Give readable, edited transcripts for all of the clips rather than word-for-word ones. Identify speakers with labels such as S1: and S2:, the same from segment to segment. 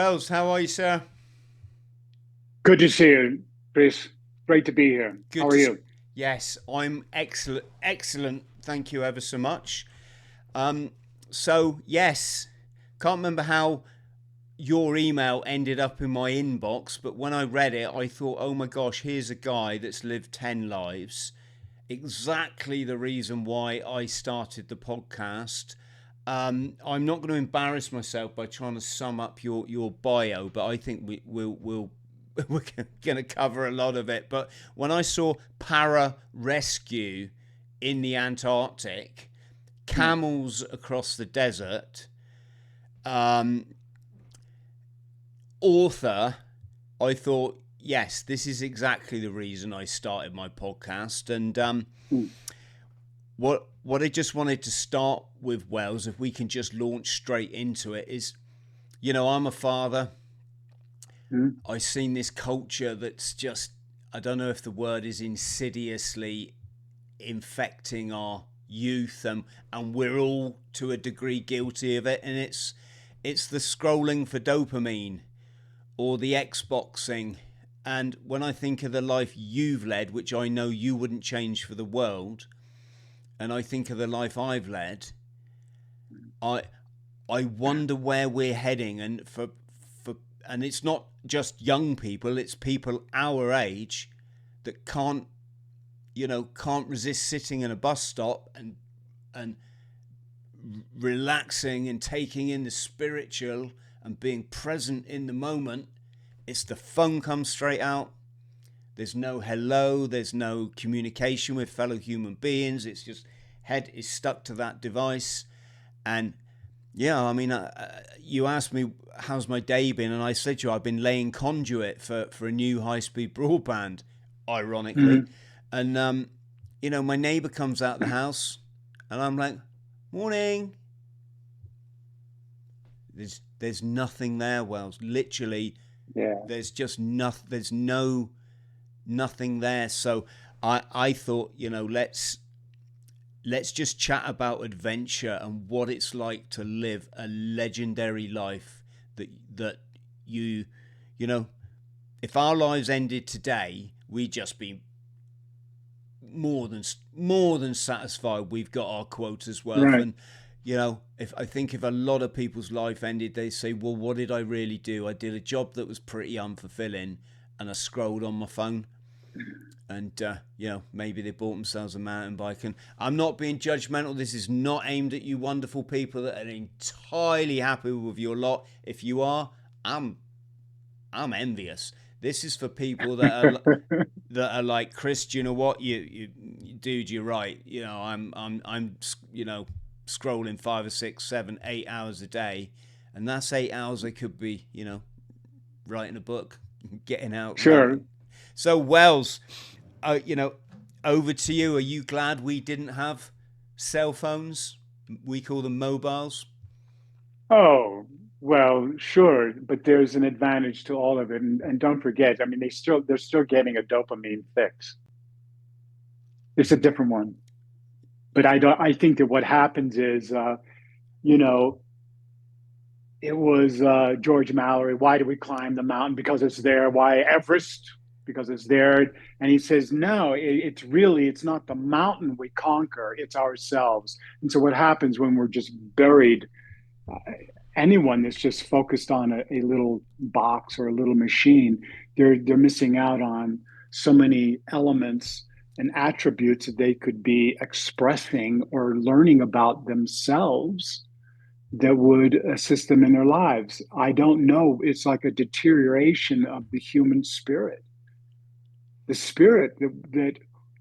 S1: Wells, how are you, sir?
S2: Good to see you, Chris. Great to be here. How
S1: Good
S2: are
S1: to.
S2: you?
S1: Yes, I'm excellent. Excellent. Thank you ever so much. Um, so yes, can't remember how your email ended up in my inbox, but when I read it, I thought, oh my gosh, here's a guy that's lived 10 lives. Exactly the reason why I started the podcast. I'm not going to embarrass myself by trying to sum up your bio, but I think we'll we're going to cover a lot of it. But when I saw para rescue in the Antarctic,
S2: Yeah.
S1: camels across the desert, um, author, I thought, yes, this is exactly the reason I started my podcast. And
S2: Mm,
S1: what I just wanted to start with, Wells, if we can just launch straight into it, is I'm a father.
S2: mm.
S1: I've seen this culture that's just, I don't know if the word is insidiously infecting our youth, and we're all to a degree guilty of it. And it's the scrolling for dopamine or the Xboxing. And when I think of the life you've led, which I know you wouldn't change for the world, and I think of the life I've led, I I wonder where we're heading. And for and it's not just young people; it's people our age that can't resist sitting in a bus stop and relaxing and taking in the spiritual and being present in the moment. It's the phone comes straight out. There's no hello. There's no communication with fellow human beings. It's just head is stuck to that device. And yeah, I mean, you asked me how's my day been, and I said to you I've been laying conduit for a new high speed broadband, ironically.
S2: Mm.
S1: And my neighbour comes out of the house, and I'm like, morning. There's nothing there, Wells. Literally,
S2: Yeah.
S1: there's just nothing. There's no nothing there. So I thought, let's just chat about adventure and what it's like to live a legendary life that you you know if our lives ended today, we'd just be more than satisfied. We've got our quotas worth.
S2: Right.
S1: And if a lot of people's life ended, they say, well, what did I really do? I did a job that was pretty unfulfilling, and I scrolled on my phone. And maybe they bought themselves a mountain bike. And I'm not being judgmental. This is not aimed at you wonderful people that are entirely happy with your lot. If you are, I'm envious. This is for people that are like, Chris, do you know what, you dude, you're right. I'm scrolling 5 or 6, 7, 8 hours a day, and that's 8 hours I could be writing a book, getting out,
S2: Sure.
S1: running. So Wells, uh, you know, over to you. Are you glad we didn't have cell phones? We call them mobiles.
S2: Oh, well, sure, but there's an advantage to all of it. And don't forget, I mean, they're still getting a dopamine fix. It's a different one. But I think that what happens is you know, it was George Mallory. Why do we climb the mountain? Because it's there. Why Everest? Because it's there. And he says, no, it's not the mountain we conquer, it's ourselves. And so what happens when we're just buried? Uh, Anyone that's just focused on a little box or a little machine, they're missing out on so many elements and attributes that they could be expressing or learning about themselves that would assist them in their lives. I don't know. It's like a deterioration of the human spirit, the spirit that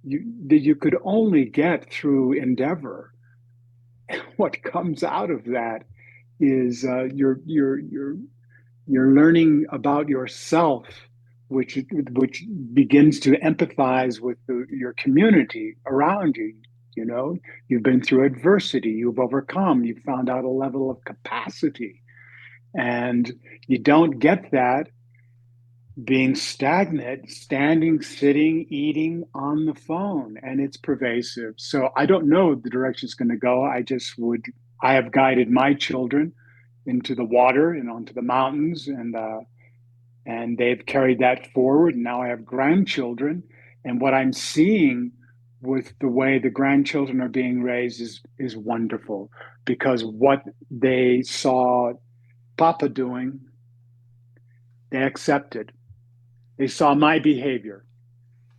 S2: you could only get through endeavor. What comes out of that is you're learning about yourself, which begins to empathize with your community around you. You know, you've been through adversity, you've overcome, you've found out a level of capacity, and you don't get that being stagnant, standing, sitting, eating on the phone, and it's pervasive. So I don't know the direction it's going to go. I have guided my children into the water and onto the mountains, and they've carried that forward. And now I have grandchildren, and what I'm seeing with the way the grandchildren are being raised is wonderful, because what they saw Papa doing, they accepted. They saw my behavior.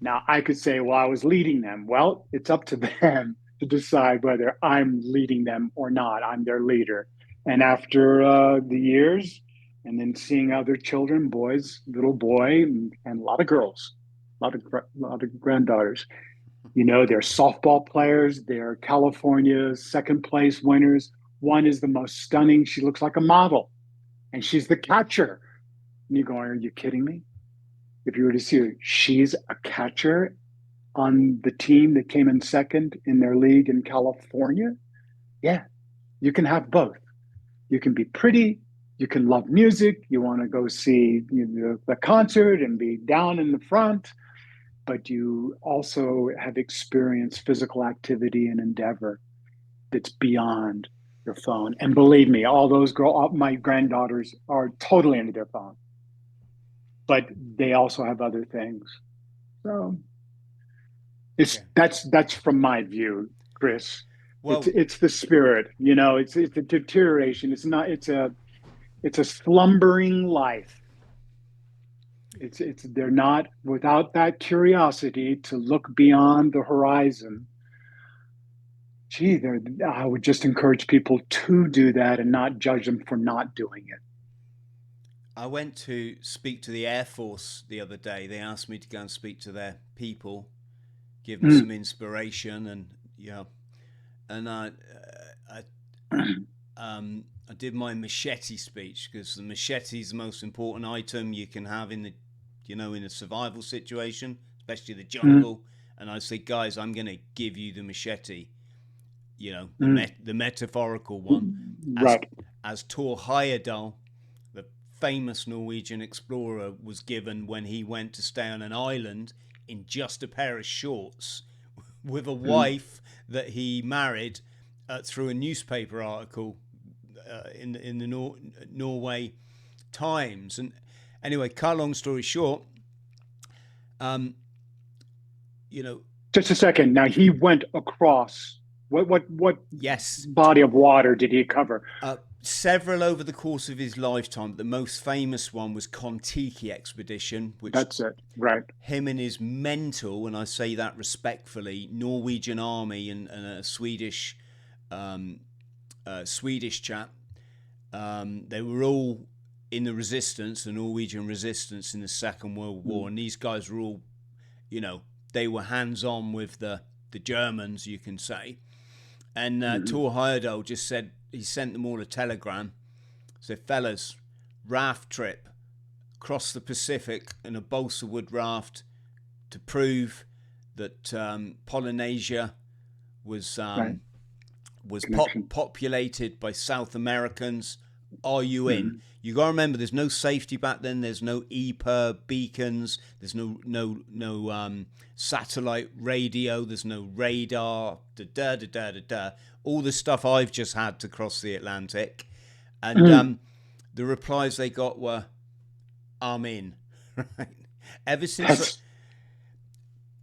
S2: Now I could say, well, I was leading them. Well, it's up to them to decide whether I'm leading them or not. I'm their leader. And after the years, and then seeing other children, boys, little boy, and a lot of girls, a lot of granddaughters. They're softball players. They're California second place winners. One is the most stunning. She looks like a model, and she's the catcher. And you're going, are you kidding me? If you were to see her, she's a catcher on the team that came in second in their league in California. Yeah, you can have both. You can be pretty, you can love music, you want to go see the concert and be down in the front, but you also have experienced physical activity and endeavor that's beyond your phone. And believe me, all my granddaughters are totally into their phone, but they also have other things. So
S1: Okay.
S2: that's from my view, Chris.
S1: Well,
S2: It's the spirit, it's a deterioration. It's a slumbering life. It's they're not without that curiosity to look beyond the horizon. Gee, I would just encourage people to do that and not judge them for not doing it.
S1: I went to speak to the Air Force the other day. They asked me to go and speak to their people, give them some
S2: Mm.
S1: inspiration, and and I did my machete speech, because the machete is the most important item you can have in in a survival situation, especially the
S2: Mm.
S1: jungle. And I said, guys, I'm going to give you the machete,
S2: Mm.
S1: the metaphorical one, as
S2: Right.
S1: as Thor Heyerdahl, the famous Norwegian explorer, was given when he went to stay on an island in just a pair of shorts with a
S2: Mm.
S1: wife that he married through a newspaper article in the Norway Times. And anyway, cut a long story short, um, you know,
S2: Just a second. Now he went across. What
S1: yes,
S2: body of water did he cover?
S1: several over the course of his lifetime. The most famous one was Kon-Tiki expedition, which
S2: That's it. Right.
S1: him and his mentor, and I say that respectfully, Norwegian army and a Swedish chap. They were all in the resistance, the Norwegian resistance in the Second World War,
S2: Mm.
S1: and these guys were all, they were hands on with the Germans, you can say. And
S2: Mhm.
S1: Thor Heyerdahl just said, he sent them all a telegram. Said, fellas, raft trip across the Pacific in a balsa wood raft to prove that Polynesia was
S2: Right. Connection.
S1: populated by South Americans. Are you in?
S2: Mhm.
S1: You got to remember, there's no safety back then. There's no EPIR beacons. There's no satellite radio. There's no radar. All the stuff I've just had to cross the Atlantic, and
S2: Mm.
S1: the replies they got were, "I'm in." Right? Ever since
S2: That's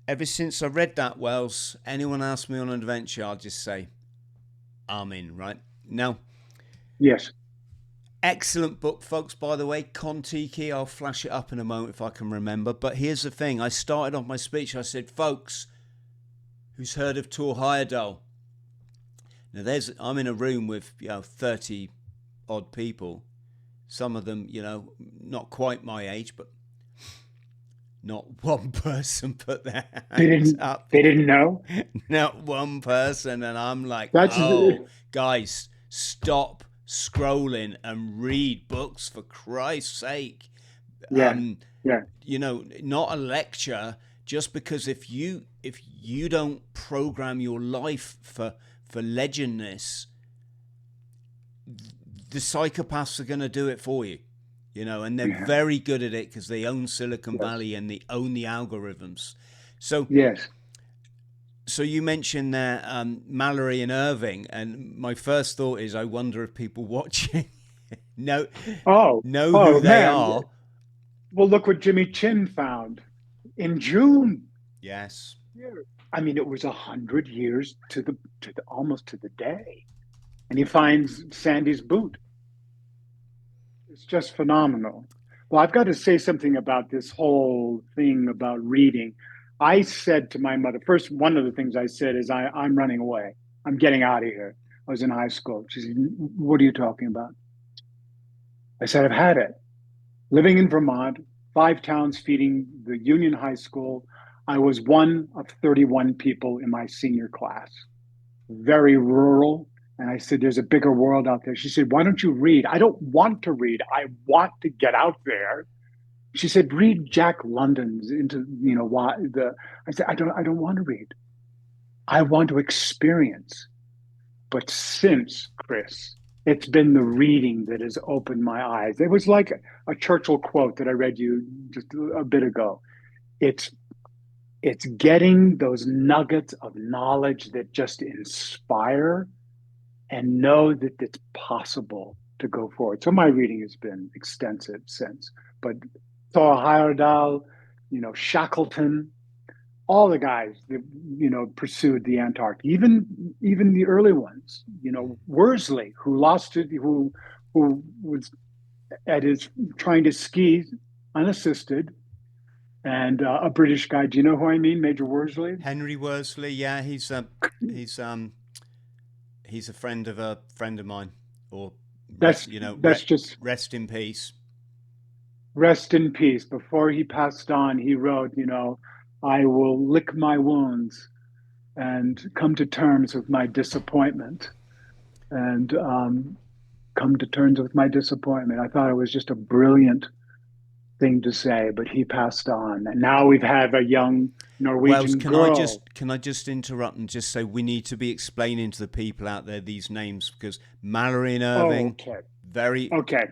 S1: ever since I read that, Wells, anyone asks me on an adventure, I'll just say, "I'm in." Right now.
S2: yes.
S1: Excellent book, folks, by the way. Kon-Tiki. I'll flash it up in a moment if I can remember. But here's the thing. I started off my speech. I said, folks, who's heard of Thor Heyerdahl? Now, I'm in a room with 30 odd people. Some of them, not quite my age, but not one person put their
S2: They
S1: hands
S2: didn't.
S1: up.
S2: They didn't know.
S1: Not one person. And I'm like,
S2: That's
S1: oh, guys, stop scrolling and read books, for Christ's sake.
S2: yeah. Yeah.
S1: Not a lecture, just because if you don't program your life for legendness, the psychopaths are going to do it for you. And they're
S2: Yeah.
S1: very good at it because they own Silicon
S2: Yes.
S1: Valley and they own the algorithms. So
S2: Yes.
S1: you mentioned there Mallory and Irving, and my first thought is, I wonder if people watching know
S2: Oh,
S1: know who
S2: oh
S1: they
S2: man.
S1: are.
S2: Well, look what Jimmy Chin found in June.
S1: Yes.
S2: Yeah. I mean, it was 100 years to the almost to the day, and he finds Sandy's boot. It's just phenomenal. Well, I've got to say something about this whole thing about reading. I said to my mother, first, one of the things I said is, I'm running away. I'm getting out of here. I was in high school. She said, what are you talking about? I said, I've had it. Living in Vermont, 5 towns feeding the Union High School. I was one of 31 people in my senior class, very rural. And I said, there's a bigger world out there. She said, why don't you read? I don't want to read. I want to get out there. She said, read Jack London's into, why the, I said, I don't want to read. I want to experience. But since, Chris, it's been the reading that has opened my eyes. It was like a Churchill quote that I read you just a bit ago. It's it's getting those nuggets of knowledge that just inspire and know that it's possible to go forward. So my reading has been extensive since, but Thor Heyerdahl, Shackleton, all the guys that pursued the Antarctic, even the early ones, Worsley, who lost it, who was at his trying to ski unassisted, and a British guy. Do you know who I mean? Major Worsley.
S1: Henry Worsley, yeah, he's he's a friend of mine, or
S2: That's that's just
S1: rest in peace.
S2: rest in peace. Before he passed on, he wrote, I will lick my wounds and come to terms with my disappointment. And come to terms with my disappointment. I thought it was just a brilliant thing to say, but he passed on. And now we've had a young
S1: Wells,
S2: Norwegian girl.
S1: can I just interrupt and just say we need to be explaining to the people out there these names, because Mallory and
S2: Oh,
S1: Irving,
S2: okay.
S1: very. Do
S2: Okay.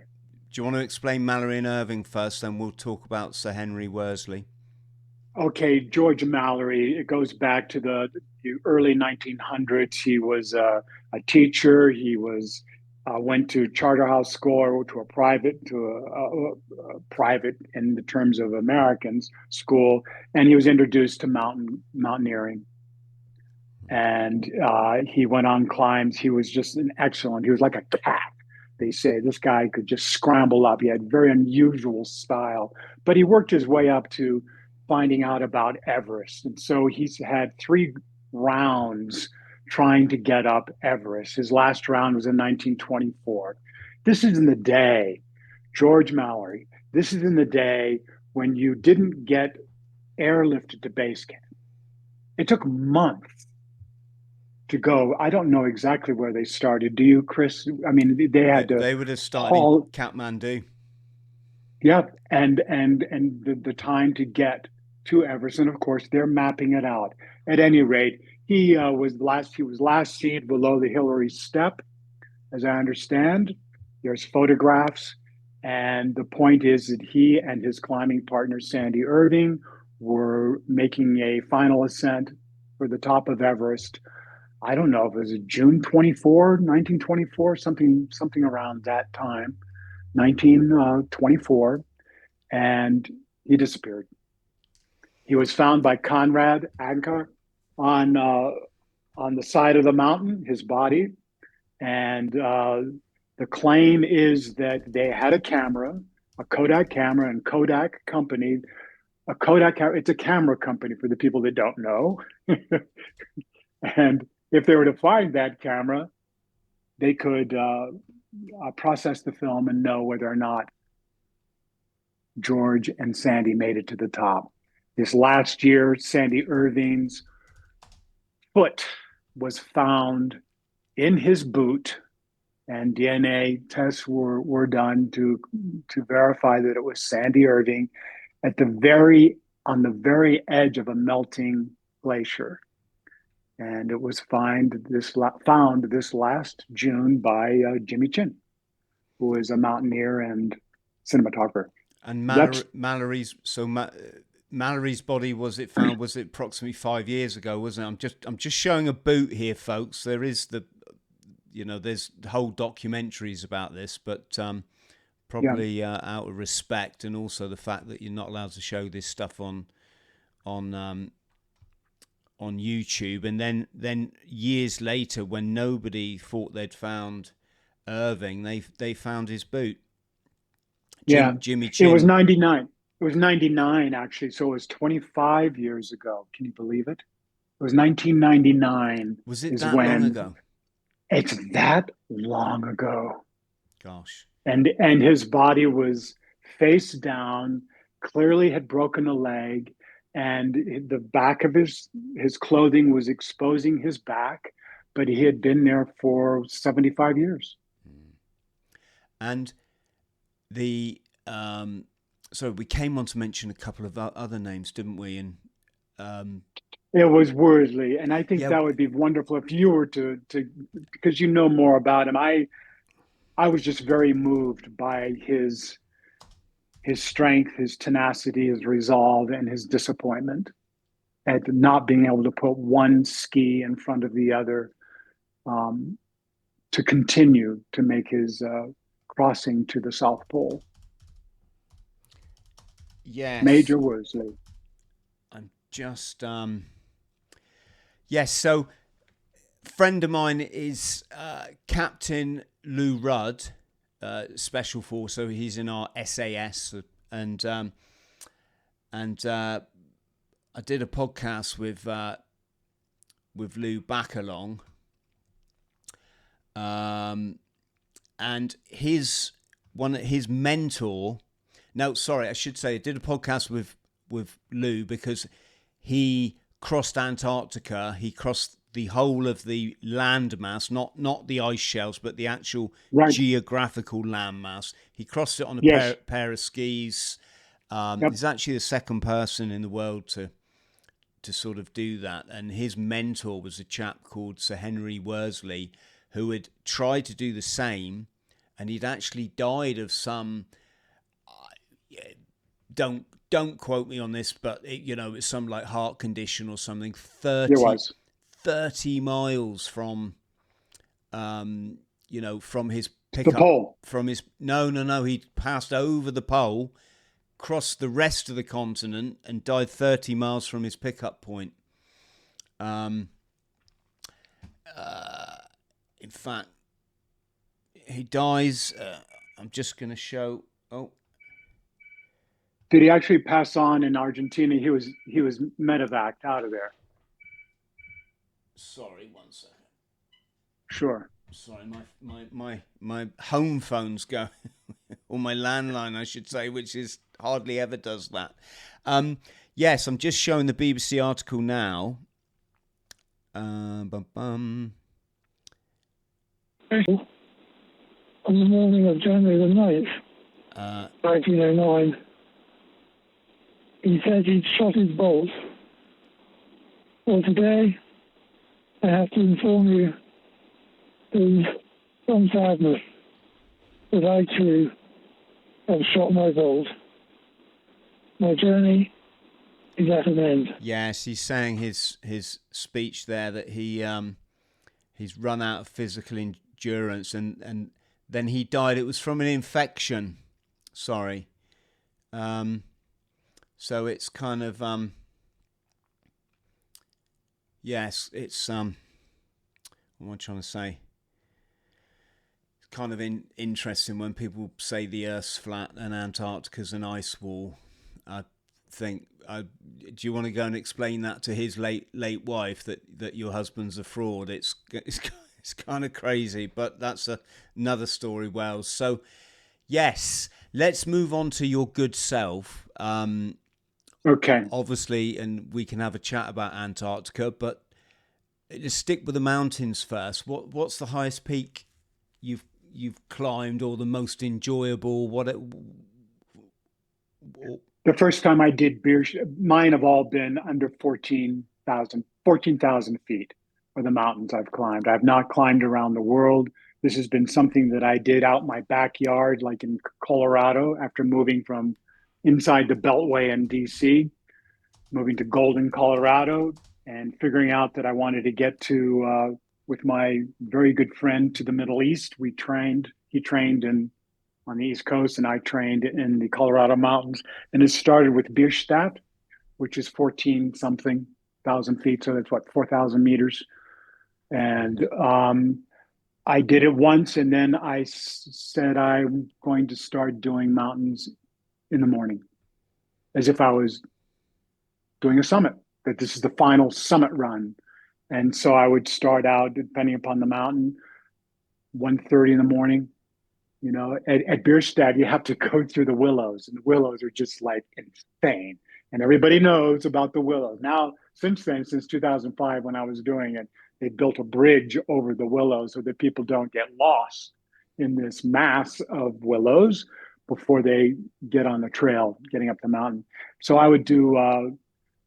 S1: you want to explain Mallory and Irving first? Then we'll talk about Sir Henry Worsley.
S2: Okay. George Mallory, it goes back to the early 1900s. He was a teacher. He went to Charterhouse School, to a private in the terms of Americans school, and he was introduced to mountaineering. And he went on climbs. He was just an excellent. He was like a cat. They say this guy could just scramble up. He had very unusual style, but he worked his way up to finding out about Everest. And so he's had 3 rounds trying to get up Everest. His last round was in 1924. This is in the day, George Mallory. This is in the day when you didn't get airlifted to base camp. It took months to go. I don't know exactly where they started. Do you, Chris? I mean, they had to
S1: They would have started in
S2: haul.
S1: Kathmandu.
S2: Yeah, and the time to get to Everest, and of course they're mapping it out. At any rate, he was last seen below the Hillary Step, as I understand. There's photographs, and the point is that he and his climbing partner Sandy Irving were making a final ascent for the top of Everest. I don't know if it was June 24, 1924, something around that time, 1924, and he disappeared. He was found by Conrad Anker on uh, on the side of the mountain, his body, and the claim is that they had a camera, a Kodak camera, and Kodak company. A Kodak, it's a camera company for the people that don't know. And if they were to find that camera, they could process the film and know whether or not George and Sandy made it to the top. This last year, Sandy Irving's foot was found in his boot, and DNA tests were done to verify that it was Sandy Irving at the very on the very edge of a melting glacier. And it was found this last June by Jimmy Chin, who is a mountaineer and cinematographer.
S1: And
S2: That's
S1: Mallory's body, was it found? Was it approximately 5 years ago? Wasn't it? I'm just showing a boot here, folks. There is there's whole documentaries about this, but
S2: Yeah.
S1: probably out of respect, and also the fact that you're not allowed to show this stuff on on YouTube. And then years later, when nobody thought they'd found Irving, they found his boot.
S2: Yeah.
S1: Jimmy
S2: It was
S1: Chin
S2: 99. It was 99, actually. So it was 25 years ago. Can you believe it? It was 1999
S1: was it
S2: is
S1: that long
S2: when
S1: ago?
S2: it's that long ago.
S1: Gosh.
S2: And his body was face down, clearly had broken a leg, and the back of his clothing was exposing his back, but he had been there for 75 years.
S1: And the so we came on to mention a couple of other names, didn't we? And
S2: It was Worsley, and I think
S1: yeah,
S2: that would be wonderful if you were to because you know more about him. I was just very moved by his strength, his tenacity, his resolve, and his disappointment at not being able to put one ski in front of the other, um, to continue to make his crossing to the South Pole.
S1: yes,
S2: Major Worsley.
S1: I'm just yes. So friend of mine is Captain Lou Rudd, Special Force. So he's in our SAS, and I did a podcast with Lou back along, and his mentor. No, sorry, I should say I did a podcast with Lou because he crossed Antarctica. He crossed the whole of the landmass, not the ice shelves, but the actual
S2: Right.
S1: geographical landmass. He crossed it on a
S2: Yes.
S1: pair of skis.
S2: Yep.
S1: He's actually the second person in the world to sort of do that. And his mentor was a chap called Sir Henry Worsley, who had tried to do the same, and he'd actually died of some. Don't quote me on this, but it's some like heart condition or something.
S2: It was.
S1: 30 miles from from his
S2: The
S1: pickup,
S2: pole.
S1: from his no, he passed over the pole, crossed the rest of the continent, and died 30 miles from his pickup point. In fact, he dies. I'm just going to show. Oh,
S2: Did he actually pass on in Argentina? He was medevaced out of there.
S1: sorry, one second.
S2: Sure.
S1: Sorry, my home phone's going, or my landline, I should say, which is hardly ever does that. Yes, I'm just showing the BBC article now.
S3: On the morning of January the 9th, 1909, he said he'd shot his bolt. Well, today, I have to inform you there's some sadness that I too have shot my bolt. My journey is at an end.
S1: Yes, he's saying his speech there that he's run out of physical endurance, and then he died. It was from an infection. Sorry. So it's kind of yes, it's what am I trying to say? It's kind of interesting when people say the Earth's flat and Antarctica's an ice wall. I think, do you want to go and explain that to his late wife that your husband's a fraud? It's kind of crazy, but that's another story, Wells. So yes, let's move on to your good self.
S2: Okay.
S1: Obviously, and we can have a chat about Antarctica, but let's stick with the mountains first. What's the highest peak you've climbed, or the most enjoyable?
S2: The first time I did mine have all been under 14,000 feet for the mountains I've climbed. I've not climbed around the world. This has been something that I did out my backyard, like in Colorado, after moving from inside the Beltway in DC, moving to Golden, Colorado, and figuring out that I wanted to get to, with my very good friend, to the Middle East. He trained in on the East Coast, and I trained in the Colorado mountains. And it started with Bierstadt, which is 14 something thousand feet. So that's what, 4,000 meters. And I did it once, and then I said I'm going to start doing mountains in the morning, as if I was doing a summit, that this is the final summit run. And so I would start out, depending upon the mountain, 1:30 in the morning. You know, at Bierstadt, you have to go through the willows, and the willows are just like insane. And everybody knows about the willows. Now, since then, since 2005, when I was doing it, they built a bridge over the willows so that people don't get lost in this mass of willows before they get on the trail, getting up the mountain. So I would do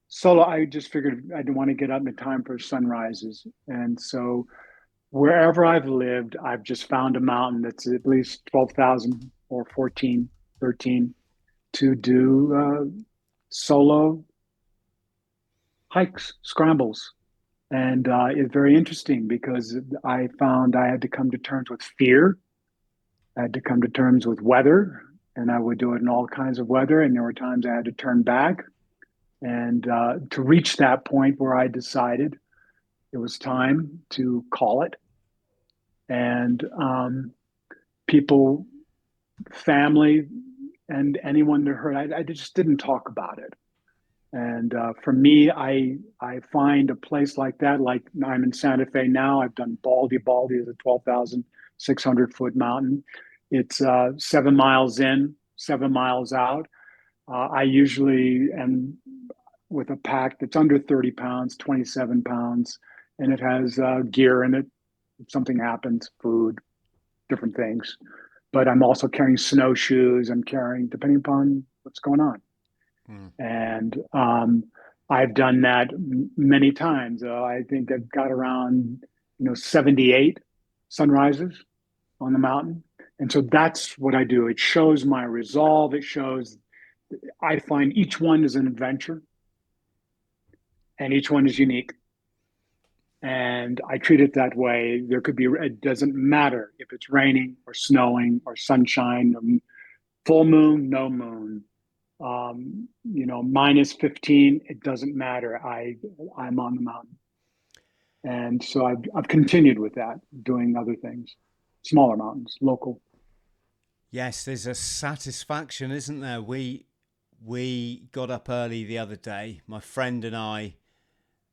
S2: solo. I just figured I didn't want to get up in time for sunrises. And so wherever I've lived, I've just found a mountain that's at least 12,000 or 14, 13 to do solo hikes, scrambles. And it's very interesting because I found I had to come to terms with fear. I had to come to terms with weather, and I would do it in all kinds of weather. And there were times I had to turn back. And to reach that point where I decided it was time to call it. And people, family, and anyone that heard, I just didn't talk about it. And for me, I find a place like that, like I'm in Santa Fe now. I've done Baldy. Baldy is a 12,600-foot mountain. It's 7 miles in, 7 miles out. I usually am with a pack that's under 30 pounds, 27 pounds, and it has gear in it. If something happens, food, different things. But I'm also carrying snowshoes. I'm carrying, depending upon what's going on. And I've done that many times. I think I've got around 78 sunrises on the mountain. And so that's what I do. It shows my resolve. It shows, I find each one is an adventure and each one is unique. And I treat it that way. There could be, it doesn't matter if it's raining or snowing or sunshine, or full moon, no moon, minus 15, it doesn't matter. I'm on the mountain. And so I've continued with that, doing other things, smaller mountains, local.
S1: Yes, there's a satisfaction, isn't there? We got up early the other day, my friend and I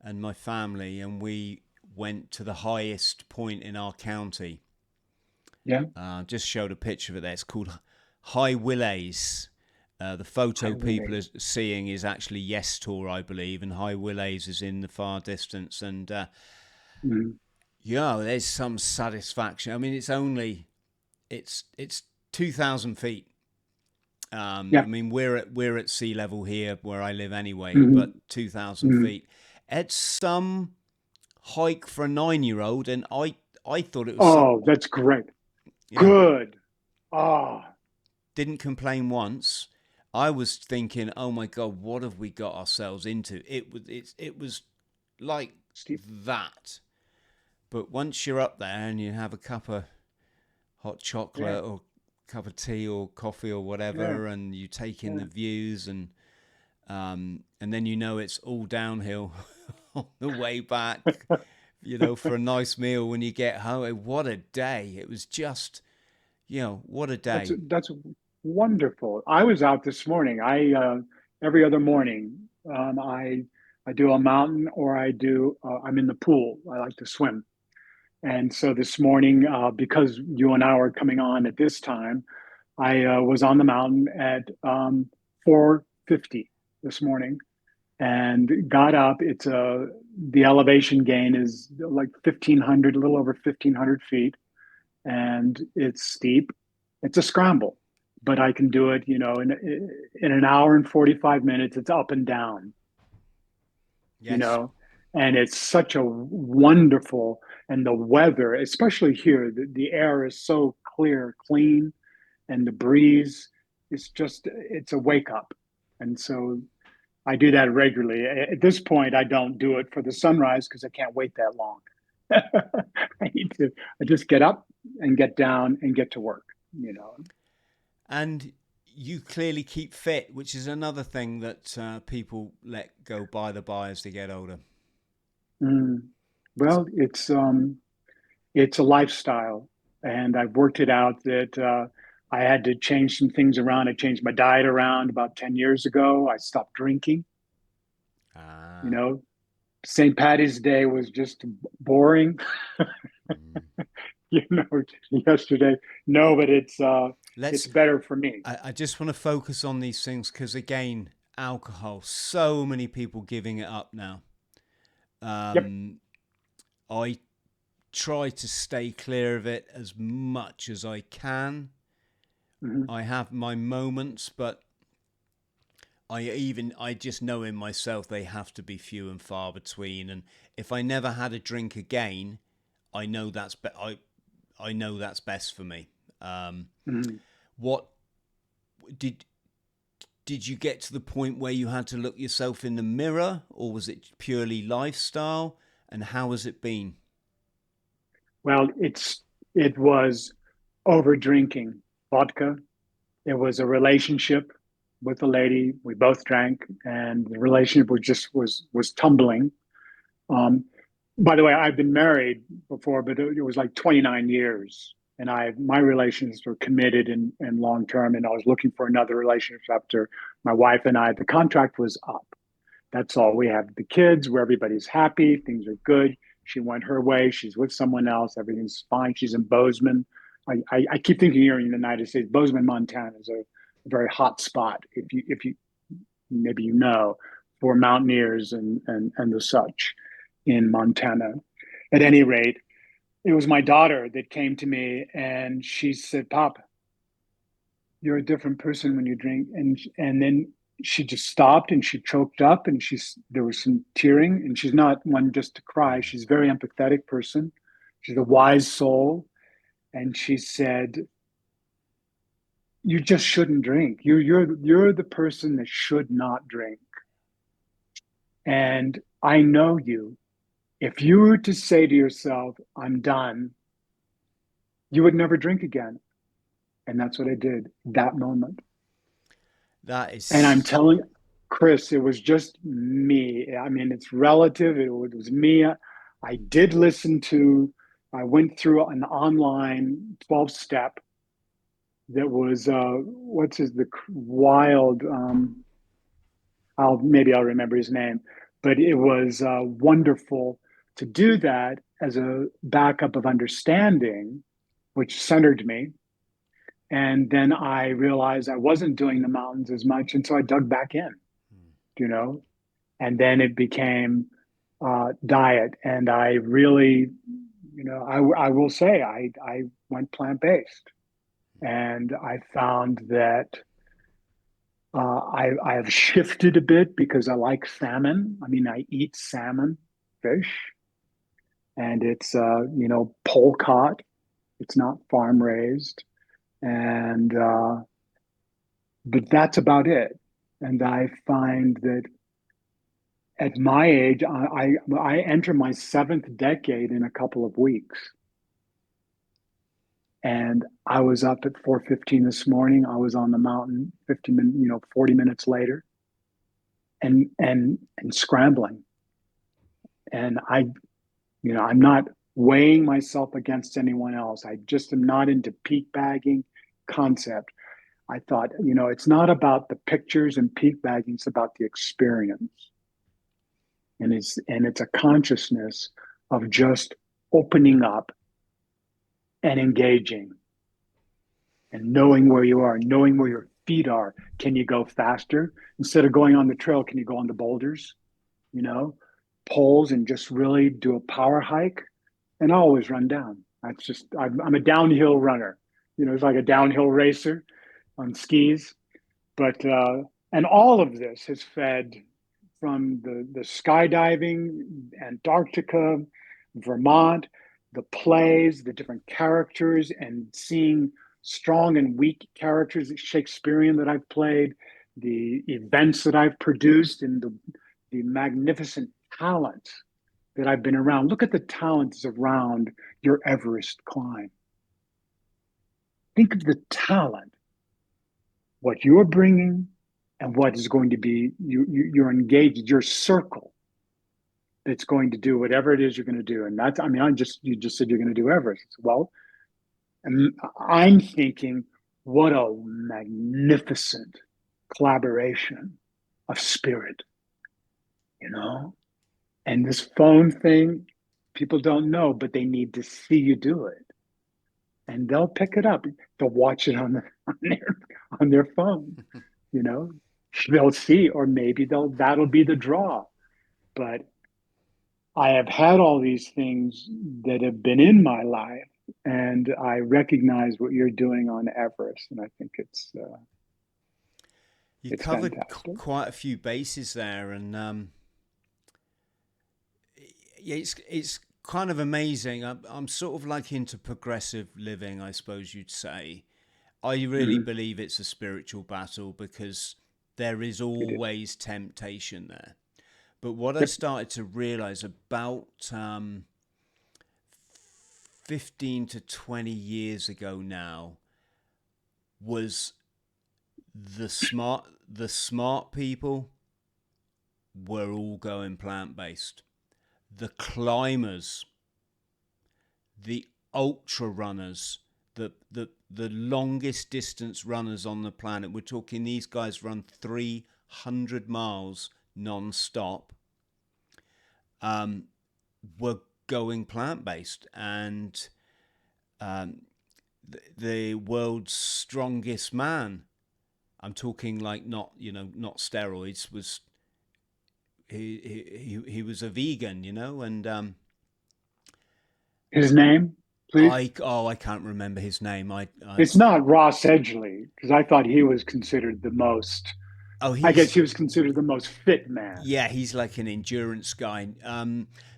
S1: and my family, and we went to the highest point in our county.
S2: Yeah.
S1: Just showed a picture of it there. It's called High Willhays. The photo people are seeing is actually Yes Tour, I believe, and High Willhays is in the far distance. And there's some satisfaction. I mean, it's 2,000 feet. I mean, we're at sea level here where I live anyway, but 2,000 feet. It's some hike for a 9-year-old, and I thought it was.
S2: Oh, that's great. Yeah. Good.
S1: Didn't complain once. I was thinking, oh my God, what have we got ourselves into? It was like that. But once you're up there and you have a cup of hot chocolate or cup of tea or coffee or whatever, and you take in the views, and then it's all downhill on the way back, for a nice meal when you get home. What a day. It was just, what a day.
S2: That's wonderful. I was out this morning. Every other morning, I do a mountain, or I'm in the pool. I like to swim. And so this morning, because you and I are coming on at this time, I was on the mountain at 4:50 this morning and got up. The elevation gain is like 1,500, a little over 1,500 feet, and it's steep. It's a scramble, but I can do it, in an hour and 45 minutes. It's up and down,
S1: yes.
S2: And it's such a wonderful, and the weather, especially here, the air is so clear, clean, and the breeze is it's a wake up. And so I do that regularly. At this point, I don't do it for the sunrise because I can't wait that long. I just get up and get down and get to work,
S1: And you clearly keep fit, which is another thing that people let go by as they get older.
S2: Well, it's a lifestyle, and I've worked it out that I had to change some things around. I changed my diet around about 10 years ago. I stopped drinking. You know, St. Patty's Day was just boring. Yesterday. No, but it's better for me.
S1: I just want to focus on these things because, again, alcohol, so many people giving it up now.
S2: Yep.
S1: I try to stay clear of it as much as I can.
S2: Mm-hmm.
S1: I have my moments, but I just know in myself they have to be few and far between. And if I never had a drink again, I know that's I know that's best for me. What did you get to the point where you had to look yourself in the mirror, or was it purely lifestyle? And how has it been?
S2: Well, it was over drinking vodka. It was a relationship with a lady. We both drank, and the relationship was tumbling. By the way, I've been married before, but it was like 29 years, and my relations were committed and long term. And I was looking for another relationship after my wife and I. The contract was up. That's all. We have the kids where everybody's happy, things are good. She went her way. She's with someone else. Everything's fine. She's in Bozeman. I keep thinking here in the United States, Bozeman, Montana is a very hot spot. If you maybe you know, for mountaineers and the such in Montana. At any rate, it was my daughter that came to me and she said, "Pop, you're a different person when you drink." And then she just stopped and she choked up and there was some tearing, and she's not one just to cry. She's a very empathetic person. She's a wise soul. And she said, "You just shouldn't drink. You're the person that should not drink. And I know you. If you were to say to yourself, 'I'm done,' you would never drink again." And that's what I did that moment.
S1: That is.
S2: And I'm telling Chris, it was just me. I mean, it's relative. It was me. I did I went through an online 12-step that was, the wild, maybe I'll remember his name, but it was wonderful to do that as a backup of understanding, which centered me. And then I realized I wasn't doing the mountains as much. And so I dug back in, and then it became diet. And I really, I will say I went plant-based, and I found that I have shifted a bit because I like salmon. I mean, I eat salmon, fish, and it's, pole caught. It's not farm raised. And, but that's about it. And I find that at my age, I enter my 7th decade in a couple of weeks. And I was up at 4:15 this morning. I was on the mountain 40 minutes later, and scrambling. And I'm not weighing myself against anyone else. I just am not into peak bagging concept. I thought, it's not about the pictures and peak bagging, it's about the experience. And it's a consciousness of just opening up and engaging and knowing where you are, knowing where your feet are. Can you go faster? Instead of going on the trail, can you go on the boulders, poles, and just really do a power hike? And I always run down. I'm a downhill runner. It's like a downhill racer on skis. But, and all of this has fed from the skydiving, Antarctica, Vermont, the plays, the different characters, and seeing strong and weak characters Shakespearean that I've played, the events that I've produced, and the magnificent talent that I've been around. Look at the talents around your Everest climb. Think of the talent what you're bringing and what is going to be you're engaged, your circle that's going to do whatever it is you're going to do. And that's, I mean, you just said you're going to do Everest. Well, and I'm thinking, what a magnificent collaboration of spirit, you know? And this phone thing, people don't know, but they need to see you do it. And they'll pick it up. They'll watch it on their phone, you know? They'll see, or maybe that'll be the draw. But I have had all these things that have been in my life, and I recognize what you're doing on Everest, and I think it's
S1: you covered quite a few bases there, and yeah, it's kind of amazing. I'm sort of like into progressive living, I suppose you'd say. I really believe it's a spiritual battle because there is always temptation there. But what I started to realize about 15 to 20 years ago now was the smart people were all going plant-based. The climbers, the ultra runners, the longest distance runners on the planet. We're talking these guys run 300 miles non-stop, were going plant-based, and the world's strongest man, I'm talking like not steroids, was he was a vegan, and
S2: his name, please.
S1: I can't remember his name.
S2: It's not Ross Edgley, because I thought he was considered the most. I guess he was considered the most fit man.
S1: Yeah, he's like an endurance guy.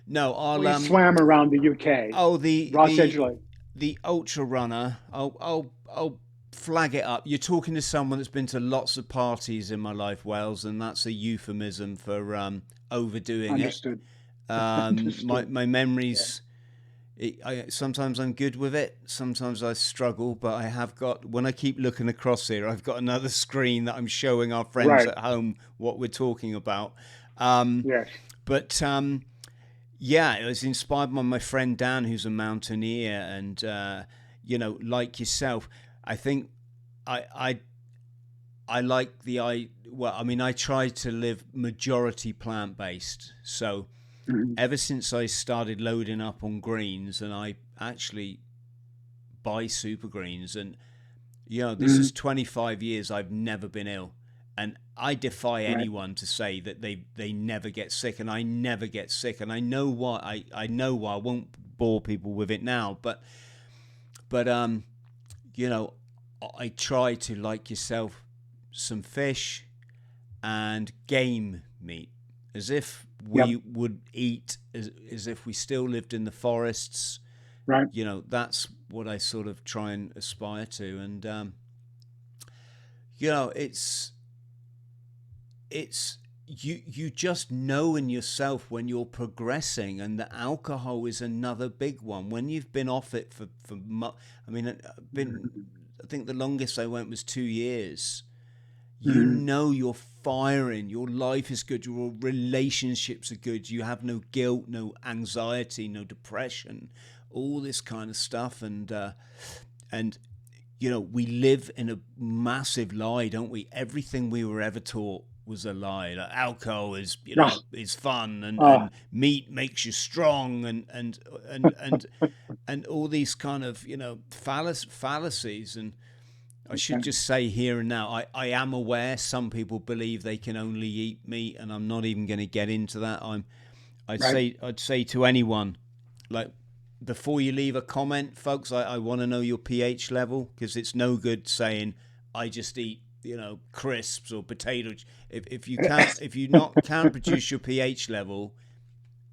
S1: No,
S2: he swam around the UK.
S1: Oh,
S2: Ross Edgley,
S1: the ultra runner. I'll flag it up. You're talking to someone that's been to lots of parties in my life, Wells, and that's a euphemism for overdoing
S2: Understood.
S1: it. Understood. My memories. Yeah. Sometimes I'm good with it. Sometimes I struggle, but I have got, when I keep looking across here, I've got another screen that I'm showing our friends at home what we're talking about.
S2: Yes.
S1: But yeah, it was inspired by my friend Dan, who's a mountaineer, and like yourself, I think I like I try to live majority plant-based. So ever since I started loading up on greens, and I actually buy super greens, and this is 25 years I've never been ill, and I defy anyone to say that they never get sick, and I never get sick, and I know why. I know why. I won't bore people with it now, but I try to, like yourself, some fish and game meat, as if we would eat as if we still lived in the forests.
S2: Right.
S1: That's what I sort of try and aspire to. And, it's you just know in yourself when you're progressing, and the alcohol is another big one. When you've been off it I think the longest I went was 2 years. You're firing, your life is good, your relationships are good, you have no guilt, no anxiety, no depression, all this kind of stuff. And we live in a massive lie, don't we? Everything we were ever taught was a lie. Like alcohol is is fun, and meat makes you strong, and all these kind of fallacies. And I should just say here and now, I am aware some people believe they can only eat meat, and I'm not even going to get into that. I'd say to anyone, like, before you leave a comment, folks, I want to know your pH level, because it's no good saying I just eat crisps or potatoes. If you can't produce your pH level,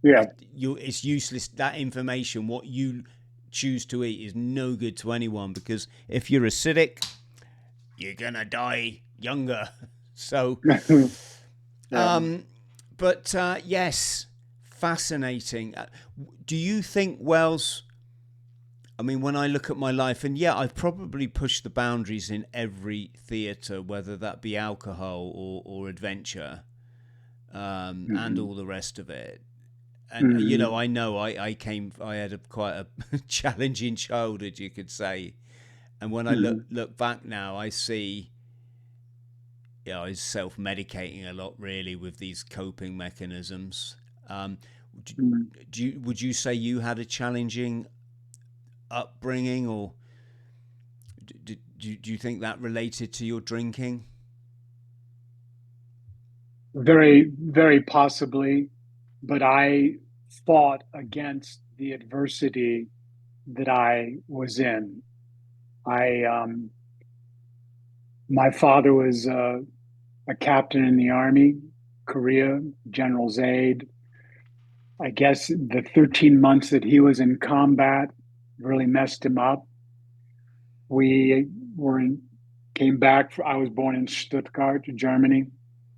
S1: it's useless. That information, what you choose to eat, is no good to anyone, because if you're acidic, you're gonna die younger. So yes, fascinating. Do you think, Wells, I mean, when I look at my life, and yeah, I've probably pushed the boundaries in every theatre, whether that be alcohol or adventure, and all the rest of it. And you know I had quite a challenging childhood, you could say. And when I look back now, I see, I was self-medicating a lot, really, with these coping mechanisms. Would you say you had a challenging upbringing, or do you think that related to your drinking?
S2: Very, very possibly, but I fought against the adversity that I was in. My father was a captain in the Army, Korea, general's aide. I guess the 13 months that he was in combat really messed him up. We came back. I was born in Stuttgart, Germany.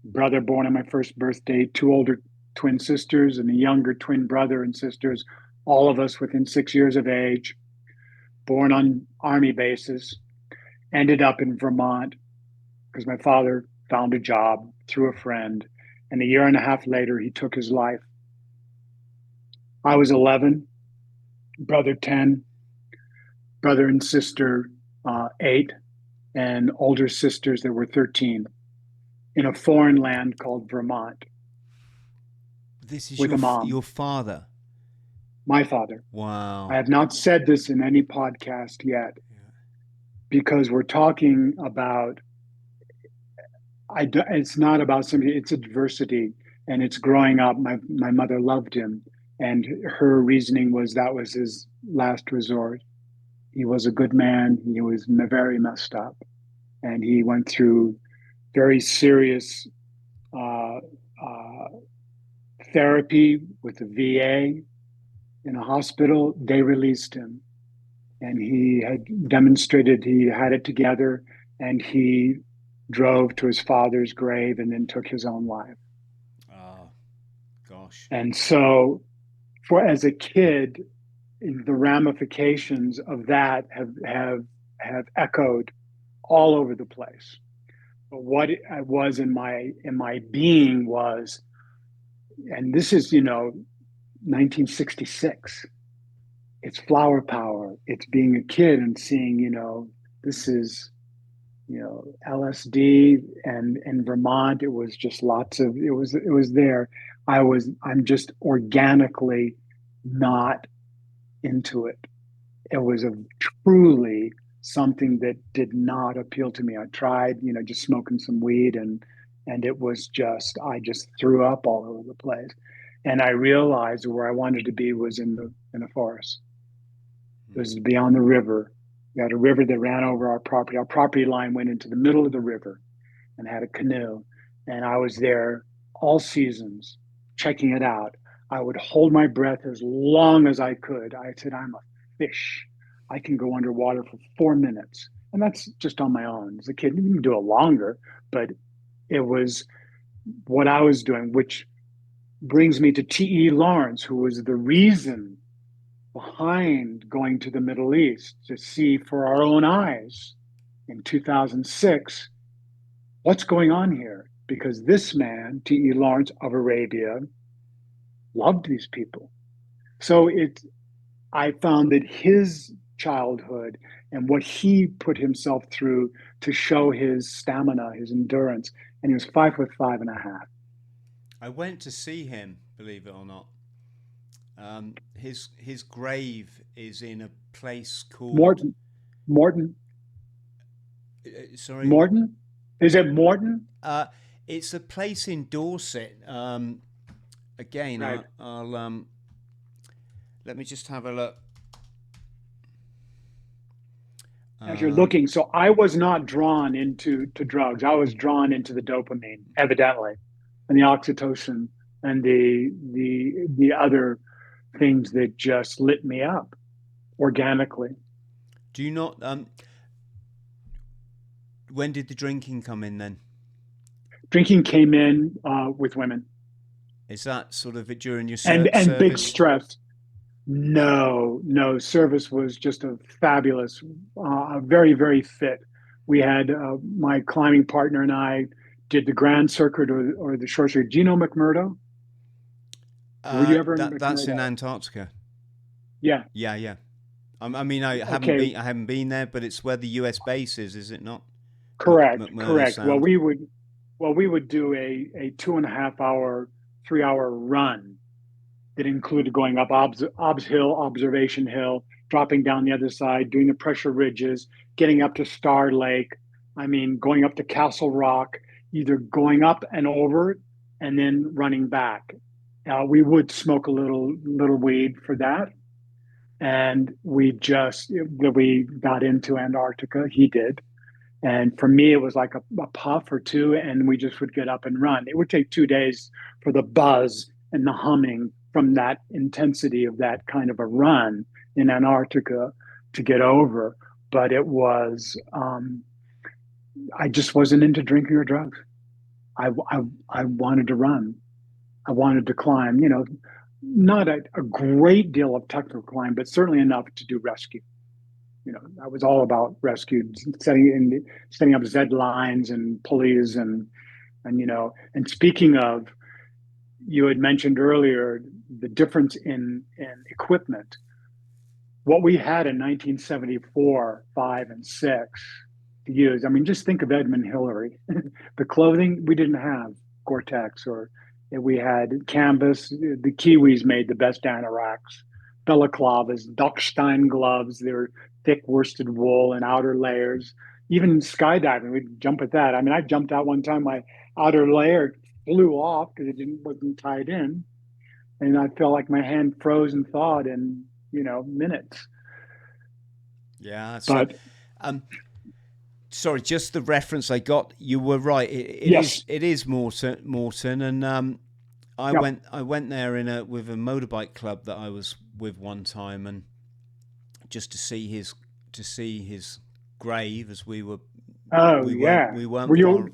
S2: Brother born on my first birthday, two older twin sisters and a younger twin brother and sisters, all of us within 6 years of age, born on Army bases, ended up in Vermont because my father found a job through a friend. And a year and a half later, he took his life. I was 11, brother 10, brother and sister 8, and older sisters that were 13 in a foreign land called Vermont.
S1: This is
S2: with a mom.
S1: Your father?
S2: My father.
S1: Wow.
S2: I have not said this in any podcast yet because we're talking about, it's not about somebody, it's adversity and it's growing up. My mother loved him, and her reasoning was that was his last resort. He was a good man. He was very messed up, and he went through very serious therapy with the VA in a hospital. They released him, and he had demonstrated he had it together, and he drove to his father's grave and then took his own life.
S1: Oh, gosh.
S2: And so as a kid, the ramifications of that have echoed all over the place. But what I was in my being was, and this is 1966. It's flower power. It's being a kid and seeing this is LSD, and in Vermont it was just lots of it was there. I'm just organically not into it. It was truly something that did not appeal to me. I tried, just smoking some weed, and it was just, I just threw up all over the place. And I realized where I wanted to be was in the forest. It was beyond the river. We had a river that ran over our property. Our property line went into the middle of the river and had a canoe. And I was there all seasons, checking it out. I would hold my breath as long as I could. I said, I'm a fish. I can go underwater for 4 minutes. And that's just on my own. As a kid, you can do it longer, but it was what I was doing, which brings me to T.E. Lawrence, who was the reason behind going to the Middle East to see for our own eyes in 2006 what's going on here. Because this man, T.E. Lawrence of Arabia, loved these people. So I found that his childhood and what he put himself through to show his stamina, his endurance, and he was 5'5.5".
S1: I went to see him, believe it or not. His grave is in a place called
S2: Morton.
S1: Sorry,
S2: Morton. Is it Morton?
S1: It's a place in Dorset. Again, right. I'll let me just have a look.
S2: As you're looking, so I was not drawn into drugs. I was drawn into the dopamine, evidently, and the oxytocin, and the other things that just lit me up organically.
S1: Do you not? When did the drinking come in then?
S2: Drinking came in with women.
S1: Is that sort of during your
S2: and
S1: service?
S2: Big stress? No, no, service was just a fabulous, very, very fit. We had my climbing partner and I did the Grand Circuit or the short circuit. Do you know McMurdo? Were you ever in
S1: That's in
S2: McMurdo?
S1: Antarctica.
S2: Yeah.
S1: Yeah, yeah. I mean,
S2: Okay.
S1: I haven't been there, but it's where the U.S. base is it not?
S2: Correct.
S1: McMurdo
S2: Correct. Well,
S1: Sound.
S2: we would do a 2.5 hour, 3 hour run that included going up Obs Hill, Observation Hill, dropping down the other side, doing the pressure ridges, getting up to Star Lake. I mean, going up to Castle Rock, either going up and over and then running back. We would smoke a little weed for that, and we got into Antarctica. He did, and for me, it was like a puff or two, and we just would get up and run. It would take 2 days for the buzz and the humming from that intensity of that kind of a run in Antarctica to get over. But it was, I just wasn't into drinking or drugs. I wanted to run. I wanted to climb, not a great deal of technical climb, but certainly enough to do rescue. I was all about rescue, setting up Z lines and pulleys and speaking of, you had mentioned earlier the difference in equipment. What we had in 1974, 5, and 6 to use. I mean, just think of Edmund Hillary. The clothing we didn't have Gore-Tex, or we had canvas. The Kiwis made the best anoraks, balaclavas, Duckstein gloves. They're thick worsted wool and outer layers. Even skydiving, we'd jump at that. I mean, I jumped out one time. My outer layer flew off because wasn't tied in, and I felt like my hand froze and thawed in minutes.
S1: Yeah. So,
S2: But
S1: um, sorry, just the reference I got. You were right.
S2: yes,
S1: It is Morton, and
S2: yep.
S1: I went there with a motorbike club that I was with one time, and just to see his grave, as
S2: Oh yeah.
S1: we weren't
S2: Were you?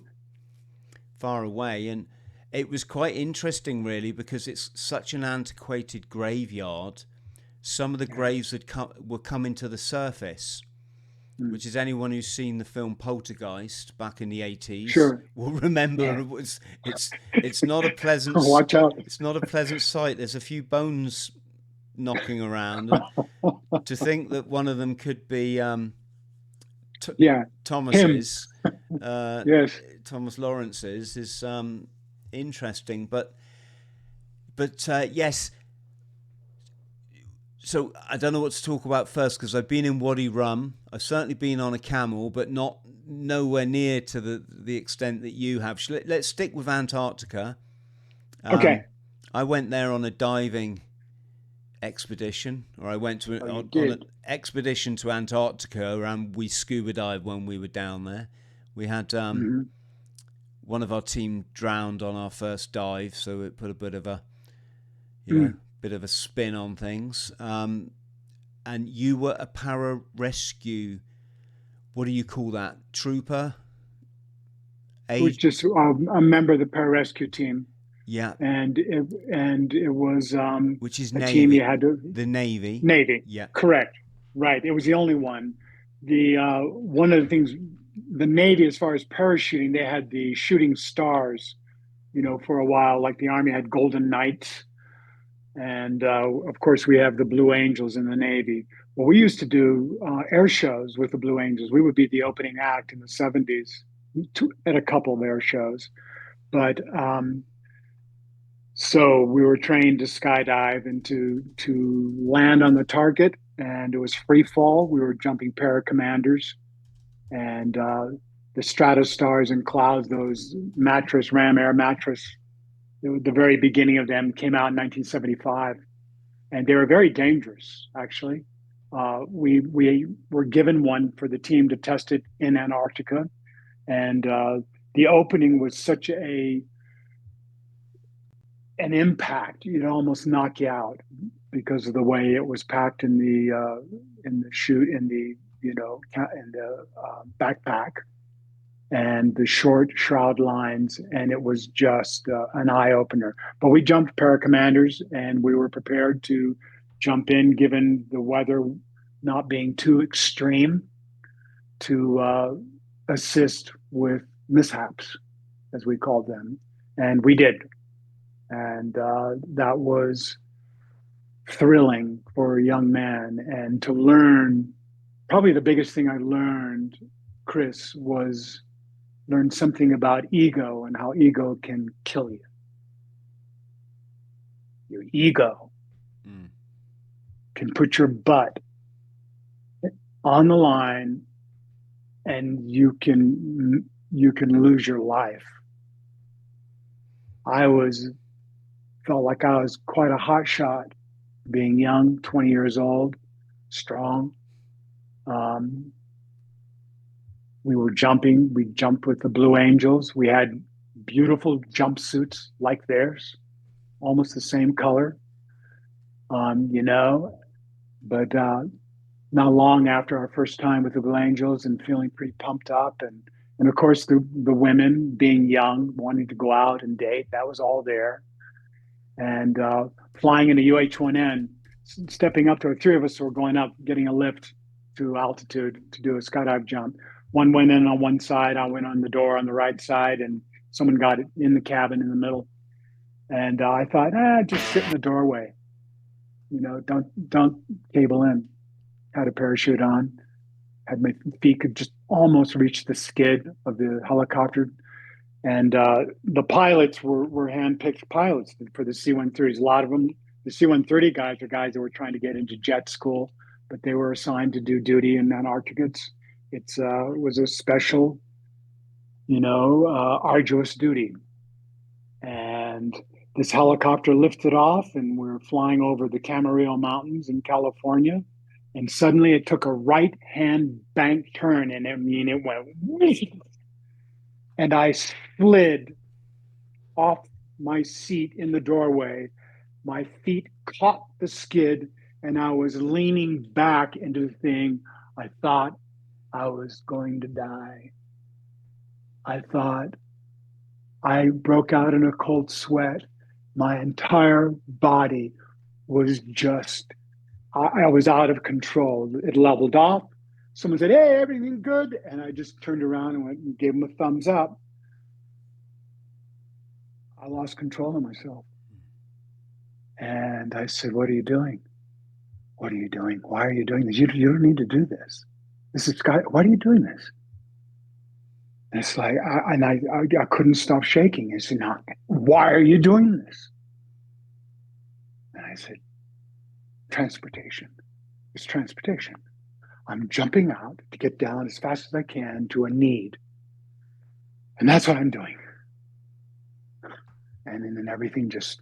S1: far away, and it was quite interesting really, because it's such an antiquated graveyard. Some of the
S2: Yeah.
S1: graves were coming to the surface,
S2: Mm.
S1: which is anyone who's seen the film Poltergeist back in the 80s
S2: Sure.
S1: will remember.
S2: Yeah.
S1: It's not a pleasant
S2: Watch out.
S1: sight. There's a few bones knocking around, and to think that one of them could be
S2: Yeah. Him.
S1: Thomas's,
S2: Yes.
S1: Thomas Lawrence's, is interesting. But yes. So I don't know what to talk about first, because I've been in Wadi Rum. I've certainly been on a camel, but nowhere near to the extent that you have. Let's stick with Antarctica.
S2: Okay.
S1: I went there on a diving expedition, or I went to
S2: You
S1: on
S2: did.
S1: an expedition to Antarctica, and we scuba dived when we were down there. We had
S2: Mhm.
S1: one of our team drowned on our first dive, so it put a bit of a
S2: Mm.
S1: bit of a spin on things. And you were a para-rescue, what do you call that? Trooper?
S2: It was just a member of the pararescue team,
S1: Yeah,
S2: and it was
S1: which is
S2: a team you
S1: Navy.
S2: had to
S1: The Navy.
S2: Navy.
S1: Yeah.
S2: Correct. Right. It was the only one. The one of the things the Navy, as far as parachuting, they had the shooting stars. For a while, like the Army had Golden Knights. And of course, we have the Blue Angels in the Navy. Well, we used to do air shows with the Blue Angels. We would be the opening act in the 70s at a couple of air shows. But so we were trained to skydive and to land on the target, and it was free fall. We were jumping paracommanders, and the Stratostars and clouds, those Ram Air mattress, the very beginning of them came out in 1975, and they were very dangerous. Actually, we were given one for the team to test it in Antarctica, and the opening was such an impact, you'd almost knock you out because of the way it was packed in the chute, in the backpack, and the short shroud lines, and it was just an eye opener. But we jumped paracommanders, and we were prepared to jump in, given the weather not being too extreme, to assist with mishaps, as we called them. And we did. And that was thrilling for a young man. And to learn, probably the biggest thing I learned, Chris, was learn something about ego and how ego can kill you. Your ego can put your butt on the line, and you can lose your life. Felt like I was quite a hot shot, being young, 20 years old, strong. We were jumping. We jumped with the Blue Angels. We had beautiful jumpsuits like theirs, almost the same color, but not long after our first time with the Blue Angels and feeling pretty pumped up. And of course, the women being young, wanting to go out and date, that was all there. And flying in a UH-1N, stepping up to three of us were going up, getting a lift to altitude to do a skydive jump. One went in on one side, I went on the door on the right side, and someone got it in the cabin in the middle. And I thought, just sit in the doorway. Don't cable in. Had a parachute on. Had my feet could just almost reach the skid of the helicopter. And the pilots were hand-picked pilots for the C-130s. A lot of them, the C-130 guys are guys that were trying to get into jet school, but they were assigned to do duty in Antarctica. It was a special, arduous duty. And this helicopter lifted off, and we're flying over the Camarillo Mountains in California. And suddenly it took a right-hand bank turn, and it went, and I slid off my seat in the doorway. My feet caught the skid, and I was leaning back into the thing. I thought I was going to die. I thought I broke out in a cold sweat. My entire body was just, I was out of control. It leveled off. Someone said, "Hey, everything good?" And I just turned around and went and gave them a thumbs up. I lost control of myself. And I said, "What are you doing? What are you doing? Why are you doing this? You don't need to do this. This is Sky. Why are you doing this?" And it's like, I couldn't stop shaking. I said, "No, why are you doing this?" And I said, "Transportation. It's transportation. I'm jumping out to get down as fast as I can to a need. And that's what I'm doing." And then everything just,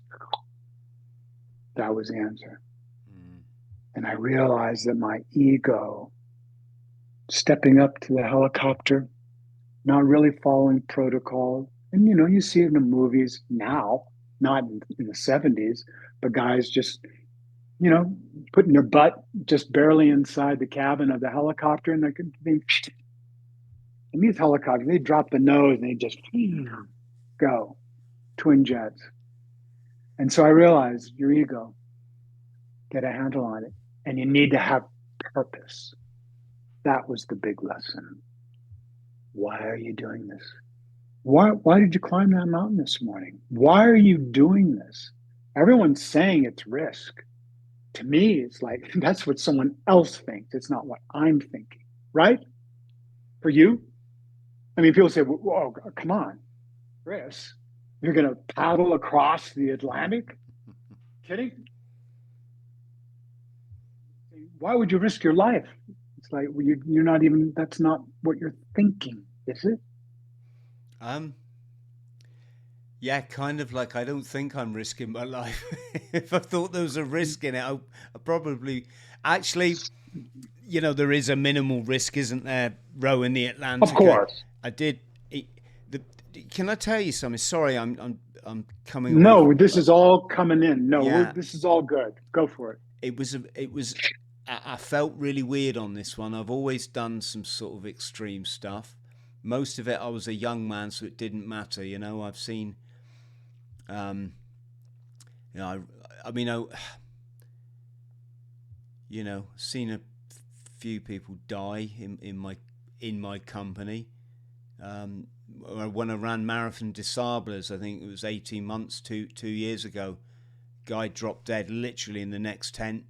S2: that was the answer. And I realized that my ego, stepping up to the helicopter, not really following protocol. And, you see it in the movies now, not in the 70s, but guys just, putting their butt just barely inside the cabin of the helicopter. And and these helicopters, they drop the nose and they just go, twin jets. And so I realized your ego, get a handle on it. And you need to have purpose. That was the big lesson. Why are you doing this? Why did you climb that mountain this morning? Why are you doing this? Everyone's saying it's risk. To me, it's like, that's what someone else thinks. It's not what I'm thinking, right? For you? I mean, people say, "Whoa, come on, Chris, you're going to paddle across the Atlantic?" Kidding? Why would you risk your life? It's like, well, you're not even, that's not what you're thinking, is it?
S1: Yeah, kind of like, I don't think I'm risking my life. If I thought there was a risk in it, I probably, actually, there is a minimal risk, isn't there, rowing the Atlantic?
S2: Of course.
S1: I did. Can I tell you something? Sorry, I'm coming.
S2: No, this is all coming in. No, this is all good. Go for it.
S1: It was. I felt really weird on this one. I've always done some sort of extreme stuff. Most of it, I was a young man, so it didn't matter. I've seen. seen a few people die in my company. When I ran Marathon des Sables, I think it was 18 months, two years ago, guy dropped dead literally in the next tent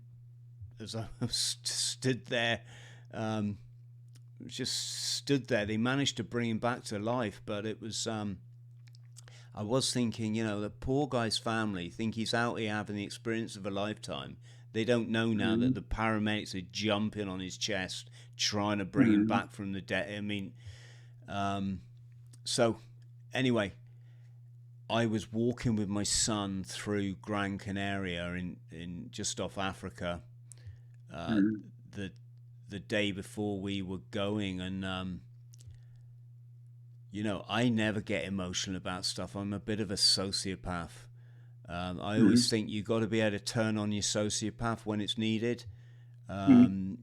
S1: as I stood there. Just stood there. They managed to bring him back to life, but it was I was thinking, the poor guy's family think he's out here having the experience of a lifetime. They don't know now that the paramedics are jumping on his chest trying to bring him back from the dead. I mean, so anyway, I was walking with my son through Gran Canaria in just off Africa the day before we were going, and I never get emotional about stuff. I'm a bit of a sociopath. I always think you got to be able to turn on your sociopath when it's needed, and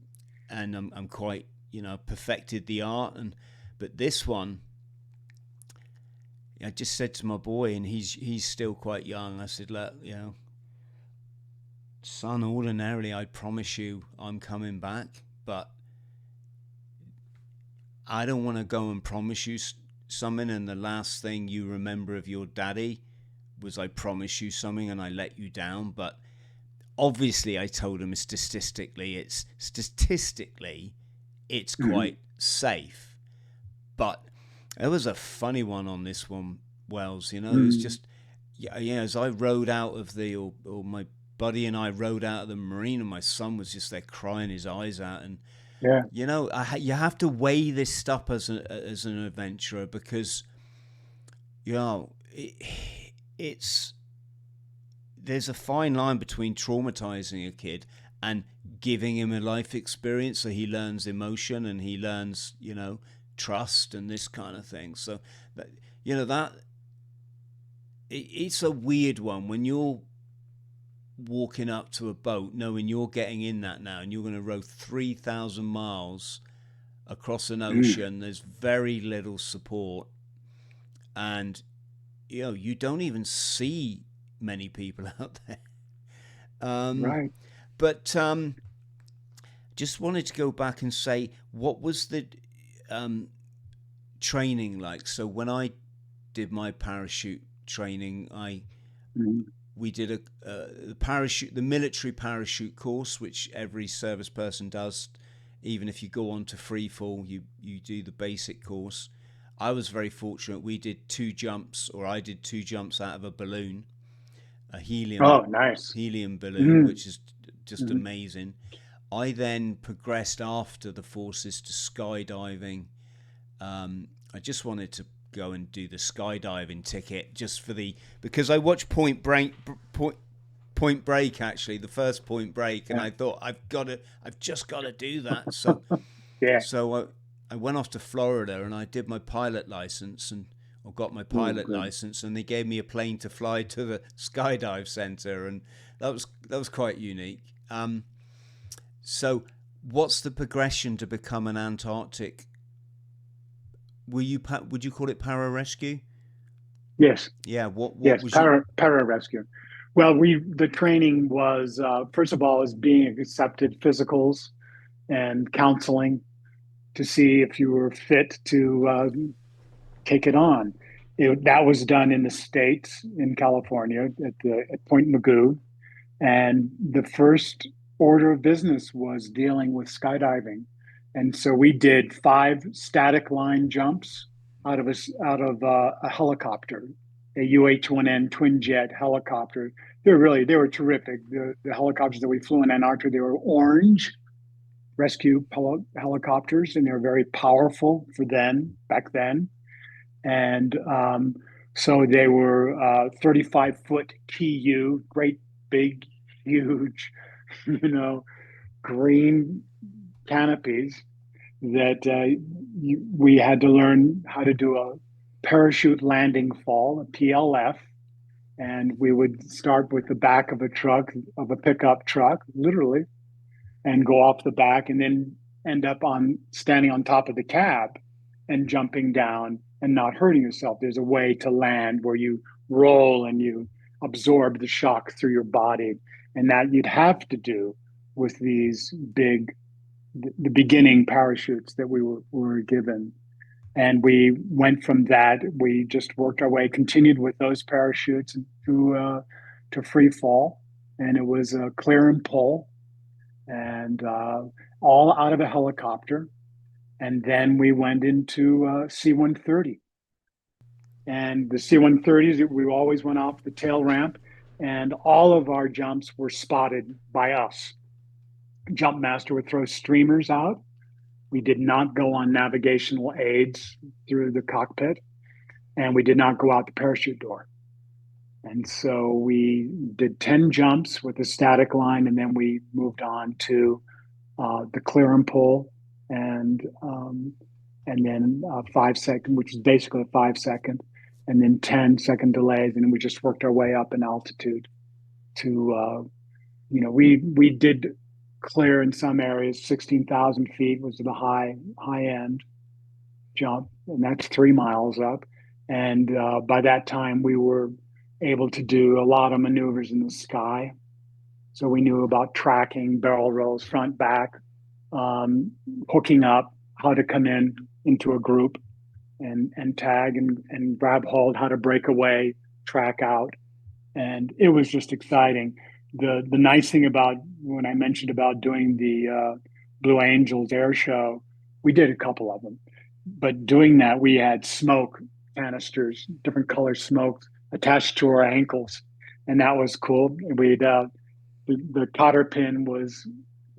S1: I'm quite perfected the art, but this one. I just said to my boy, and he's still quite young. I said, look, son, ordinarily I'd promise you I'm coming back, but I don't want to go and promise you something, and the last thing you remember of your daddy was I promised you something and I let you down. But obviously I told him statistically it's quite safe. But there was a funny one on this one, Wells. It was just, as I rode out of or my buddy and I rode out of the marine, and my son was just there crying his eyes out. And you have to weigh this stuff as an adventurer, because there's a fine line between traumatizing a kid and giving him a life experience so he learns emotion and he learns trust and this kind of thing. So that it's a weird one when you're walking up to a boat knowing you're getting in that now and you're going to row 3,000 miles across an ocean. There's very little support, and you don't even see many people out there.
S2: Right.
S1: But just wanted to go back and say, what was the training like? So when I did my parachute training, we did the military parachute course, which every service person does. Even if you go on to free fall, you do the basic course. I was very fortunate. I did 2 jumps out of a balloon, a helium balloon, which is just amazing. I then progressed after the forces to skydiving. I just wanted to go and do the skydiving ticket because I watched Point Break actually, the first Point Break, and I thought I've just got to do that. So so I went off to Florida and I did my pilot license got my pilot license, and they gave me a plane to fly to the skydive center, and that was quite unique. So what's the progression to become an Antarctic? Would you call it pararescue?
S2: Yes.
S1: Yeah. What
S2: yes,
S1: was
S2: pararescue. Well, the training was first of all is being accepted physicals and counseling to see if you were fit to take it on. That was done in the States, in California, at Point Mugu, and the first order of business was dealing with skydiving. And so we did 5 static line jumps out of a helicopter, a UH-1N twin jet helicopter. They were terrific. The helicopters that we flew in Antarctica, they were orange rescue helicopters, and they were very powerful back then. And so they were 35-foot TU, great, big, huge, green canopies that we had to learn how to do a parachute landing fall, a PLF. And we would start with the back of a pickup truck, literally, and go off the back and then end up standing on top of the cab and jumping down and not hurting yourself. There's a way to land where you roll and you absorb the shock through your body. And that you'd have to do with these the beginning parachutes that we were given. And we went from that. We just worked our way, continued with those parachutes to free fall, and it was a clear and pull, and all out of a helicopter. And then we went into C-130, and the C-130s. We always went off the tail ramp, and all of our jumps were spotted by us. Jump master would throw streamers out. We did not go on navigational aids through the cockpit, and we did not go out the parachute door. And so we did 10 jumps with a static line, and then we moved on to the clear and pull, and then 5 second, which is basically a 5 second, and then 10-second delays, and then we just worked our way up in altitude to, we did clear in some areas. 16,000 feet was the high end jump, and that's 3 miles up. And by that time, we were able to do a lot of maneuvers in the sky. So we knew about tracking, barrel rolls, front, back, hooking up, how to come into a group and tag and grab hold, how to break away, track out. And it was just exciting. The nice thing about when I mentioned about doing the Blue Angels air show, we did a couple of them. But doing that, we had smoke canisters, different color smokes attached to our ankles. And that was cool. We'd the cotter pin was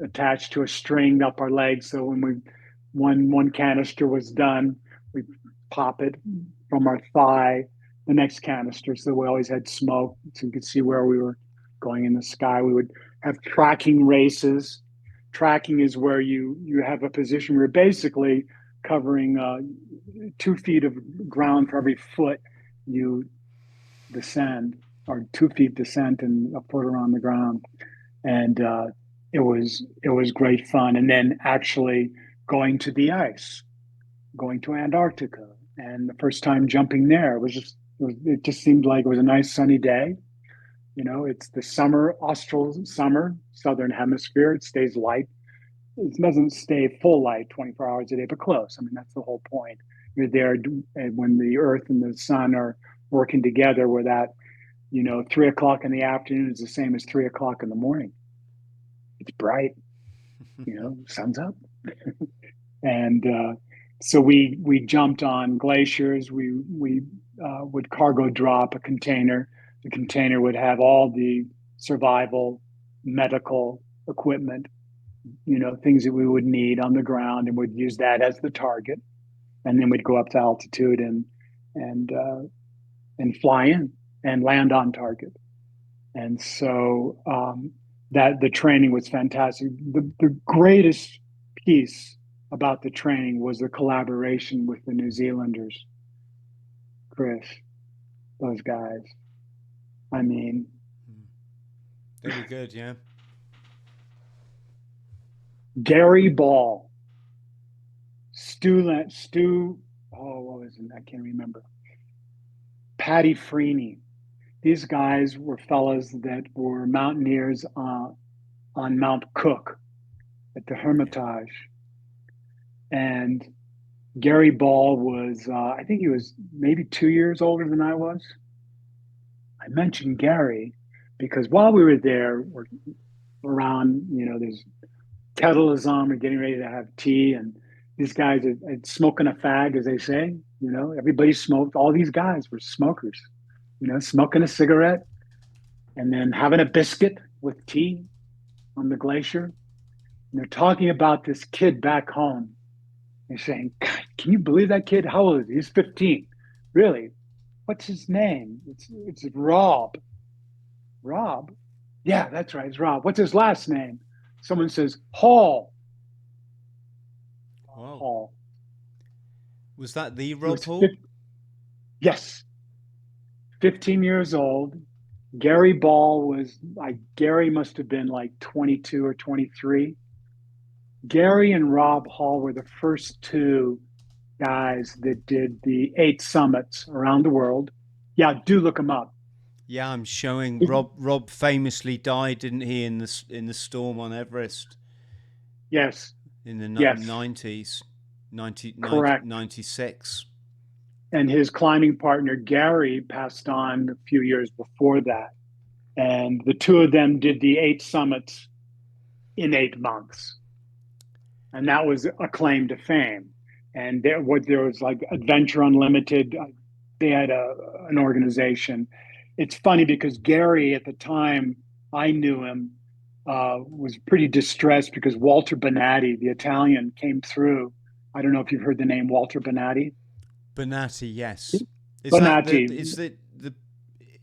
S2: attached to a string up our legs. So when one canister was done, we pop it from our thigh, the next canister. So we always had smoke, so you could see where we were going in the sky. We would have tracking races. Tracking is where you have a position where you're basically covering 2 feet of ground for every foot you descend, or 2 feet descent and a foot around the ground. And it was great fun. And then actually going to the ice, going to Antarctica, and the first time jumping there it just seemed like it was a nice sunny day. It's the summer, austral summer, southern hemisphere. It stays light. It doesn't stay full light 24 hours a day, but close. I mean, that's the whole point. You're there when the earth and the sun are working together, where that, 3 o'clock in the afternoon is the same as 3 o'clock in the morning. It's bright, sun's up. And so we jumped on glaciers. We would cargo drop a container. The container would have all the survival medical equipment, things that we would need on the ground, and we'd use that as the target. And then we'd go up to altitude and fly in and land on target. And so that the training was fantastic. The greatest piece about the training was the collaboration with the New Zealanders. Chris, those guys. I mean,
S1: they were good, yeah.
S2: Gary Ball, Stu, what was it? I can't remember. Patty Freeney. These guys were fellas that were mountaineers on Mount Cook at the Hermitage. And Gary Ball was, I think he was maybe 2 years older than I was. I mentioned Gary because while we were there, we're around, there's kettle is on, we're getting ready to have tea, and these guys are smoking a fag, as they say. Everybody smoked. All these guys were smokers, smoking a cigarette and then having a biscuit with tea on the glacier. And they're talking about this kid back home. They're saying, God, can you believe that kid? How old is he? He's 15. Really? What's his name? It's Rob. Rob? Yeah, that's right. It's Rob. What's his last name? Someone says Hall.
S1: Wow.
S2: Hall.
S1: Was that the Rob Hall?
S2: Yes. 15 years old. Gary Ball was Gary must have been like 22 or 23. Gary and Rob Hall were the first two guys that did the 8 summits around the world. Yeah, do look them up.
S1: Yeah, I'm showing Rob famously died, didn't he, in the storm on Everest
S2: Yes.
S1: in the
S2: Yes.
S1: 90s,
S2: Correct.
S1: 96.
S2: And his climbing partner Gary passed on a few years before that, and the two of them did the 8 summits in 8 months, and that was a claim to fame. And there was like Adventure Unlimited. They had an organization. It's funny because Gary, at the time I knew him, was pretty distressed because Walter Bonatti, the Italian, came through. I don't know if you've heard the name Walter Bonatti.
S1: Bonatti, yes.
S2: Bonatti.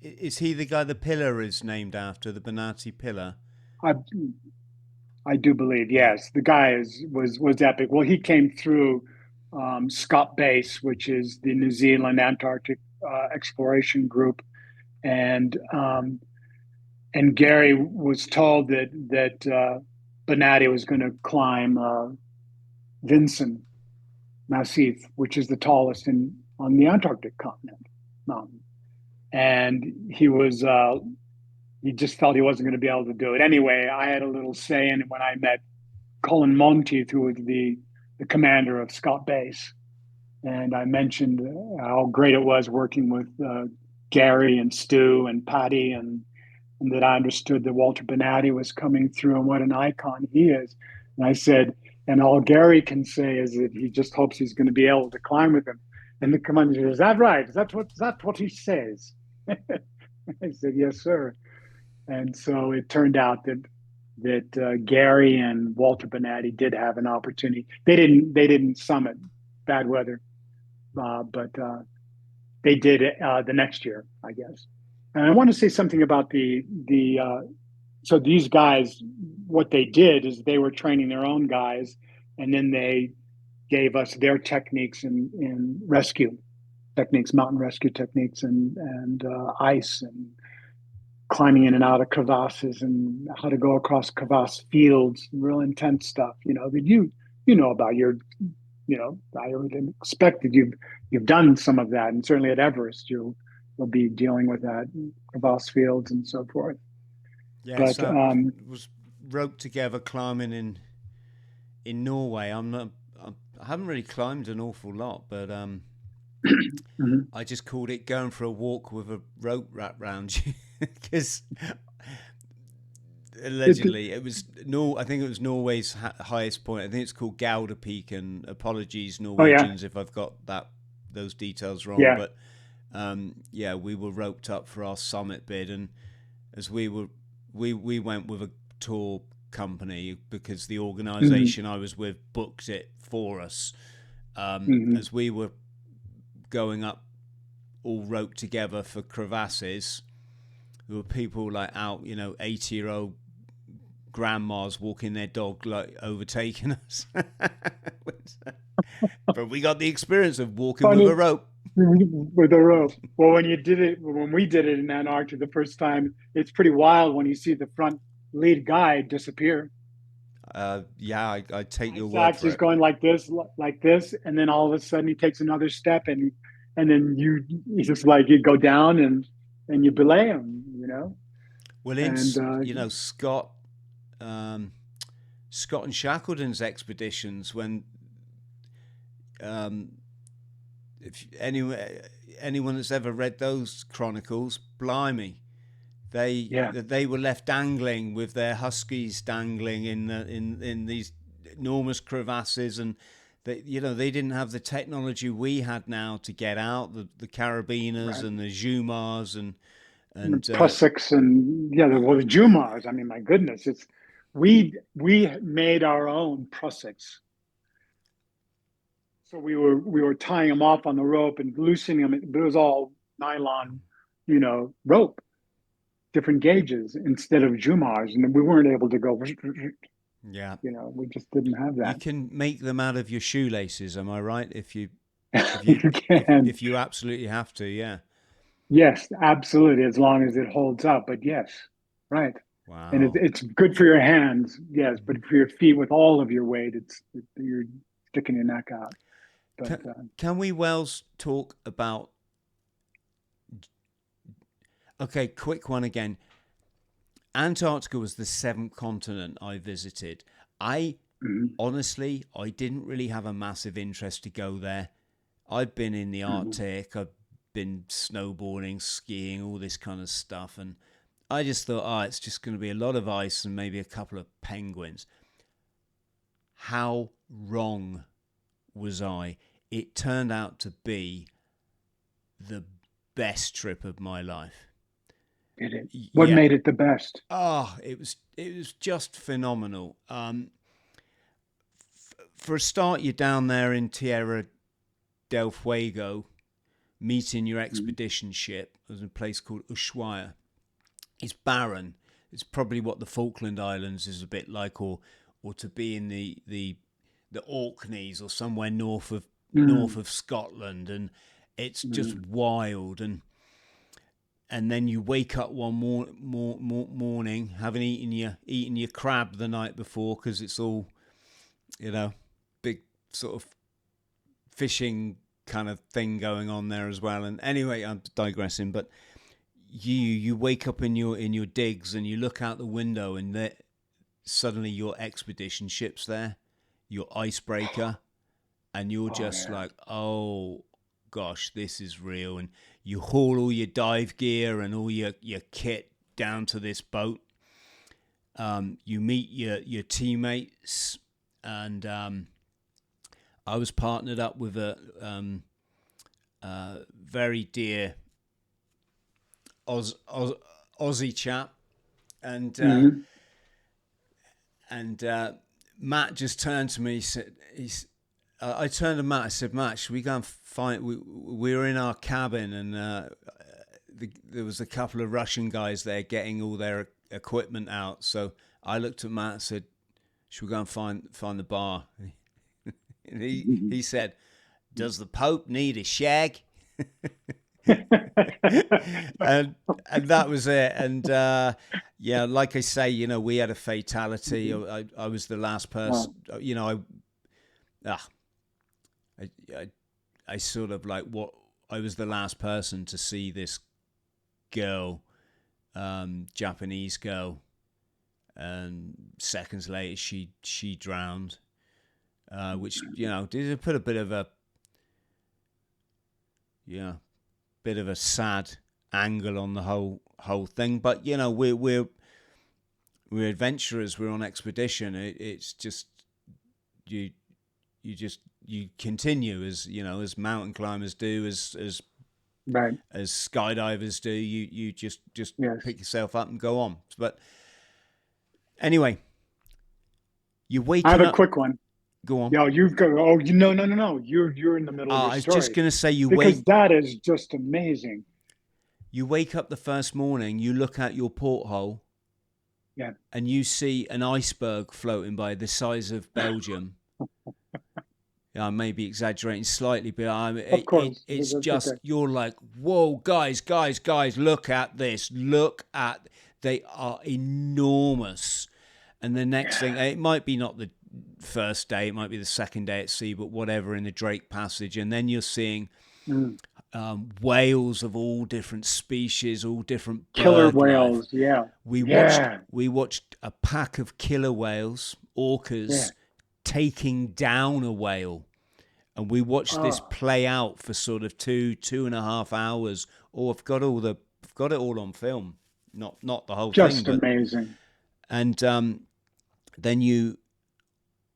S1: Is he the guy the pillar is named after, the Bonatti pillar?
S2: I do believe, yes. The guy was epic. Well, he came through Scott Base, which is the New Zealand Antarctic exploration group, and Gary was told that Bonatti was going to climb Vinson Massif, which is the tallest on the Antarctic continent mountain, and he just felt he wasn't going to be able to do it. Anyway, I had a little say in it when I met Colin Monteith, who was the commander of Scott Base. And I mentioned how great it was working with Gary and Stu and Patty, and that I understood that Walter Bonatti was coming through and what an icon he is. And I said, and all Gary can say is that he just hopes he's going to be able to climb with him. And the commander said, "Is that right? Is that what he says?" I said, "Yes, sir." And so it turned out that Gary and Walter Bonatti did have an opportunity. They didn't summit, bad weather, but they did it the next year, I guess. And I want to say something about so these guys, what they did is they were training their own guys, and then they gave us their techniques in rescue techniques, mountain rescue techniques, and ice and climbing in and out of crevasses and how to go across crevasse fields, real intense stuff. That you know about I would expect that you've done some of that, and certainly at Everest you'll be dealing with that crevasse fields and so forth.
S1: Yes, I was roped together climbing in Norway. I haven't really climbed an awful lot, but
S2: mm-hmm.
S1: I just called it going for a walk with a rope wrapped around you because allegedly I think it was Norway's highest point. I think it's called Gouda Peak, and apologies Norwegians if I've got those details wrong.
S2: Yeah.
S1: But we were roped up for our summit bid, and as we went with a tour company because the organization I was with booked it for us. As we were going up all roped together for crevasses, there were people like out 80-year-old grandmas walking their dog, like overtaking us. But we got the experience of walking with a rope.
S2: With a rope. Well, when we did it in Antarctica the first time, it's pretty wild when you see the front lead guy disappear.
S1: I take your word for it.
S2: He's going like this, and then all of a sudden he takes another step, and then he's just like, you go down and you belay him,
S1: Well, in Scott and Shackleton's expeditions, when if anyone that's ever read those chronicles, blimey, they were left dangling with their huskies dangling in these enormous crevasses, and they didn't have the technology we had now to get out, the carabiners and the Jumars and
S2: Prussics and the Jumars. I mean, my goodness, we made our own Prussics. So we were tying them off on the rope and loosening them, but it was all nylon, rope, different gauges instead of Jumars, and we weren't able to go.
S1: Yeah,
S2: we just didn't have that.
S1: You can make them out of your shoelaces, am I right? If you if you absolutely have to, yeah.
S2: Yes, absolutely, as long as it holds up. But yes, right.
S1: Wow.
S2: And it's good for your hands, yes, but for your feet, with all of your weight, you're sticking your neck out. But,
S1: can we, Wells, talk about? Okay, quick one again. Antarctica was the 7th continent I visited. Honestly, I didn't really have a massive interest to go there. I've been in the Arctic, I've been snowboarding, skiing, all this kind of stuff, and I just thought, it's just going to be a lot of ice and maybe a couple of penguins. How wrong was I? It turned out to be the best trip of my life.
S2: Did it? What made it the best?
S1: It was just phenomenal. For a start, you're down there in Tierra del Fuego, meeting your expedition ship. There's a place called Ushuaia. It's barren. It's probably what the Falkland Islands is a bit like, or to be in the Orkneys or somewhere north of Scotland, and it's just wild. And then you wake up one morning, having eaten your crab the night before, because it's all, big sort of fishing kind of thing going on there as well. And anyway, I'm digressing, but you wake up in your digs and you look out the window, and suddenly your expedition ship's there, your icebreaker, and you're just like, oh gosh, this is real. And you haul all your dive gear and all your kit down to this boat. You meet your teammates, and I was partnered up with a very dear Aussie chap, and Matt just turned to me. I turned to Matt. I said, "Matt, should we go and find?" We were in our cabin, and there was a couple of Russian guys there getting all their equipment out. So I looked at Matt and said, "Should we go and find the bar?" And he said, "Does the Pope need a shag?" and that was it. And like I say, we had a fatality. I was the last person. I sort of like I was the last person to see this girl, Japanese girl, and seconds later she drowned, which did put a bit of a sad angle on the whole thing. But we're adventurers. We're on expedition. It's just you continue as mountain climbers do, as
S2: right,
S1: as skydivers do. You just pick yourself up and go on. But anyway, you wake up.
S2: I have a quick one.
S1: Go on.
S2: Yeah, you've got. Oh, no. You're in the middle of your story.
S1: I was just going to say
S2: because that is just amazing.
S1: You wake up the first morning. You look out your porthole.
S2: Yeah. And
S1: you see an iceberg floating by the size of Belgium. I may be exaggerating slightly, but
S2: of course,
S1: it's just okay. You're like, whoa, guys, look at this. They are enormous. And the next thing, it might be not the first day, it might be the second day at sea, but whatever, in the Drake Passage. And then you're seeing whales of all different species, all different
S2: killer whales.
S1: Life. We watched a pack of killer whales, orcas, taking down a whale, and we watched this play out for sort of 2.5 hours. I've got it all on film, not the whole thing.
S2: Just amazing.
S1: And then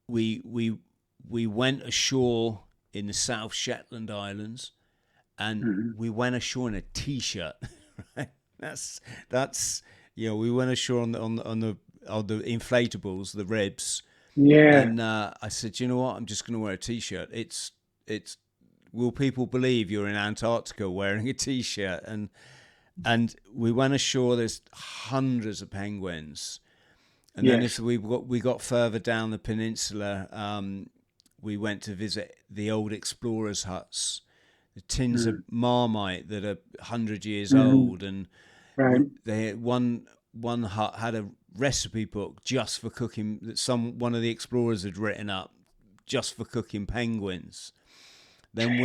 S1: we went ashore in the South Shetland Islands, and we went ashore in a t-shirt. Right? That's we went ashore on the inflatables, the ribs.
S2: Yeah.
S1: And I said, you know what? I'm just going to wear a t-shirt. It's. Will people believe you're in Antarctica wearing a t-shirt? And we went ashore. There's hundreds of penguins. And then if we got further down the peninsula, we went to visit the old explorers' huts, the tins of Marmite that are 100 years old, and they had one hut had a recipe book just for cooking that one of the explorers had written up just for cooking penguins. Then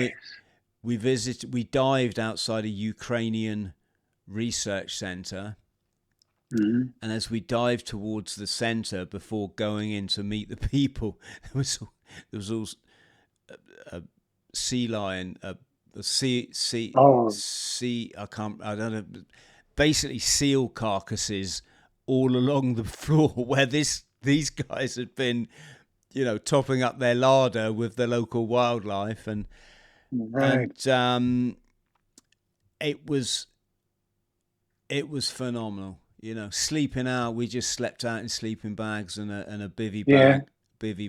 S1: we dived outside a Ukrainian research center.
S2: Mm-hmm.
S1: And as we dived towards the center before going in to meet the people, there was also a sea lion, a sea, I don't know, basically seal carcasses all along the floor where these guys had been, topping up their larder with the local wildlife, and
S2: right.
S1: and it was phenomenal. Sleeping out, we just slept out in sleeping bags and a bivy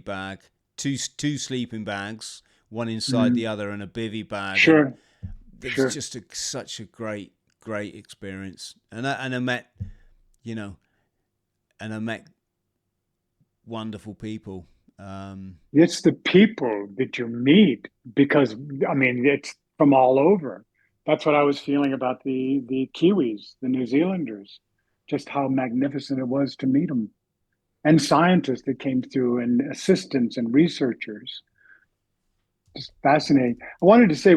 S1: bag, two sleeping bags, one inside the other, and a bivy bag.
S2: Sure.
S1: It was just such a great experience, and I met, wonderful people.
S2: It's the people that you meet, because it's from all over. That's what I was feeling about the Kiwis, the New Zealanders, just how magnificent it was to meet them, and scientists that came through, and assistants and researchers. Just fascinating. I wanted to say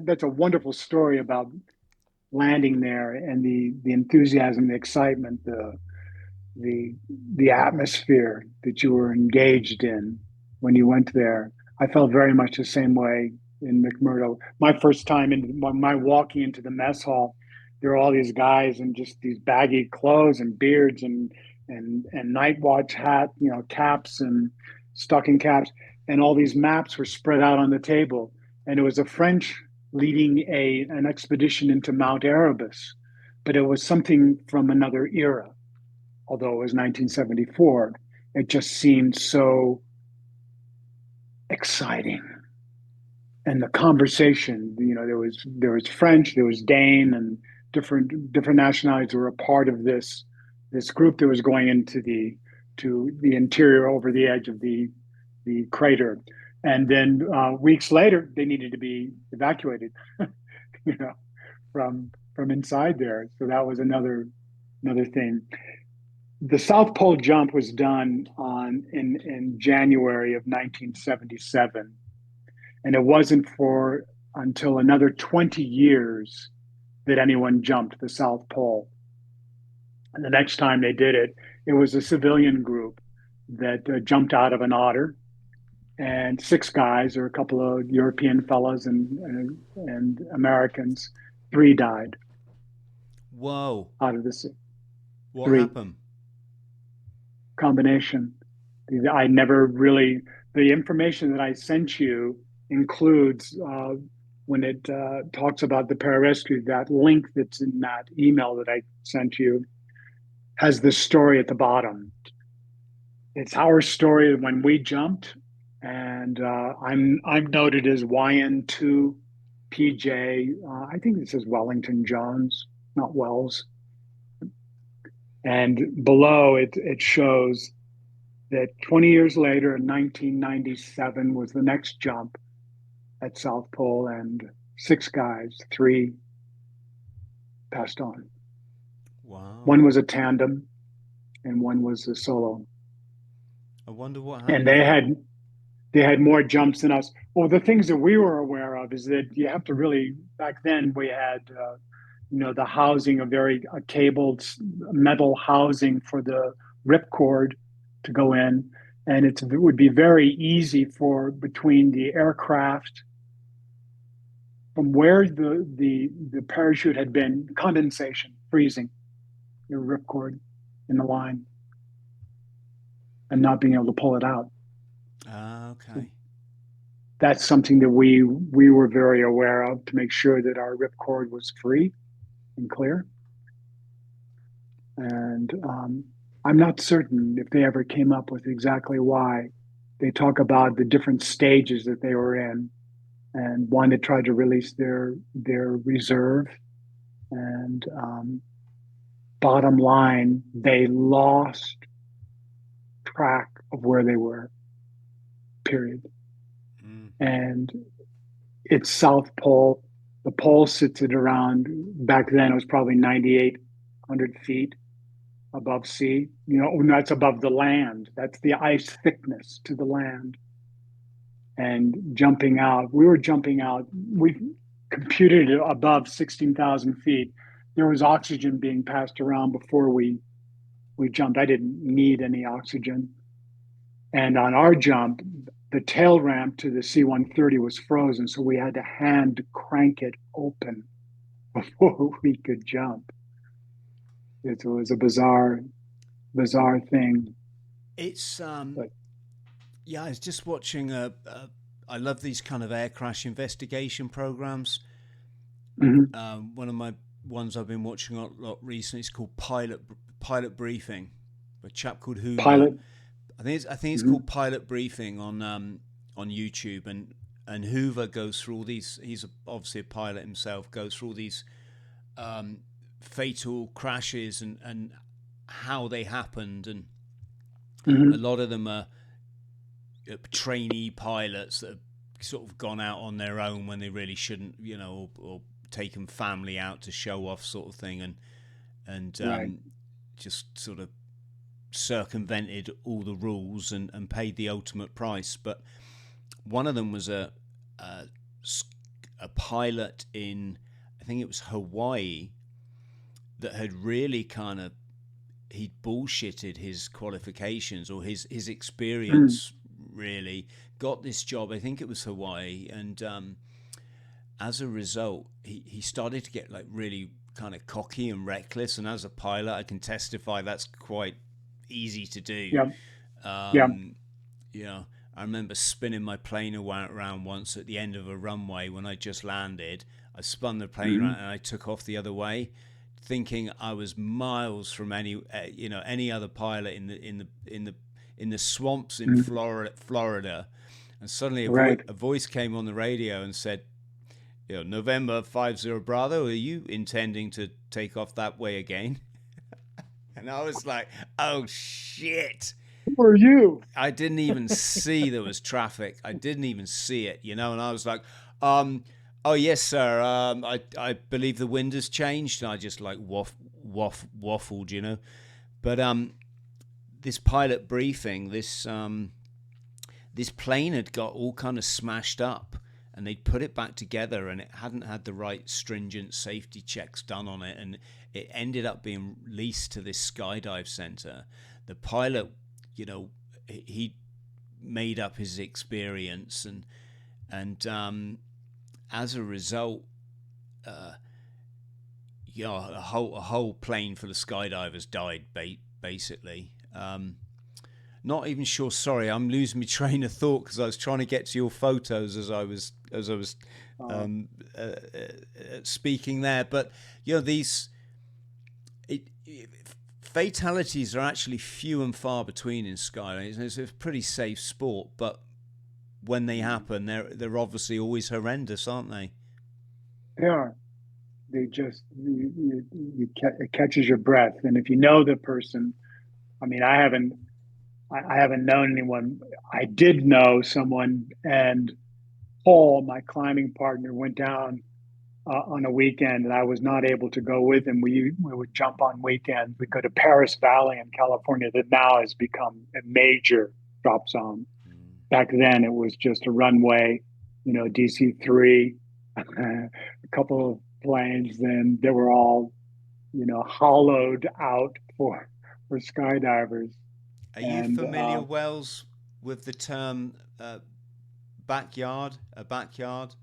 S2: that's a wonderful story about landing there, and the enthusiasm, the excitement, the atmosphere that you were engaged in when you went there. I felt very much the same way in McMurdo. My first time my walking into the mess hall, there were all these guys in just these baggy clothes and beards and night watch hat, caps and stocking caps, and all these maps were spread out on the table. And it was a French leading an expedition into Mount Erebus, but it was something from another era. Although it was 1974, it just seemed so exciting. And the conversation, there was French, there was Dane, and different nationalities were a part of this group that was going into the interior, over the edge of the crater. And then weeks later, they needed to be evacuated, from inside there. So that was another thing. The South Pole jump was done in January of 1977, and it wasn't until another 20 years that anyone jumped the South Pole. And the next time they did it, it was a civilian group that jumped out of an otter, and 6 guys, or a couple of European fellows and Americans. 3 died.
S1: Whoa!
S2: Out of this,
S1: what happened?
S2: Combination. I never really. The information that I sent you includes, when it talks about the pararescue, that link that's in that email that I sent you has the story at the bottom. It's our story when we jumped, and I'm noted as YN2 PJ. I think this is Wellington Jones, not Wells. And below it shows that 20 years later, in 1997, was the next jump at South Pole, and 6 guys, 3 passed on.
S1: Wow.
S2: 1 was a tandem, and 1 was a solo.
S1: I wonder what happened.
S2: And they had more jumps than us. Well, the things that we were aware of is that you have to really, back then we had, the housing, a cabled metal housing for the ripcord to go in. And it would be very easy between the aircraft, from where the parachute had been, condensation, freezing the ripcord in the line, and not being able to pull it out.
S1: Okay.
S2: So that's something that we were very aware of, to make sure that our ripcord was free and clear. And I'm not certain if they ever came up with exactly why. They talk about the different stages that they were in, and one that tried to release their reserve, and bottom line, they lost track of where they were, period. And it's South Pole. The pole sits at around, back then it was probably 9,800 feet above sea. That's above the land. That's the ice thickness to the land. And we were jumping out. We computed it above 16,000 feet. there was oxygen being passed around before we jumped. I didn't need any oxygen. And on our jump, the tail ramp to the C-130 was frozen, so we had to hand crank it open before we could jump. It was a bizarre thing.
S1: It's yeah, I was just watching I love these kind of air crash investigation programs.
S2: Mm-hmm.
S1: One of my ones I've been watching a lot recently is called Pilot Briefing, a chap called Hoover.
S2: Pilot.
S1: I think it's called Pilot Briefing on YouTube, and Hoover goes through all these. He's obviously a pilot himself. Goes through all these fatal crashes and how they happened, and a lot of them are trainee pilots that have sort of gone out on their own when they really shouldn't, you know, or taken family out to show off, sort of thing, and
S2: Right.
S1: just sort of circumvented all the rules and paid the ultimate price. But one of them was a pilot in, I think it was Hawaii, that had really kind of, he'd bullshitted his qualifications or his experience. Really got this job, I think it was Hawaii, and as a result he started to get like really kind of cocky and reckless, and as a pilot I can testify that's quite easy to do. Yeah, I remember spinning my plane around once at the end of a runway when I just landed. I spun the plane around and I took off the other way, thinking I was miles from any other pilot in the swamps in Florida, and suddenly a voice came on the radio and said, you know, November 50 Bravo, are you intending to take off that way again? And I was like, oh shit.
S2: Who are you?
S1: I didn't even see there was traffic. I didn't even see it, you know, and I was like, oh yes, sir. I believe the wind has changed, and I just like waffled, you know. But this pilot briefing, this plane had got all kind of smashed up, and they'd put it back together, and it hadn't had the right stringent safety checks done on it, and it ended up being leased to this skydive center. The pilot, you know, he made up his experience, and as a result, you know, a whole plane full of skydivers died, basically. Not even sure. Sorry, I'm losing my train of thought because I was trying to get to your photos as I was speaking there. But you know, these fatalities are actually few and far between in skydiving. It's a pretty safe sport, but when they happen, they're obviously always horrendous, aren't they?
S2: They are. They just it catches your breath, and if you know the person, I mean, I haven't known anyone. I did know someone, and Paul, my climbing partner, went down on a weekend, and I was not able to go with him. We would jump on weekends. We go to Paris Valley in California, that now has become a major drop zone. Back then, it was just a runway, you know, DC-3, a couple of planes. Then they were all, you know, hollowed out for skydivers.
S1: Are you familiar, Wells, with the term backyard? A backyard?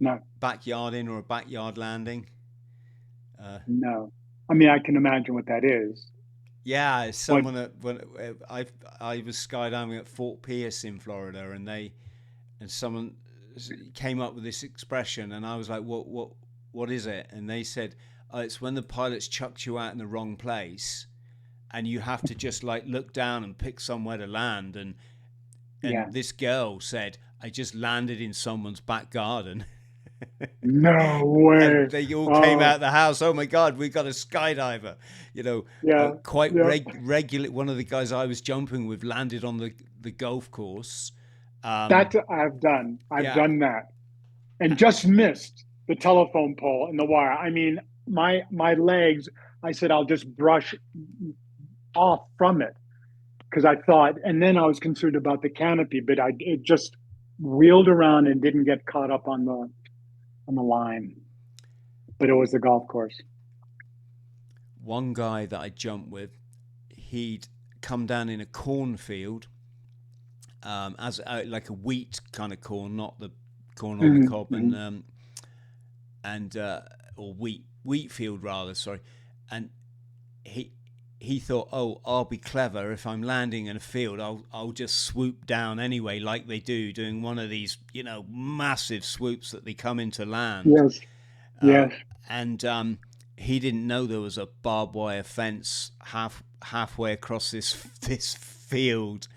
S2: No.
S1: Backyarding or a backyard landing?
S2: No. I mean, I can imagine what that is.
S1: Yeah, it's someone that when I was skydiving at Fort Pierce in Florida, and someone came up with this expression, and I was like, what is it? And they said, it's when the pilot's chucked you out in the wrong place, and you have to just like look down and pick somewhere to land. And this girl said, I just landed in someone's back garden.
S2: No way.
S1: And they all came out of the house. Oh my God, we got a skydiver. You know, quite regular. One of the guys I was jumping with landed on the golf course.
S2: That I've done. I've done that, and just missed the telephone pole and the wire. I mean, my legs. I said I'll just brush off from it because I thought, and then I was concerned about the canopy, but it just wheeled around and didn't get caught up on the line. but it was a golf course.
S1: One guy that I jumped with, he'd come down in a cornfield, as like a wheat kind of corn, not the corn on the cob, and or wheat field rather. Sorry, and he thought, oh, I'll be clever if I'm landing in a field. I'll just swoop down anyway, like they do, doing one of these, massive swoops that they come into land.
S2: Yes, yes.
S1: And he didn't know there was a barbed wire fence halfway across this field,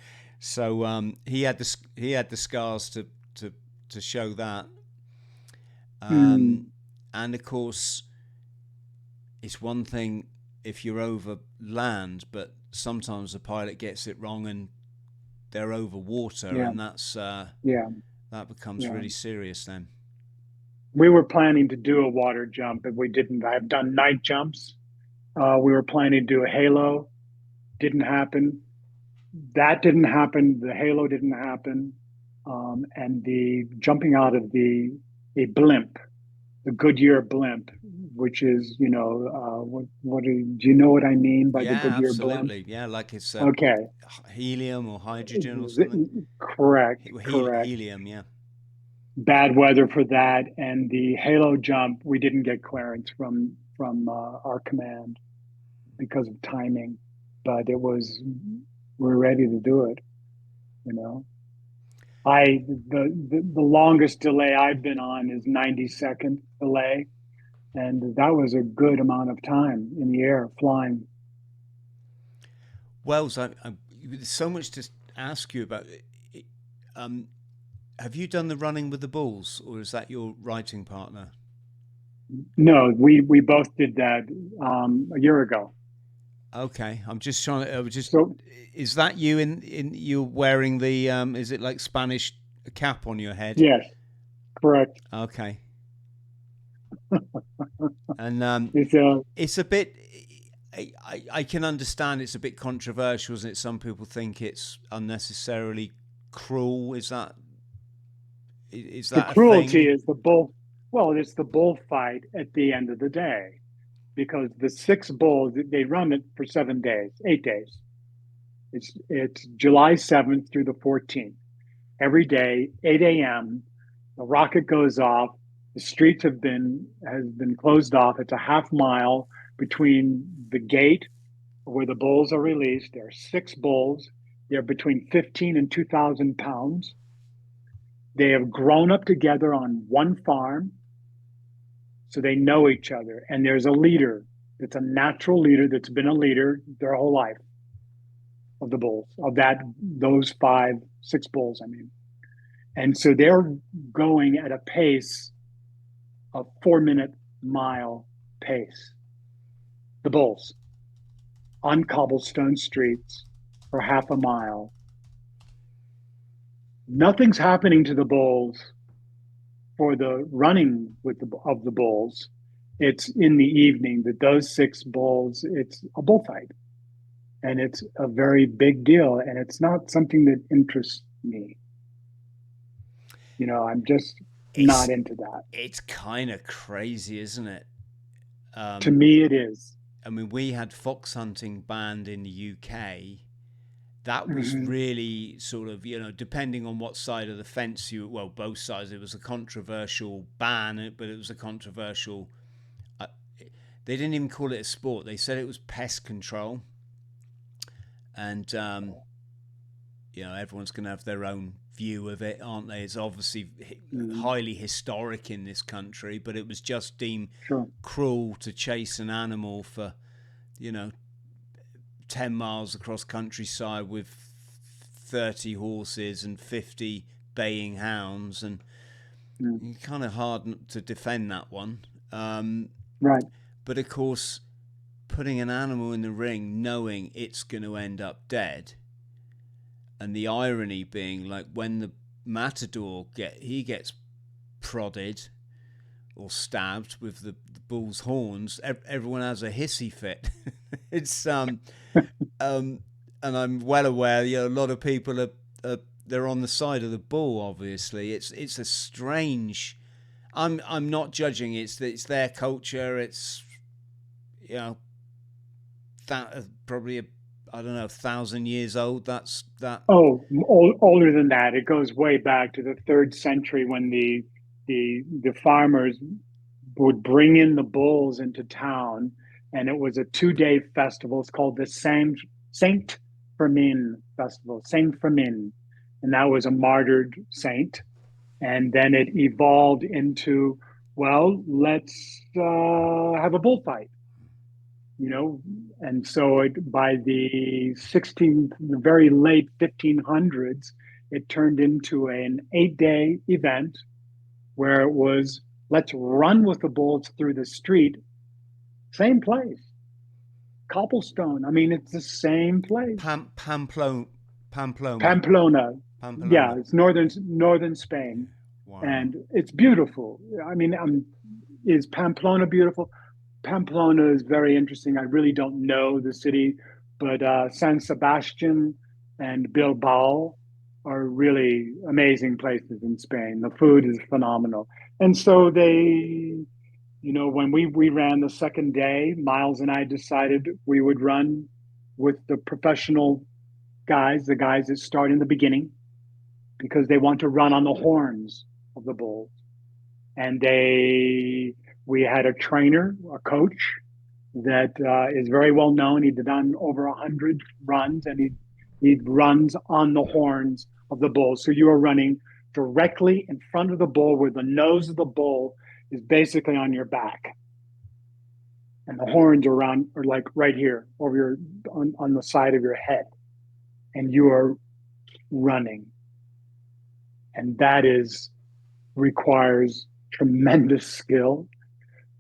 S1: so he had the scars to show that. And of course, it's one thing if you're over land, but sometimes the pilot gets it wrong and they're over water, and that's that becomes really serious then.
S2: We were planning to do a water jump, and we didn't. I've done night jumps. We were planning to do a halo. Didn't happen. That didn't happen. The halo didn't happen. And the jumping out of a blimp, the Goodyear blimp, which is, what do you know what I mean by the Goodyear
S1: absolutely.
S2: blimp?
S1: Yeah, like it's
S2: okay,
S1: helium or hydrogen or something.
S2: Correct.
S1: Helium, yeah.
S2: Bad weather for that, and the halo jump, we didn't get clearance from our command because of timing, but we're ready to do it. The longest delay I've been on is 90-second delay, and that was a good amount of time in the air flying.
S1: Wells, there's so much to ask you about. Have you done the running with the bulls, or is that your writing partner?
S2: No, we both did that a year ago.
S1: Okay, I'm just trying to. Is that you you wearing the? Is it like Spanish cap on your head?
S2: Yes, correct.
S1: Okay. And it's a bit. I can understand it's a bit controversial, isn't it? Some people think it's unnecessarily cruel. Is that
S2: the cruelty is the bull? Well, it's the bullfight at the end of the day, because the 6 bulls, they run it for 8 days. It's July 7th through the 14th. Every day, 8 a.m. The rocket goes off. The streets has been closed off. It's a half mile between the gate where the bulls are released. There are 6 bulls. They're between 15 and 2,000 pounds. They have grown up together on one farm, so they know each other. And there's a leader that's a natural leader that's been a leader their whole life of the bulls, those 6 bulls, I mean. And so they're going at a pace of 4-minute mile pace. The bulls on cobblestone streets for half a mile. Nothing's happening to the bulls for the running of the bulls. It's in the evening that those 6 bulls, it's a bullfight. And it's a very big deal. And it's not something that interests me. I'm just not into that.
S1: It's kind of crazy, isn't it?
S2: To me, it is.
S1: I mean, we had fox hunting banned in the UK. That was really sort of, depending on what side of the fence both sides. It was a controversial ban, but it was a controversial. They didn't even call it a sport. They said it was pest control. And, everyone's going to have their own view of it, aren't they? It's obviously highly historic in this country, but it was just deemed cruel to chase an animal for, 10 miles across countryside with 30 horses and 50 baying hounds, and kind of hard to defend that one.
S2: Right.
S1: But of course, putting an animal in the ring knowing it's going to end up dead, and the irony being, like, when the matador gets prodded or stabbed with the bull's horns, everyone has a hissy fit. It's and I'm well aware, a lot of people are they're on the side of the bull. Obviously, it's a strange I'm not judging. It's their culture. It's, you know, that probably I don't know, 1,000 years old. That's that.
S2: Oh, older than that. It goes way back to the 3rd century when the farmers would bring in the bulls into town, and it was a 2-day festival. It's called the Saint Firmin Festival, Saint Firmin, and that was a martyred saint. And then it evolved into, well, let's have a bullfight, you know. And so by the very late 1500s, it turned into an 8-day event where it was, let's run with the bulls through the street, same place, cobblestone. I mean, it's the same place.
S1: Pamplona.
S2: Pamplona. Yeah, it's northern Spain.
S1: Wow.
S2: And it's beautiful. I mean, is Pamplona beautiful? Pamplona is very interesting. I really don't know the city, but San Sebastian and Bilbao are really amazing places in Spain. The food is phenomenal. And so they, when we ran the second day, Miles and I decided we would run with the professional guys, the guys that start in the beginning, because they want to run on the horns of the bulls. And we had a trainer, a coach that is very well known. He'd done over 100 runs, and he runs on the horns of the bull. So you are running directly in front of the bull, where the nose of the bull is basically on your back, and the horns are like right here over on the side of your head, and you are running, and that requires tremendous skill,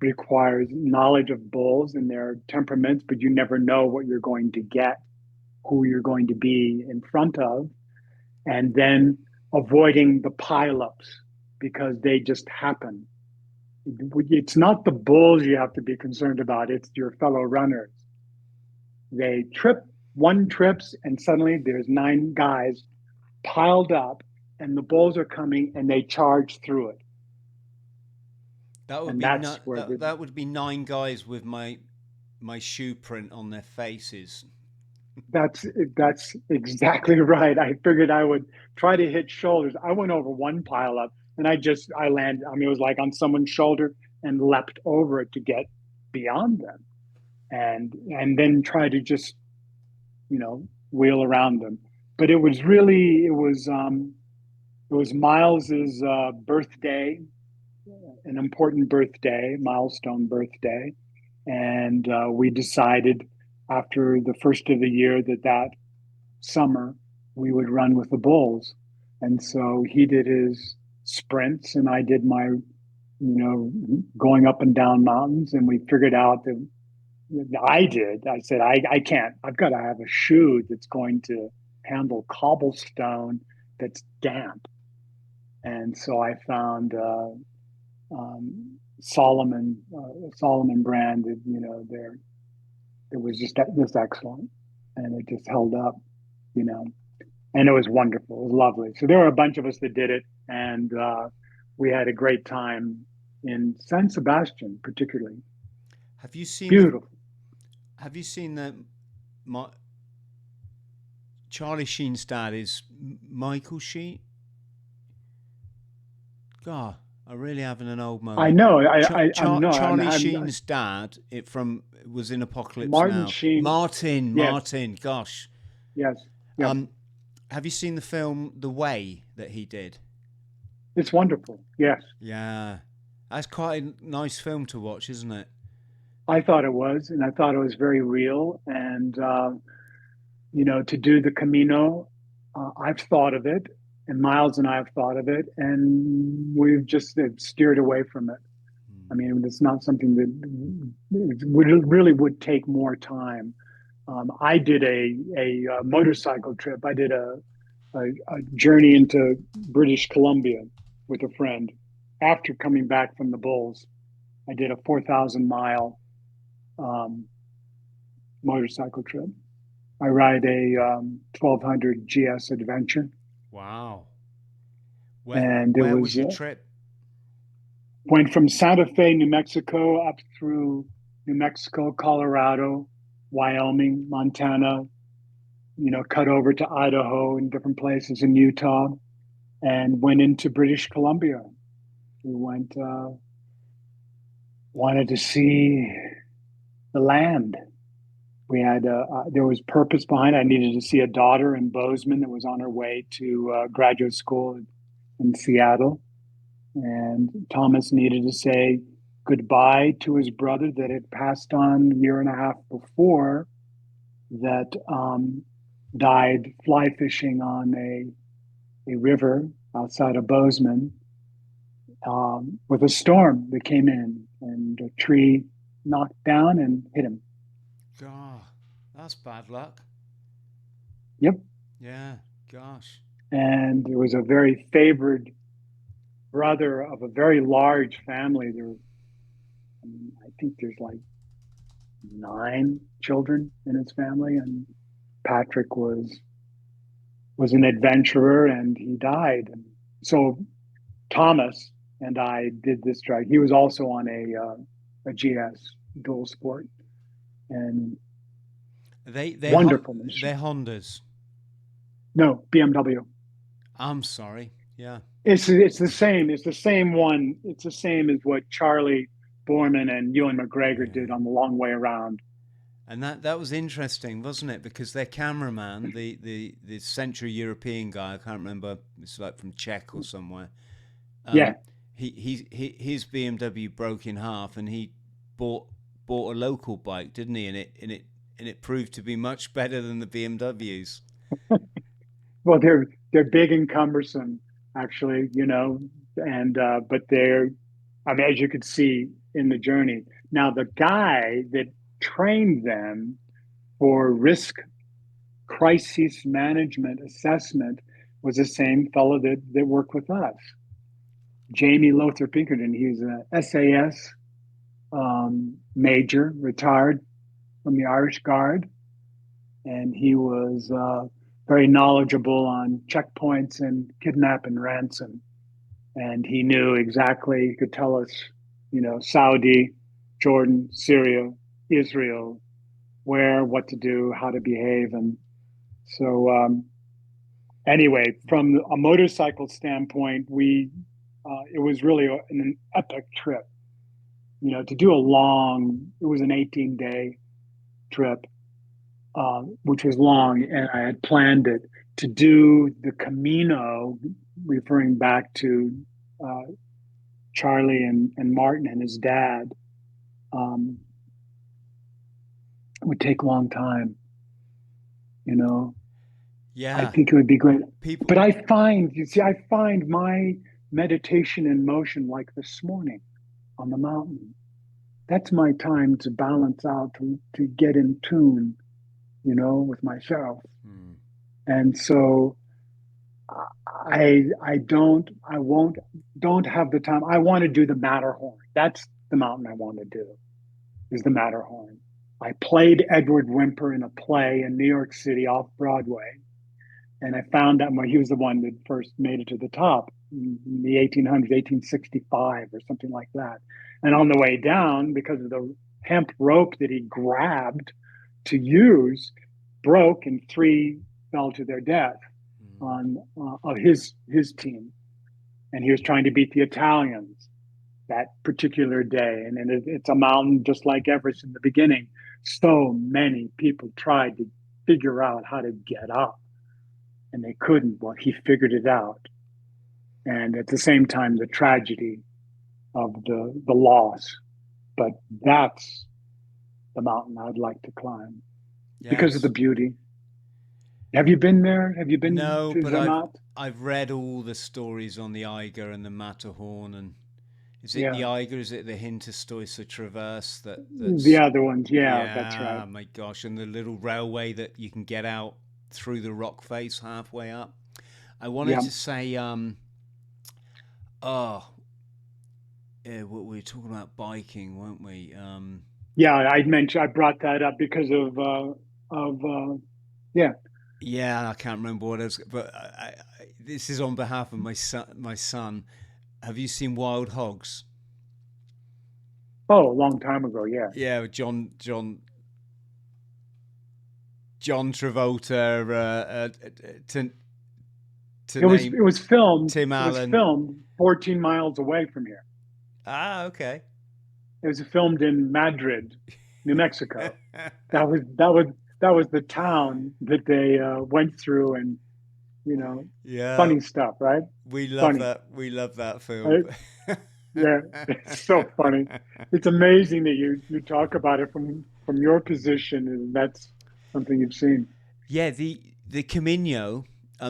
S2: requires knowledge of bulls and their temperaments, but you never know what you're going to get, who you're going to be in front of, and then avoiding the pileups because they just happen. It's not the bulls you have to be concerned about, it's your fellow runners. They one trips, and suddenly there's 9 guys piled up, and the bulls are coming, and they charge through it.
S1: That would be 9 guys with my shoe print on their faces.
S2: That's exactly right. I figured I would try to hit shoulders. I went over one pile up, and I landed. I mean, it was like on someone's shoulder, and leapt over it to get beyond them, and then try to just, wheel around them. But it was Miles's birthday, an important birthday, milestone birthday, and we decided after the first of the year that summer we would run with the bulls. And so he did his sprints, and I did my, going up and down mountains. And we figured out that I said, I can't, I've got to have a shoe that's going to handle cobblestone that's damp. And so I found Solomon brand. It was just excellent, and it just held up, and it was wonderful. It was lovely. So there were a bunch of us that did it, and we had a great time in San Sebastian, particularly.
S1: Have you seen
S2: beautiful?
S1: Have you seen Charlie Sheen's dad is Michael Sheen? God, I'm really having an old moment.
S2: I know.
S1: Charlie Sheen's dad was in Apocalypse
S2: Martin
S1: Now.
S2: Sheen.
S1: Martin. Gosh.
S2: Yes.
S1: Have you seen the film The Way that he did?
S2: It's wonderful. Yes.
S1: Yeah, that's quite a nice film to watch, isn't it?
S2: I thought it was, and I thought it was very real. And to do the Camino, I've thought of it. And Miles and I have thought of it, and we've just steered away from it. I mean, it's not something that really would take more time. I did a motorcycle trip. I did a journey into British Columbia with a friend. After coming back from the Bulls, I did a 4,000-mile motorcycle trip. I ride a 1200 GS Adventure.
S1: Wow.
S2: Where
S1: was your trip?
S2: Went from Santa Fe, New Mexico, up through New Mexico, Colorado, Wyoming, Montana, cut over to Idaho and different places in Utah, and went into British Columbia. We wanted to see the land. We had there was purpose behind it. I needed to see a daughter in Bozeman that was on her way to graduate school in Seattle, and Thomas needed to say goodbye to his brother that had passed on a year and a half before, that died fly fishing on a river outside of Bozeman, with a storm that came in, and a tree knocked down and hit him.
S1: God, that's bad luck.
S2: Yep.
S1: Yeah, gosh.
S2: And it was a very favored brother of a very large family. I think there's like 9 children in his family, and Patrick was an adventurer, and he died. And so Thomas and I did this drive. He was also on a GS dual sport, and
S1: they're
S2: wonderful.
S1: They're Hondas.
S2: No, BMW.
S1: I'm sorry. Yeah.
S2: It's the same. It's the same one. It's the same as what Charlie Borman and Ewan McGregor did on The Long Way Around.
S1: And that was interesting, wasn't it? Because their cameraman, the Central European guy, I can't remember, it's like from Czech or somewhere.
S2: Yeah.
S1: His BMW broke in half, and he bought a local bike, didn't he? And it proved to be much better than the BMWs.
S2: Well, they're big and cumbersome, actually, and but they're, I mean, as you could see in the journey. Now, the guy that trained them for risk crisis management assessment was the same fellow that worked with us, Jamie Lothar Pinkerton. He's a SAS major, retired from the Irish Guard, and he was very knowledgeable on checkpoints and kidnap and ransom. And he knew exactly, he could tell us, Saudi, Jordan, Syria, Israel, where, what to do, how to behave. And so anyway, from a motorcycle standpoint, it was really an epic trip. To do it was an 18-day trip, which was long, and I had planned it to do the Camino, referring back to Charlie and Martin and his dad. It would take a long time,
S1: Yeah.
S2: I think it would be great. But I find my meditation in motion, like this morning on the mountain. That's my time to balance out, to get in tune, with myself. And so I don't have the time. I want to do the Matterhorn. That's the mountain I want to do, is the Matterhorn. I played Edward Whymper in a play in New York City off Broadway. And I found out he was the one that first made it to the top in the 1800s, 1865 or something like that. And on the way down, because of the hemp rope that he grabbed to use, broke, and 3 fell to their death of his team. And he was trying to beat the Italians that particular day. And it's a mountain just like Everest in the beginning. So many people tried to figure out how to get up, and they couldn't. Well, he figured it out. And at the same time, the tragedy of the loss. But that's the mountain I'd like to climb, because of the beauty. Have you been there? Have you been
S1: to
S2: but Zermatt?
S1: I've read all the stories on the Eiger and the Matterhorn, and is it the Eiger? Is it the Hinterstoicer Traverse? That's
S2: the other ones. Yeah, that's right.
S1: Oh my gosh, and the little railway that you can get out through the rock face halfway up. I wanted to say, we were talking about biking, weren't we?
S2: I brought that up because
S1: Yeah, I can't remember what else, but this is on behalf of my son. Have you seen Wild Hogs?
S2: Oh, a long time ago, yeah.
S1: Yeah, John Travolta, to
S2: It was
S1: name
S2: it was filmed
S1: Tim
S2: it was
S1: Allen.
S2: filmed 14 miles away from here.
S1: Ah, okay.
S2: It was filmed in Madrid, New Mexico. That was that was that was the town that they went through, and you know,
S1: Yeah,
S2: funny stuff, right?
S1: we love
S2: Funny,
S1: that. We love that film.
S2: right? Yeah, it's so funny. It's amazing that you talk about it from your position, and that's something you've seen.
S1: Yeah, the Camino.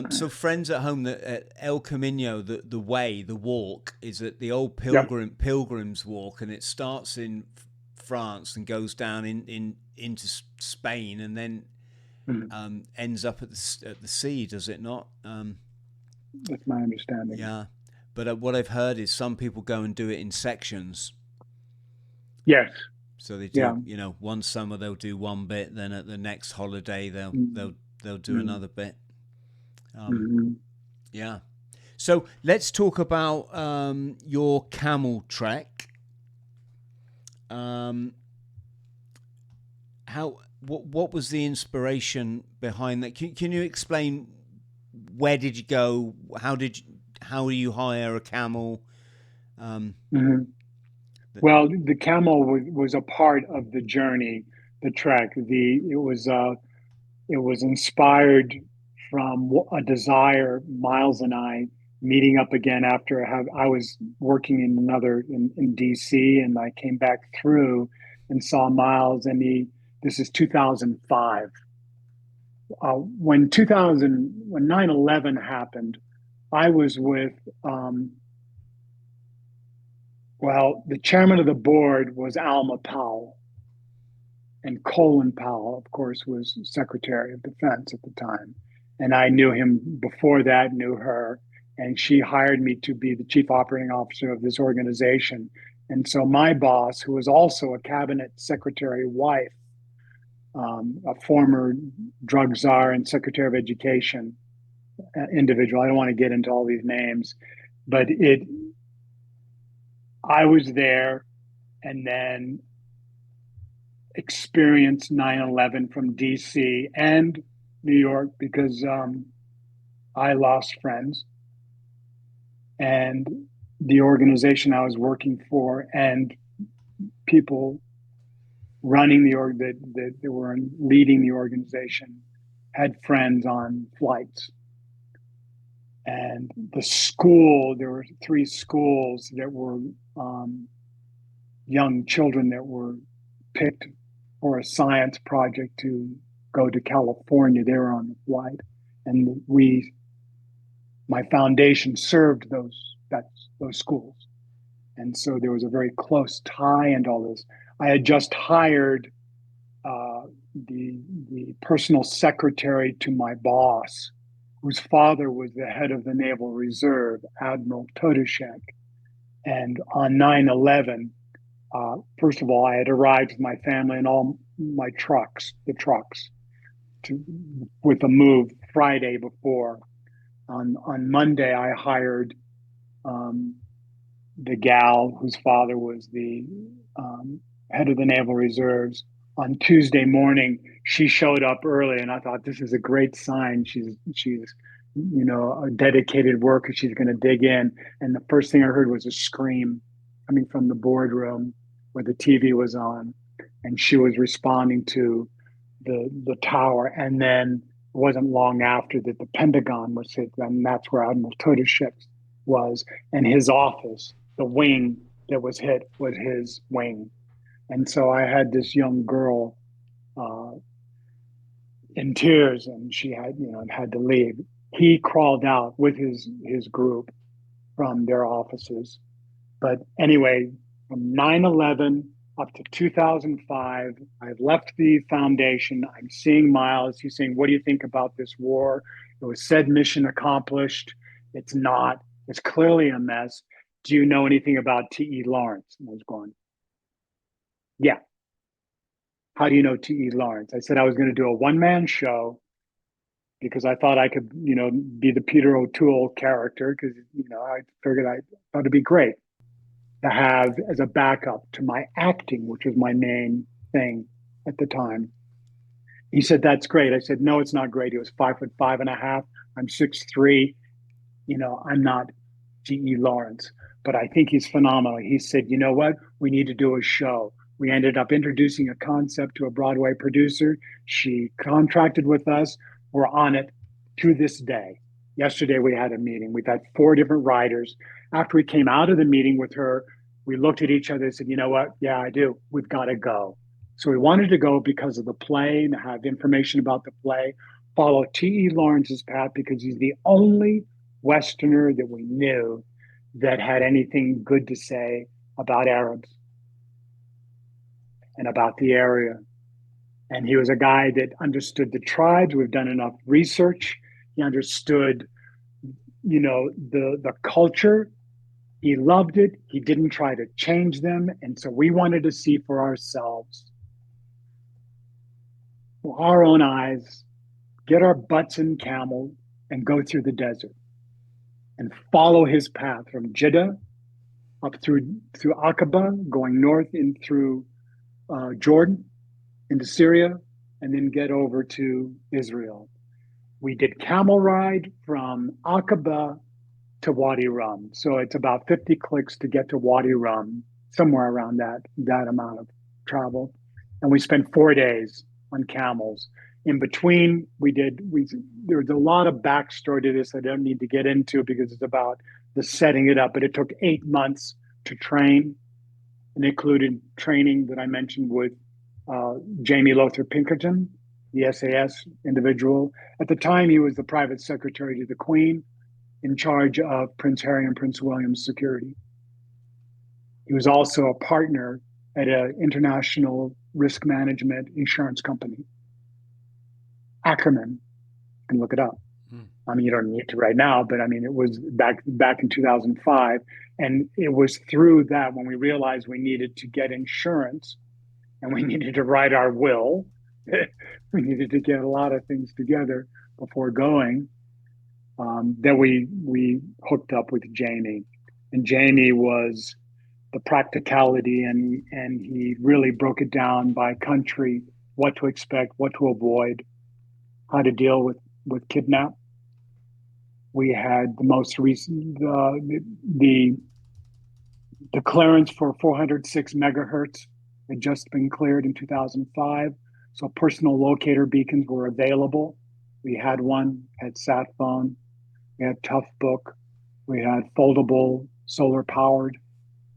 S1: So friends at home, that El Camino, the way, the walk, is at the old
S2: Yep.
S1: pilgrims walk, and it starts in France and goes down into Spain, and then
S2: Mhm.
S1: ends up at the sea. Does it not?
S2: That's my understanding.
S1: Yeah, but what I've heard is some people go and do it in sections.
S2: Yes.
S1: So they
S2: Yeah.
S1: do, one summer they'll do one bit, then at the next holiday
S2: Mhm.
S1: they'll do
S2: Mhm.
S1: another bit.
S2: Mhm.
S1: Yeah. So let's talk about your camel trek. Um, what was the inspiration behind that? Can you explain, where did you go? How do you hire a camel?
S2: Mhm. Well, the camel was a part of the journey, the trek. It was inspired from a desire, Miles and I meeting up again after I was working in DC, and I came back through and saw Miles, and this is 2005. When 9/11 happened, I was with the chairman of the board was Alma Powell, and Colin Powell, of course, was Secretary of Defense at the time. And I knew him before that, knew her, and she hired me to be the chief operating officer of this organization. And so my boss, who was also a cabinet secretary wife, a former drug czar and secretary of education individual, I don't want to get into all these names, but I was there, and then experienced 9/11 from DC and New York, because I lost friends, and the organization I was working for and people running the org that were leading the organization had friends on flights. And there were three schools that were young children that were picked for a science project to go to California. They were on the flight, and my foundation served those schools, and so there was a very close tie into all this. I had just hired uh, the personal secretary to my boss, whose father was the head of the Naval Reserve, Admiral Todashek. And on 9/11, first of all, I had arrived with my family and all my the trucks, with a move Friday before. On Monday, I hired um, the gal whose father was the head of the Naval Reserves. On Tuesday morning, she showed up early, and I thought, this is a great sign. She's a dedicated worker. She's going to dig in. And the first thing I heard was a scream coming from the boardroom where the TV was on, and she was responding to the tower. And then it wasn't long after that the Pentagon was hit, and that's where Admiral Todashek was, and his office, the wing that was hit, was his wing. And so I had this young girl uh, in tears, and she had to leave. He crawled out with his group from their offices. But anyway, from 9/11 up to 2005, I've left the foundation. I'm seeing Miles. He's saying, "What do you think about this war? It was said mission accomplished. It's not. It's clearly a mess. Do you know anything about T.E. Lawrence?" And I was going, "Yeah. How do you know T.E. Lawrence?" I said I was going to do a one-man show because I thought I could, be the Peter O'Toole character, because, I figured I thought it'd be great. to have as a backup to my acting, which was my main thing at the time. He said, "That's great." I said, "No, it's not great." He was 5'5.5". I'm 6'3". I'm not G.E. Lawrence, but I think he's phenomenal. He said, "You know what? We need to do a show." We ended up introducing a concept to a Broadway producer. She contracted with us. We're on it to this day. Yesterday, we had a meeting. We've had 4 different writers. After we came out of the meeting with her, we looked at each other and said, "You know what? Yeah, I do. We've got to go." So we wanted to go because of the play and have information about the play, follow T.E. Lawrence's path because he's the only Westerner that we knew that had anything good to say about Arabs and about the area. And he was a guy that understood the tribes. We've done enough research. He understood, the culture. He loved it. He didn't try to change them. And so we wanted to see for ourselves, with our own eyes, get our butts in camel and go through the desert and follow his path from Jeddah up through Aqaba, going north in through Jordan into Syria, and then get over to Israel. We did camel ride from Aqaba to Wadi Rum. So it's about 50 clicks to get to Wadi Rum, somewhere around that amount of travel. And we spent 4 days on camels. In between, there was a lot of backstory to this I don't need to get into because it's about the setting it up, but it took 8 months to train, and included training that I mentioned with Jamie Lothar Pinkerton, the SAS individual. At the time, he was the private secretary to the Queen in charge of Prince Harry and Prince William's security. He was also a partner at an international risk management insurance company, Ackerman. You can look it up. I mean, you don't need to right now, but I mean, it was back in 2005. And it was through that when we realized we needed to get insurance and we needed to write our will. We needed to get a lot of things together before going. Then we hooked up with Jamie. And Jamie was the practicality, and he really broke it down by country, what to expect, what to avoid, how to deal with kidnap. We had the most recent, the clearance for 406 megahertz had just been cleared in 2005. So personal locator beacons were available. We had one, had sat phone, we had Toughbook, we had foldable solar powered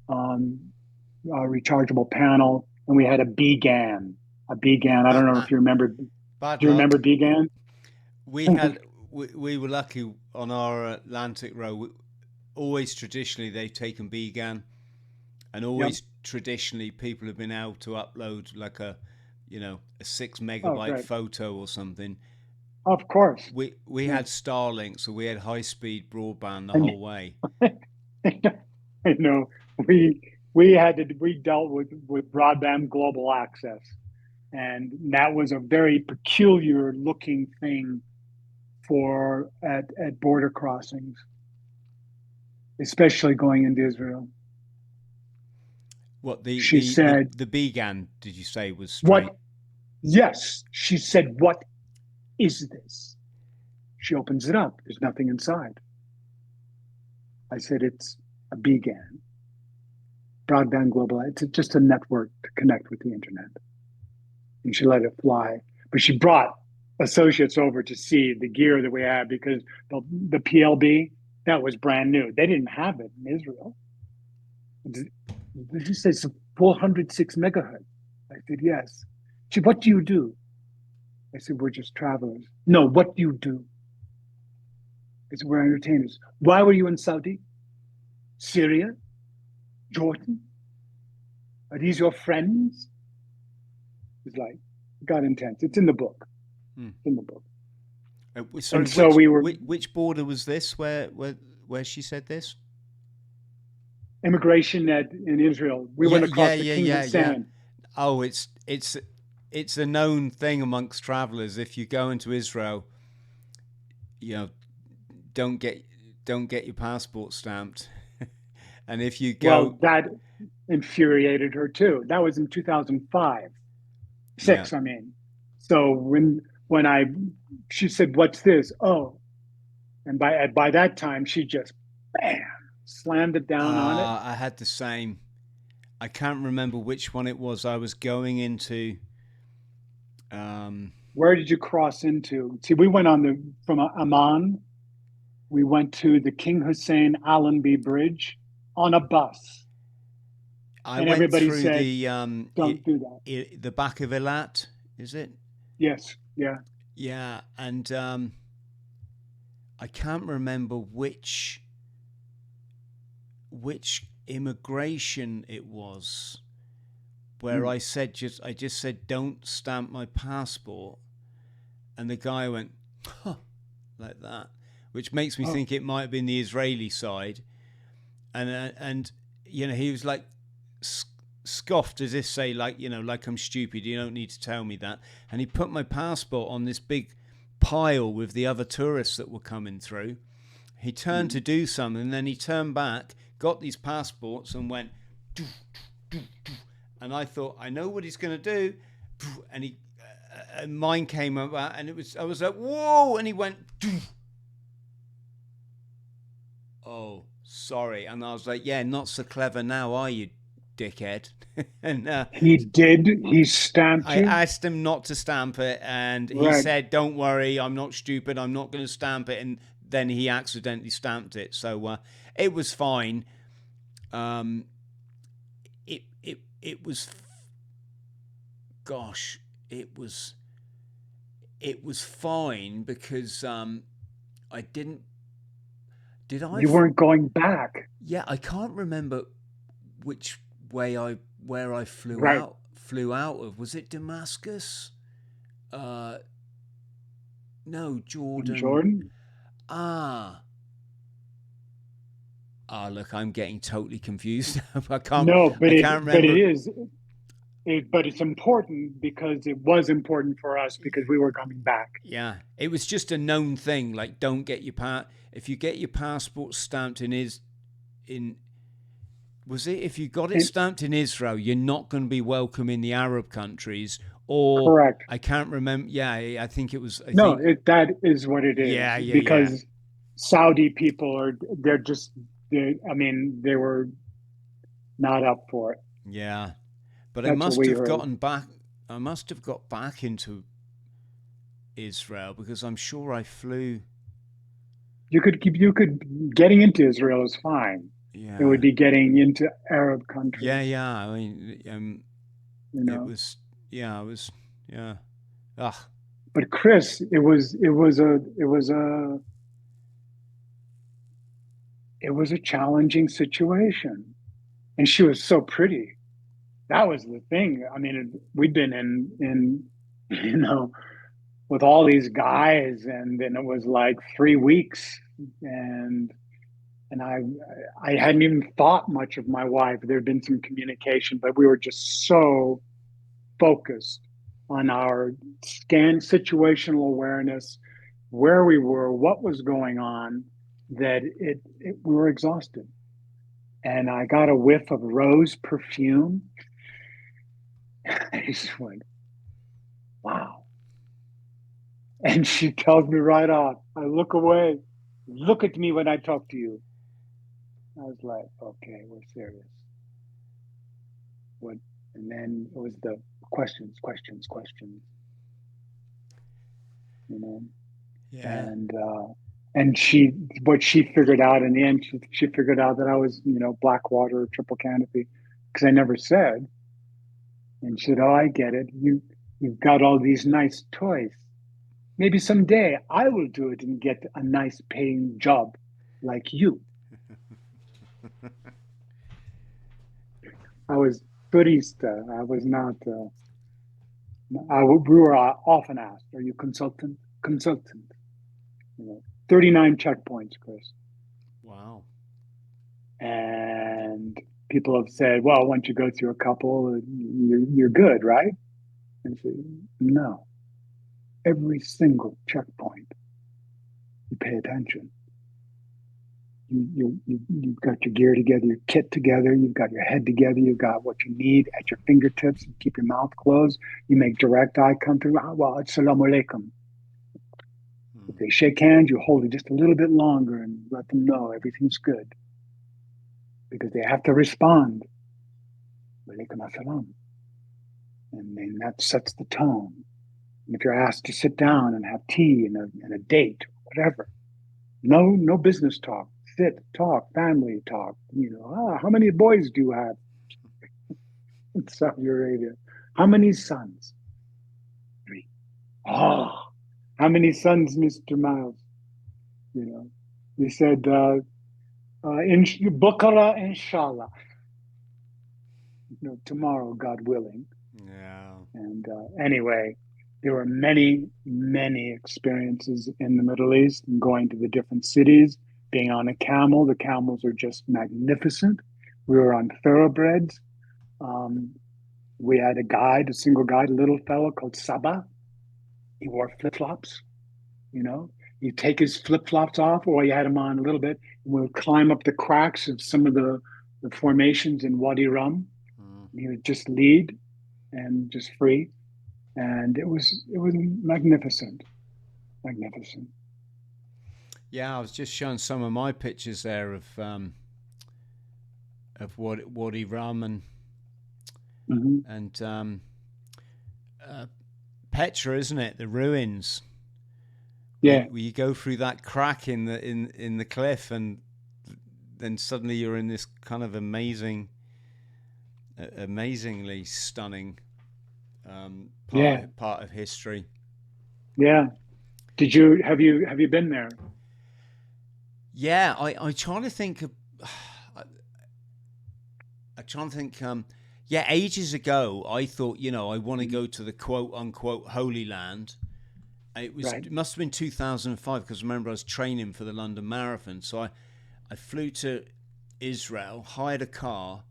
S2: rechargeable panel, and we had a BGAN. I don't know if you remember. Do you remember BGAN?
S1: We were lucky on our Atlantic row. Always traditionally they've taken BGAN, and always traditionally people have been able to upload like a 6 megabyte photo or something.
S2: Of course.
S1: We had Starlink, so we had high speed broadband the whole way.
S2: I know. We dealt with broadband global access, and that was a very peculiar looking thing at border crossings, especially going into Israel.
S1: What the BGAN, did you say, was straight?
S2: What? Yes, she said, "What is this?" She opens it up. There's nothing inside. I said, "It's a BGAN, broadband global. It's just a network to connect with the internet." And she let it fly. But she brought associates over to see the gear that we had because the PLB, that was brand new. They didn't have it in Israel. She says 406 megahertz. I said, "Yes." She said, "What do you do?" I said, "We're just travelers." "No, what do you do?" I said, "We're entertainers." "Why were you in Saudi? Syria? Jordan? Are these your friends?" It's like, it got intense. It's in the book. It's in the book.
S1: Which border was this where she said this?
S2: Immigration in Israel. We went across the King's Sand.
S1: Oh, it's a known thing amongst travelers. If you go into Israel, don't get your passport stamped. And if you go,
S2: well, that infuriated her too. That was in 2005,
S1: yeah,
S2: 6. I mean, so when she said, "What's this?" Oh, and by that time, she just bam slammed it down on it.
S1: I had the same. I can't remember which one it was. I was going into. Um,
S2: Where did you cross into? See, we went from Amman. We went to the King Hussein Allenby Bridge on a bus,
S1: I
S2: and
S1: went
S2: everybody
S1: through
S2: said, "Don't do that."
S1: the back of Eilat, is it?
S2: Yes, yeah.
S1: Yeah, and I can't remember which immigration it was where I just said don't stamp my passport, and the guy went huh, like that, which makes me
S2: Oh,
S1: think it might have been the Israeli side, and he was like scoffed as if say like like I'm stupid, you don't need to tell me that, and he put my passport on this big pile with the other tourists that were coming through. He turned to do something, and then he turned back, got these passports, and went. Doo, doo, doo. And I thought, I know what he's going to do, and and mine came about, and I was like, whoa, and he went. Doo. Oh, sorry, and I was like, yeah, not so clever now, are you, dickhead? And
S2: he did. He stamped
S1: I
S2: you,
S1: asked him not to stamp it, and he
S2: right?
S1: said, "Don't worry, I'm not stupid. I'm not going to stamp it." And then he accidentally stamped it, so it was fine. Um, it was, gosh, it was fine because I didn't. Did I?
S2: You weren't going back,
S1: Yeah, I can't remember which way where I
S2: right?
S1: flew out of. Was it Damascus? Uh, no,
S2: In
S1: Jordan.
S2: Jordan.
S1: Ah. Look, I'm getting totally confused.
S2: No,
S1: I can't
S2: but it
S1: remember.
S2: is. But it's important because it was important for us because we were coming back.
S1: Yeah, it was just a known thing. Like, don't get if you get your passport stamped in was it if you got it
S2: And
S1: stamped in Israel, you're not going to be welcome in the Arab countries, or
S2: correct.
S1: I can't remember. Yeah, I think it was. I
S2: No,
S1: think
S2: that is what it
S1: yeah,
S2: is
S1: yeah, yeah,
S2: because Saudi people they're just I mean they were not up for it.
S1: yeah. But I
S2: That's what
S1: must
S2: we
S1: have
S2: heard.
S1: gotten back. I must have got back into Israel because I'm sure I flew.
S2: You could getting into Israel is fine. It would
S1: Yeah,
S2: be getting into Arab
S1: yeah,
S2: countries,
S1: yeah. I mean,
S2: you
S1: it
S2: know.
S1: was. Yeah, it was. Yeah. Ah,
S2: But Chris, it was a challenging situation, and she was so pretty. That was the thing. I mean, we'd been in you know with all these guys, and then it was like 3 weeks, and and I hadn't even thought much of my wife. There had been some communication, but we were just so focused on our situational awareness, where we were, what was going on, that we were exhausted. And I got a whiff of rose perfume. I just went, wow. And she tells me right off, I look away, look at me when I talk to you. I was like, okay, we're serious. What? And then it was the questions, questions, questions, you know.
S1: yeah.
S2: And what she figured out in the end, she figured out that I was, Blackwater, triple canopy, because I never said. And she said, "Oh, I get it. You've got all these nice toys. Maybe someday I will do it and get a nice paying job like you." I was turista. I was not. We were often asked, "Are you consultant?" Consultant. 39 checkpoints, Chris.
S1: Wow.
S2: And people have said, "Well, once you go through a couple, you're good, right?" And I say, "No. Every single checkpoint, you pay attention. You've got your gear together, your kit together, you've got your head together, you've got what you need at your fingertips. You keep your mouth closed. You make direct eye contact. Well, assalamu alaikum. If they shake hands, you hold it just a little bit longer and let them know everything's good, because they have to respond. Walaikum assalam. And then that sets the tone. And if you're asked to sit down and have tea and a date, whatever, no business talk. Sit, talk, family talk. How many boys do you have in Saudi Arabia? How many sons? 3. Oh, how many sons, Mr. Miles? You said, Bukara, inshallah. Tomorrow, God willing.
S1: Yeah.
S2: And anyway, there were many, many experiences in the Middle East, and going to the different cities, being on a camel. The camels are just magnificent. We were on thoroughbreds. We had a single guide, a little fellow called Sabah. He wore flip-flops. You take his flip-flops off, or you had him on a little bit, and we would climb up the cracks of some of the formations in Wadi Rum. He would just lead and just free. And it was magnificent.
S1: Yeah, I was just showing some of my pictures there of Wadi Rum and Petra, isn't it? The ruins.
S2: Yeah.
S1: Where you go through that crack in the cliff, and then suddenly you're in this kind of amazingly stunning part of history.
S2: Yeah. Have you been there?
S1: Yeah, I trying to think of. Ages ago, I thought, I want to go to the quote unquote Holy Land. It must have been 2005, because remember I was training for the London Marathon. So I flew to Israel, hired a car,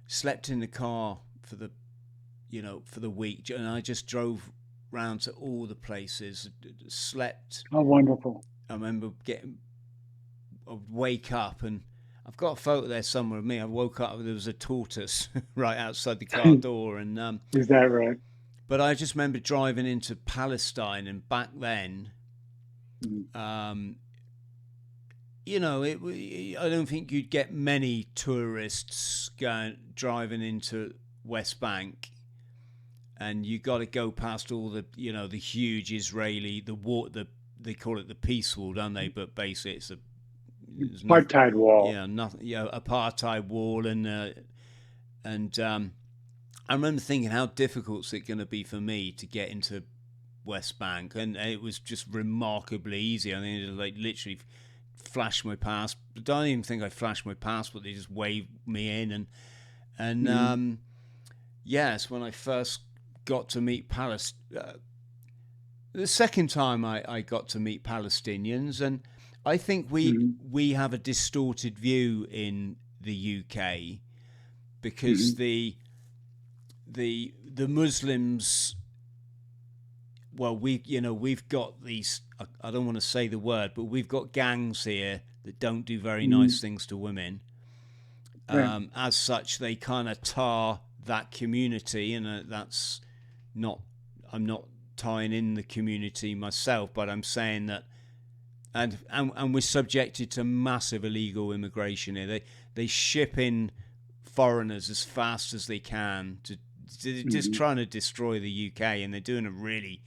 S1: slept in the car for the week, and I just drove round to all the places, slept.
S2: Oh, wonderful.
S1: I remember I'd wake up, and I've got a photo there somewhere of me. I woke up, there was a tortoise right outside the car door. And
S2: is that right?
S1: But I just remember driving into Palestine, and back then, I don't think you'd get many tourists driving into West Bank, and you got to go past all the the huge Israeli they call it the peace wall, don't they? But basically it's
S2: apartheid wall.
S1: Yeah, nothing. Yeah, apartheid wall, and I remember thinking, how difficult is it going to be for me to get into West Bank? And it was just remarkably easy. I mean, it literally flashed my passport. I don't even think I flashed my passport. They just waved me in, and yes, when I first got to meet the second time I got to meet Palestinians, and I think we have a distorted view in the UK, because the Muslims, well, we've got these, I don't want to say the word, but we've got gangs here that don't do very nice things to women. As such, they kind of tar that community, and that's not, I'm not tying in the community myself, but I'm saying that, and we're subjected to massive illegal immigration here. They ship in foreigners as fast as they can to just trying to destroy the UK, and they're doing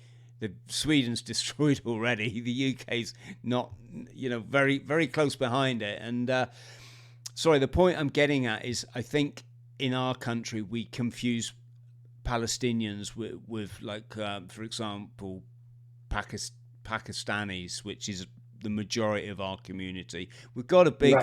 S1: Sweden's destroyed already. The UK's not, very, very close behind it. And sorry, the point I'm getting at is, I think in our country we confuse Palestinians with like, for example, Pakistanis, which is the majority of our community. We've got a big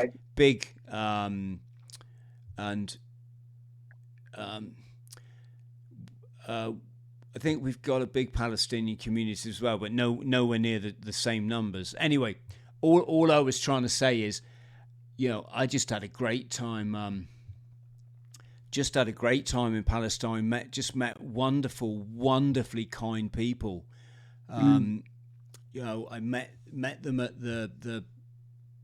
S1: I think we've got a big Palestinian community as well, but nowhere near the same numbers. Anyway, all I was trying to say is, I just had a great time. In Palestine. Met wonderfully kind people. I met them at the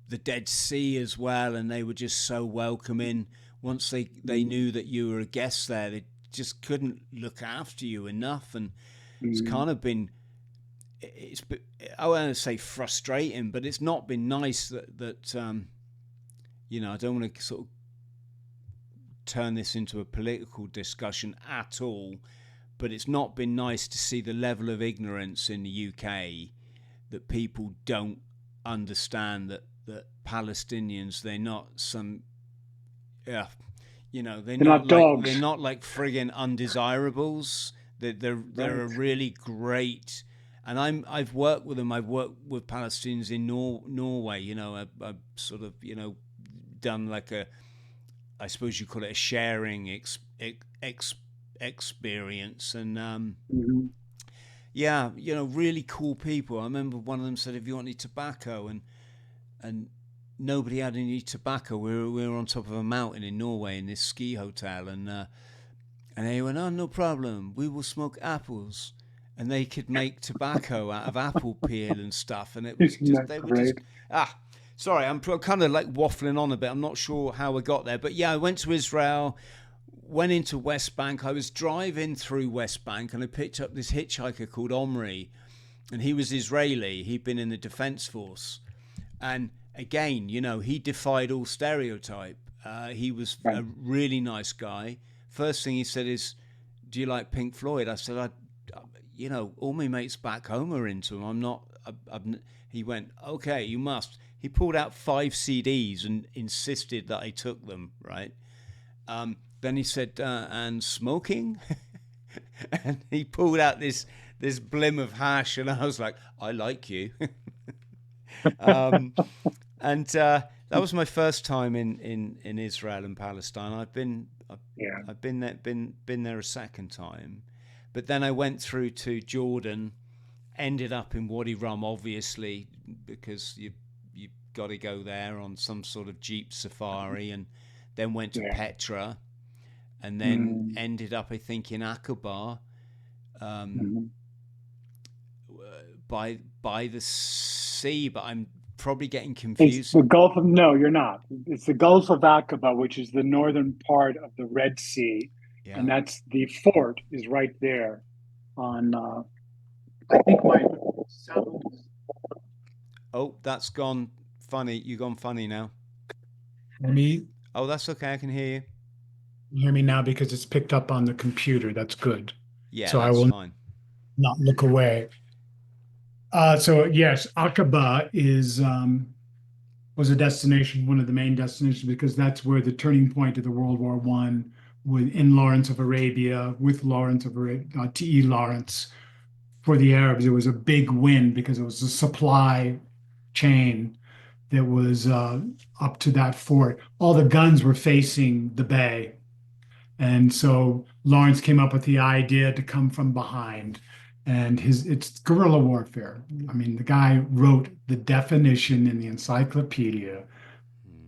S1: the Dead Sea as well, and they were just so welcoming. Once they knew that you were a guest there, they just couldn't look after you enough, and it's kind of been, I want to say frustrating, but it's not been nice that you know, I don't want to sort of turn this into a political discussion at all, but it's not been nice to see the level of ignorance in the UK, that people don't understand that Palestinians, they're not some, you know, they're not like
S2: dogs.
S1: They're not like friggin' undesirables. They're a really great, and I've worked with them. I've worked with Palestinians in Norway. You know, I've sort of, you know, done like I suppose you call it a sharing experience, and yeah, you know, really cool people. I remember one of them said, "If you want any tobacco," and nobody had any tobacco. We were on top of a mountain in Norway in this ski hotel, and they went, "Oh, no problem. We will smoke apples," and they could make tobacco out of apple peel and stuff. And it was just they were just sorry, I'm kind of like waffling on a bit. I'm not sure how I got there, but yeah, I went to Israel. Went into West Bank. I was driving through West Bank and I picked up this hitchhiker called Omri, and he was Israeli. He'd been in the Defense Force, and again, you know, he defied all stereotype. He was a really nice guy. First thing he said is, "Do you like Pink Floyd?" I said, you know, all my mates back home are into them. I'm not. He went, "Okay, you must." He pulled out 5 CDs and insisted that I took them. Right. Then he said, "And smoking?" And he pulled out this blim of hash, and I was like, "I like you." And that was my first time in Israel and Palestine. I've been there a second time, but then I went through to Jordan, ended up in Wadi Rum, obviously, because you got to go there on some sort of jeep safari, and then went to Petra. And then ended up, I think, in Aqaba, by the sea. But I'm probably getting confused.
S2: It's the Gulf of, no, you're not. It's the Gulf of Aqaba, which is the northern part of the Red Sea, and that's the fort is right there. On, I think my sound.
S1: Oh, that's gone funny. You've gone funny now.
S4: Me?
S1: Oh, that's okay. I can hear you.
S4: You hear me now because it's picked up on the computer. That's good.
S1: Yeah,
S4: so
S1: that's
S4: I will
S1: fine.
S4: Not look away. So yes, Aqaba was a destination, one of the main destinations, because that's where the turning point of the World War I, in Lawrence of Arabia, with Lawrence of Arabia, T.E. Lawrence. For the Arabs, it was a big win because it was a supply chain that was up to that fort. All the guns were facing the bay. And so Lawrence came up with the idea to come from behind, and it's guerrilla warfare. I mean, the guy wrote the definition in the encyclopedia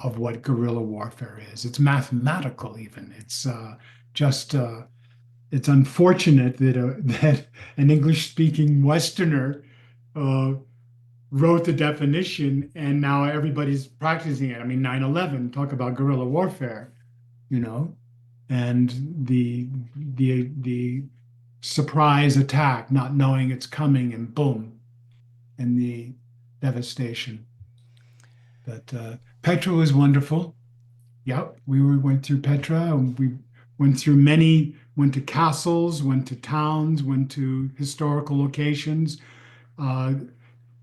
S4: of what guerrilla warfare is. It's mathematical, even. It's it's unfortunate that an English-speaking Westerner wrote the definition, and now everybody's practicing it. I mean, 9/11, talk about guerrilla warfare, you know. And the surprise attack, not knowing it's coming, and boom, and the devastation. But Petra was wonderful. Yep, we went through Petra, and we went to castles, went to towns, went to historical locations.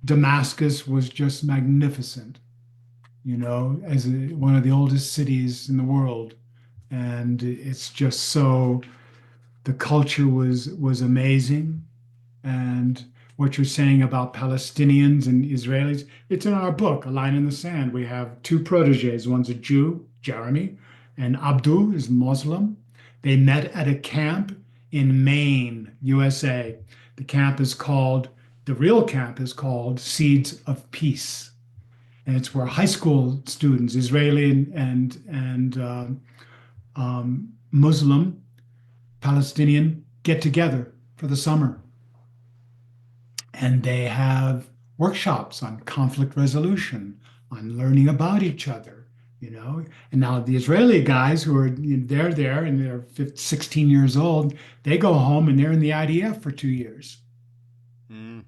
S4: Damascus was just magnificent, you know, as one of the oldest cities in the world. And it's just so, the culture was amazing. And what you're saying about Palestinians and Israelis, it's in our book, A Line in the Sand. We have 2 proteges. One's a Jew, Jeremy, and Abdul is Muslim. They met at a camp in Maine, USA. The real camp is called Seeds of Peace. And it's where high school students, Israeli and Muslim, Palestinian, get together for the summer. And they have workshops on conflict resolution, on learning about each other, And now the Israeli guys who are, they're there and they're 15, 16 years old, they go home and they're in the IDF for 2 years.
S1: Mm.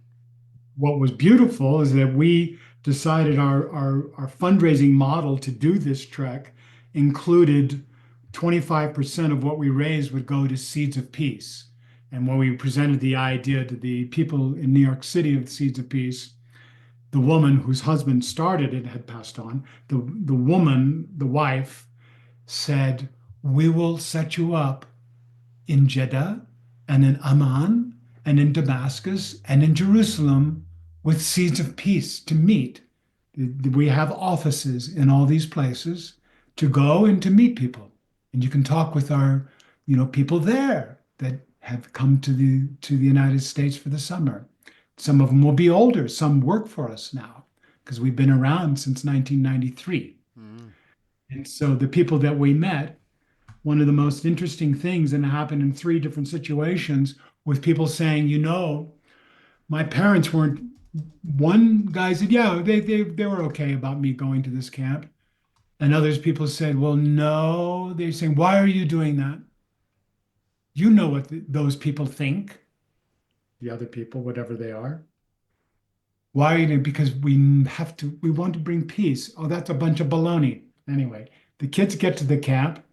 S4: What was beautiful is that we decided our fundraising model to do this trek included 25% of what we raised would go to Seeds of Peace. And when we presented the idea to the people in New York City of Seeds of Peace, the woman whose husband started it had passed on. The woman, the wife, said, "We will set you up in Jeddah and in Amman and in Damascus and in Jerusalem with Seeds of Peace to meet. We have offices in all these places to go and to meet people. And you can talk with our, people there that have come to the United States for the summer. Some of them will be older. Some work for us now because we've been around since 1993.
S1: Mm.
S4: And so the people that we met, one of the most interesting things, and it happened in 3 different situations, with people saying, my parents weren't. One guy said, yeah, they were okay about me going to this camp. And others people said, well, no. They're saying, why are you doing that? You know what those people think, the other people, whatever they are. Why are you doing? Because we want to bring peace. Oh, that's a bunch of baloney. Anyway, the kids get to the camp.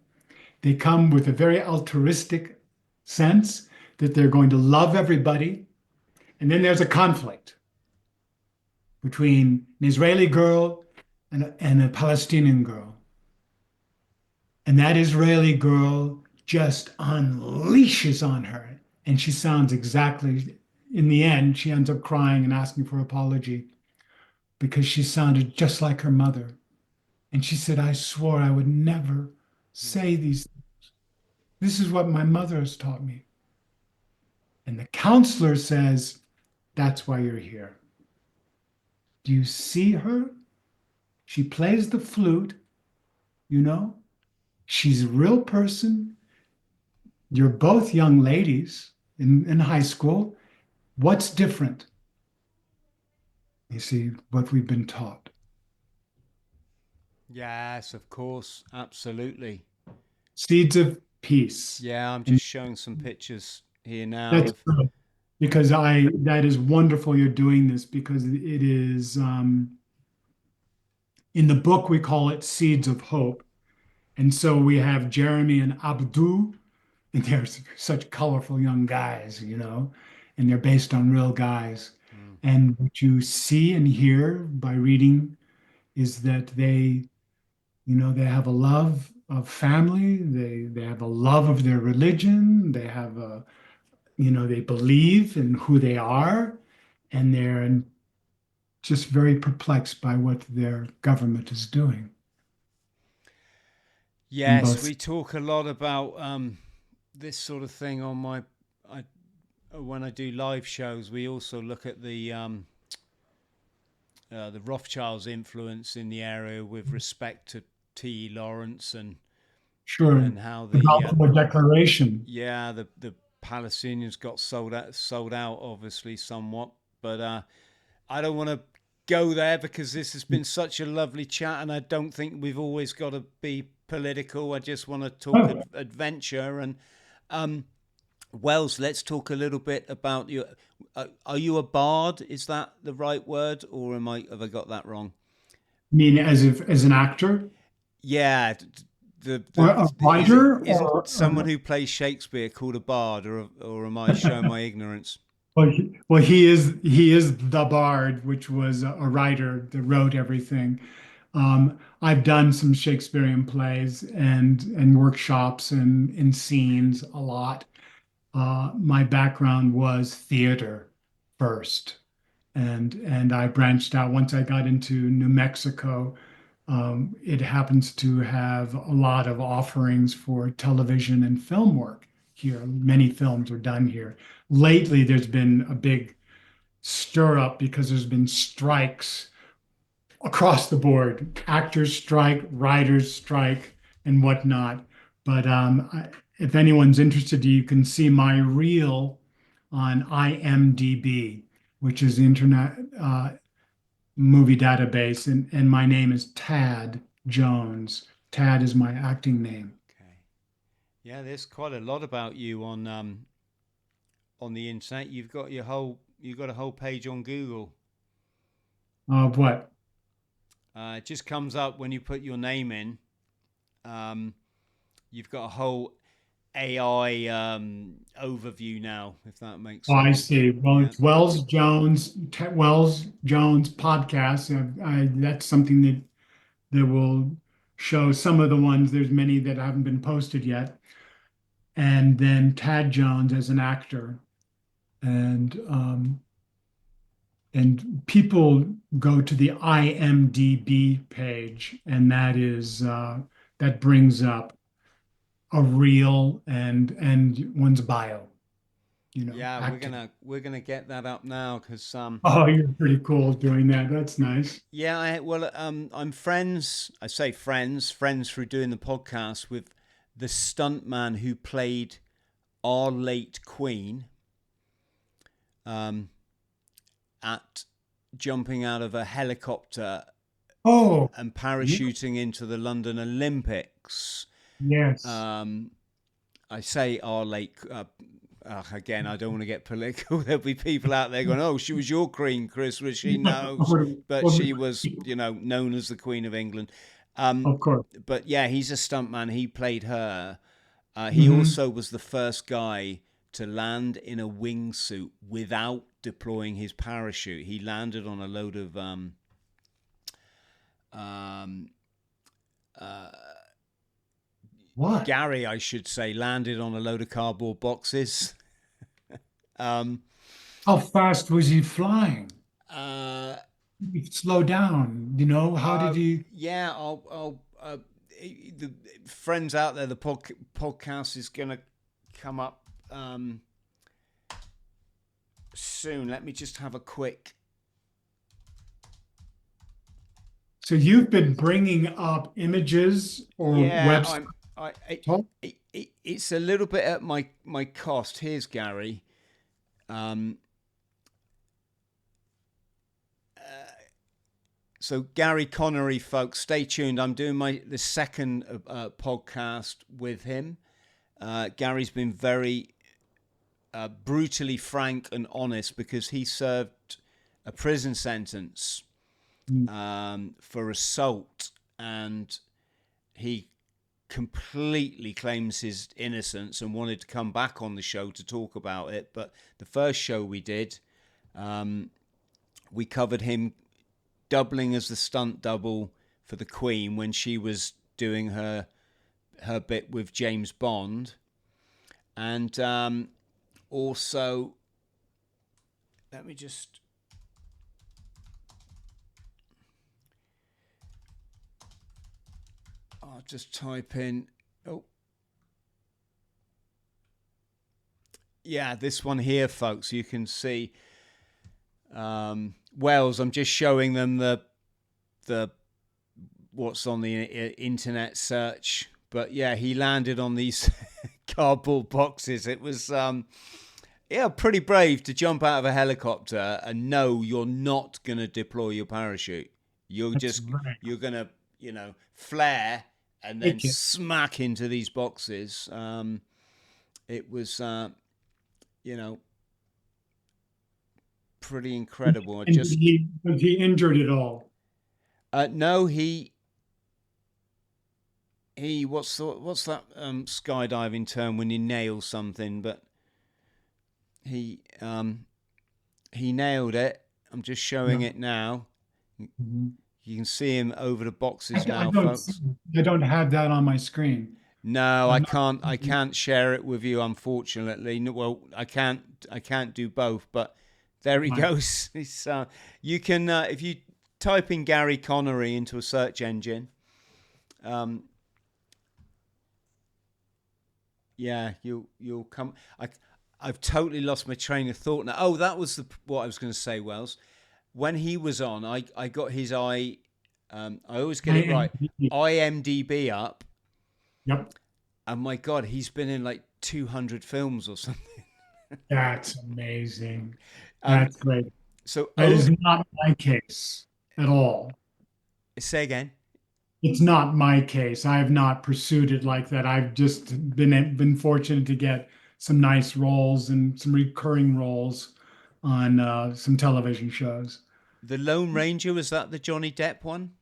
S4: They come with a very altruistic sense that they're going to love everybody. And then there's a conflict between an Israeli girl and a Palestinian girl. And that Israeli girl just unleashes on her. And she sounds exactly, in the end, she ends up crying and asking for apology because she sounded just like her mother. And she said, I swore I would never say these things. This is what my mother has taught me. And the counselor says, that's why you're here. Do you see her? She plays the flute, She's a real person. You're both young ladies in high school. What's different? You see, what we've been taught.
S1: Yes, of course. Absolutely.
S4: Seeds of Peace.
S1: Yeah, I'm just showing some pictures here now.
S4: That's good, because that is wonderful you're doing this, because it is, in the book, we call it Seeds of Hope. And so we have Jeremy and Abdu, and they're such colorful young guys, and they're based on real guys.
S1: Mm.
S4: And what you see and hear by reading is that they have a love of family. They have a love of their religion. They have they believe in who they are, and they're just very perplexed by what their government is doing.
S1: Yes, we talk a lot about this sort of thing on when I do live shows. We also look at the Rothschilds' influence in the area with respect to T. Lawrence and
S4: sure,
S1: and how
S4: the Balfour Declaration.
S1: Yeah, the Palestinians got sold out, obviously somewhat, but I don't want to go there because this has been such a lovely chat, and I don't think we've always got to be political. I just want to talk adventure. And Wells, let's talk a little bit about you. Are you a bard? Is that the right word, or have I got that wrong?
S4: You mean as an actor?
S1: Yeah.
S4: Or a writer?
S1: Isn't someone who plays Shakespeare called a bard, or am I showing my ignorance?
S4: Well, he is the bard, which was a writer that wrote everything. I've done some Shakespearean plays and workshops and in scenes a lot. My background was theater first, and I branched out once I got into New Mexico. It happens to have a lot of offerings for television and film work here. Many films are done here. Lately, there's been a big stir up because there's been strikes across the board, actors strike, writers strike, and whatnot. But if anyone's interested, you can see my reel on IMDb, which is the movie database, and my name is Tad Jones. Tad is my acting name.
S1: Okay. Yeah, there's quite a lot about you on the internet. You've got a whole page on Google.
S4: What?
S1: It just comes up when you put your name in. You've got a whole AI overview now, if that makes
S4: Oh,
S1: sense.
S4: I see. Well,
S1: Yeah.
S4: it's Wells Jones podcast. That's something that will show some of the ones. There's many that haven't been posted yet. And then Tad Jones as an actor. And people go to the IMDb page, and that brings up a reel and one's bio.
S1: Yeah,
S4: Acting.
S1: we're gonna get that up now because
S4: Oh, you're pretty cool doing that. That's nice.
S1: yeah, I'm friends. I say friends through doing the podcast with the stuntman who played our late Queen. At jumping out of a helicopter
S4: Oh,
S1: and parachuting into the London Olympics.
S4: yes.
S1: I say our late. Again, I don't want to get political. There'll be people out there going, "Oh, she was your queen, Chris, was she?" No, but she was, known as the Queen of England.
S4: Of course.
S1: But yeah, he's a stuntman. He played her. He also was the first guy to land in a wingsuit without deploying his parachute. He landed on a load of
S4: What?
S1: Gary, I should say, landed on a load of cardboard boxes.
S4: How fast was he flying?
S1: Uh,
S4: Slow down. How did he?
S1: Yeah, I'll the friends out there. The podcast is gonna come up soon. Let me just have a quick.
S4: So you've been bringing up images or websites?
S1: It's a little bit at my cost. Here's Gary. So Gary Connery, folks, stay tuned. I'm doing the second podcast with him. Gary's been very brutally frank and honest because he served a prison sentence for assault, and he completely claims his innocence and wanted to come back on the show to talk about it. But the first show we did, we covered him doubling as the stunt double for the Queen when she was doing her bit with James Bond. And also, let me just... I'll just type in... Oh. Yeah, this one here, folks, you can see... Wells, I'm just showing them the what's on the internet search. But yeah, he landed on these cardboard boxes. It was pretty brave to jump out of a helicopter and know you're not going to deploy your parachute. You're going to, flare and then smack into these boxes. It was, pretty incredible.
S4: And was he injured at all?
S1: No, he what's that skydiving term when you nail something? But he nailed it. I'm just showing it now.
S4: Mm-hmm.
S1: You can see him over the boxes now, folks.
S4: I don't have that on my screen.
S1: No, I can't. I can't share it with you, unfortunately. Well, I can't do both, but. There he goes. It's, you can, if you type in Gary Connery into a search engine, you'll come. I've totally lost my train of thought now. Oh, that was what I was going to say, Wells. When he was on, I got his I always get it right. IMDb up.
S4: Yep.
S1: And my God, he's been in like 200 films or something.
S4: That's amazing. That's great.
S1: So
S4: that is not my case. at all.
S1: Say again.
S4: It's not my case. I have not pursued it like that. I've just been fortunate to get some nice roles and some recurring roles on some television shows.
S1: The Lone Ranger, was that the Johnny Depp one?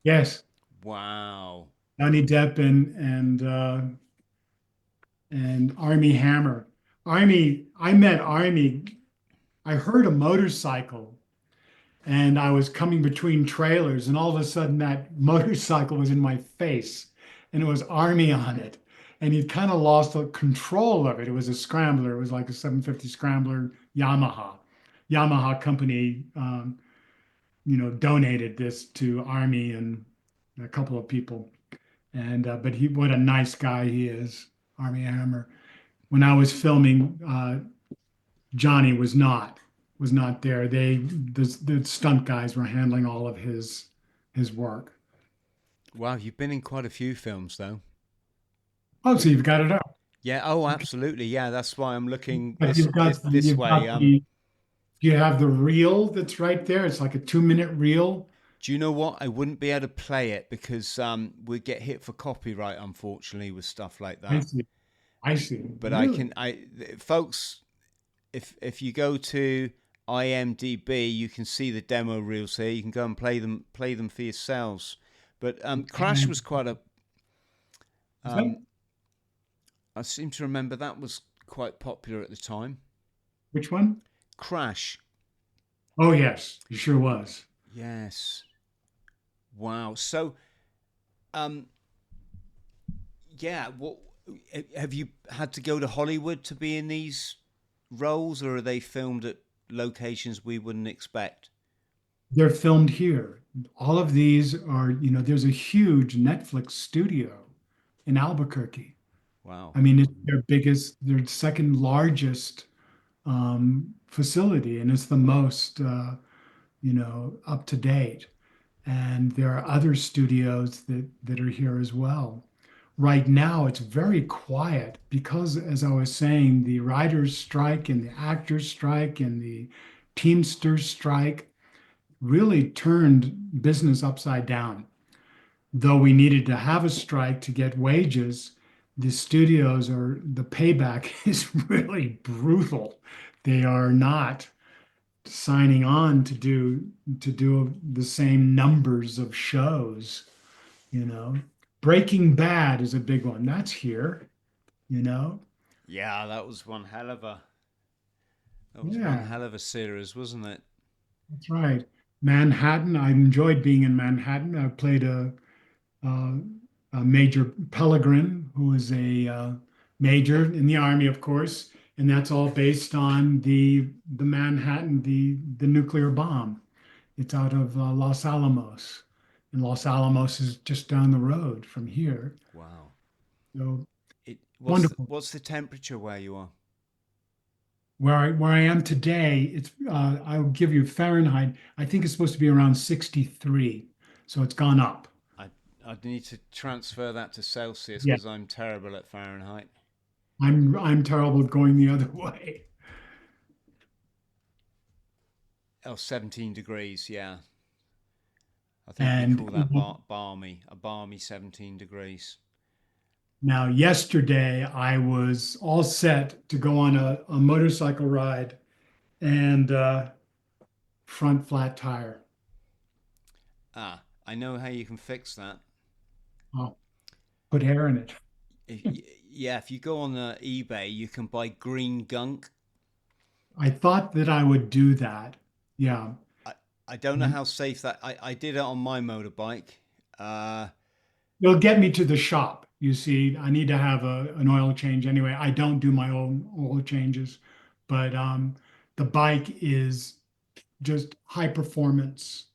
S4: Yes,
S1: Wow.
S4: Johnny Depp and Army Hammer. I met Army. I heard a motorcycle and I was coming between trailers, and all of a sudden that motorcycle was in my face, and it was Army on it, and he'd kind of lost the control of it. It was a scrambler. It was like a 750 scrambler Yamaha. Yamaha company, donated this to Army and a couple of people. And but what a nice guy he is, Army Hammer. When I was filming, Johnny was not there. The stunt guys were handling all of his work.
S1: Wow, you've been in quite a few films, though.
S4: Oh, so you've got it up.
S1: Yeah. Oh, absolutely. Yeah, that's why I'm looking
S4: But
S1: this way.
S4: You have the reel that's right there. It's like a 2-minute reel.
S1: Do you know what? I wouldn't be able to play it because we'd get hit for copyright, unfortunately, with stuff like that.
S4: I see.
S1: But
S4: really?
S1: Folks, if you go to IMDb, you can see the demo reels here. You can go and play them for yourselves. But Crash was quite a. I seem to remember that was quite popular at the time.
S4: Which one?
S1: Crash.
S4: Oh yes, it sure was.
S1: Yes. Wow. So, yeah. What have you had to go to Hollywood to be in these roles, or are they filmed at locations we wouldn't expect?
S4: They're filmed here. All of these are, there's a huge Netflix studio in Albuquerque.
S1: Wow.
S4: I mean, it's their second largest facility, and it's the most, up to date. And there are other studios that are here as well. Right now, it's very quiet because, as I was saying, the writers' strike and the actors' strike and the Teamsters strike really turned business upside down. Though we needed to have a strike to get wages, the payback is really brutal. They are not signing on to do the same numbers of shows, you know. Breaking Bad is a big one. That's here, you know.
S1: Yeah, that was one hell of a series, wasn't it?
S4: That's right. Manhattan. I enjoyed being in Manhattan. I played a Major Pellegrin, who is a major in the Army, of course, and that's all based on the Manhattan, the nuclear bomb. It's out of Los Alamos, and Los Alamos is just down the road from here.
S1: Wow.
S4: So
S1: wonderful. What's the temperature where you are?
S4: Where I am today, it's I'll give you Fahrenheit. I think it's supposed to be around 63, so it's gone up.
S1: I'd need to transfer that to Celsius
S4: Yeah.
S1: because I'm terrible at Fahrenheit.
S4: I'm terrible at going the other way.
S1: Oh, 17 degrees, yeah. I think we call that balmy, a balmy 17 degrees.
S4: Now, yesterday I was all set to go on a motorcycle ride and front flat tire.
S1: Ah, I know how you can fix that.
S4: Oh, put air in it.
S1: If you go on eBay, you can buy green gunk.
S4: I thought that I would do that. Yeah.
S1: I don't know how safe that. I did it on my motorbike.
S4: It'll get me to the shop. You see, I need to have an oil change anyway. I don't do my own oil changes, but the bike is just high performance,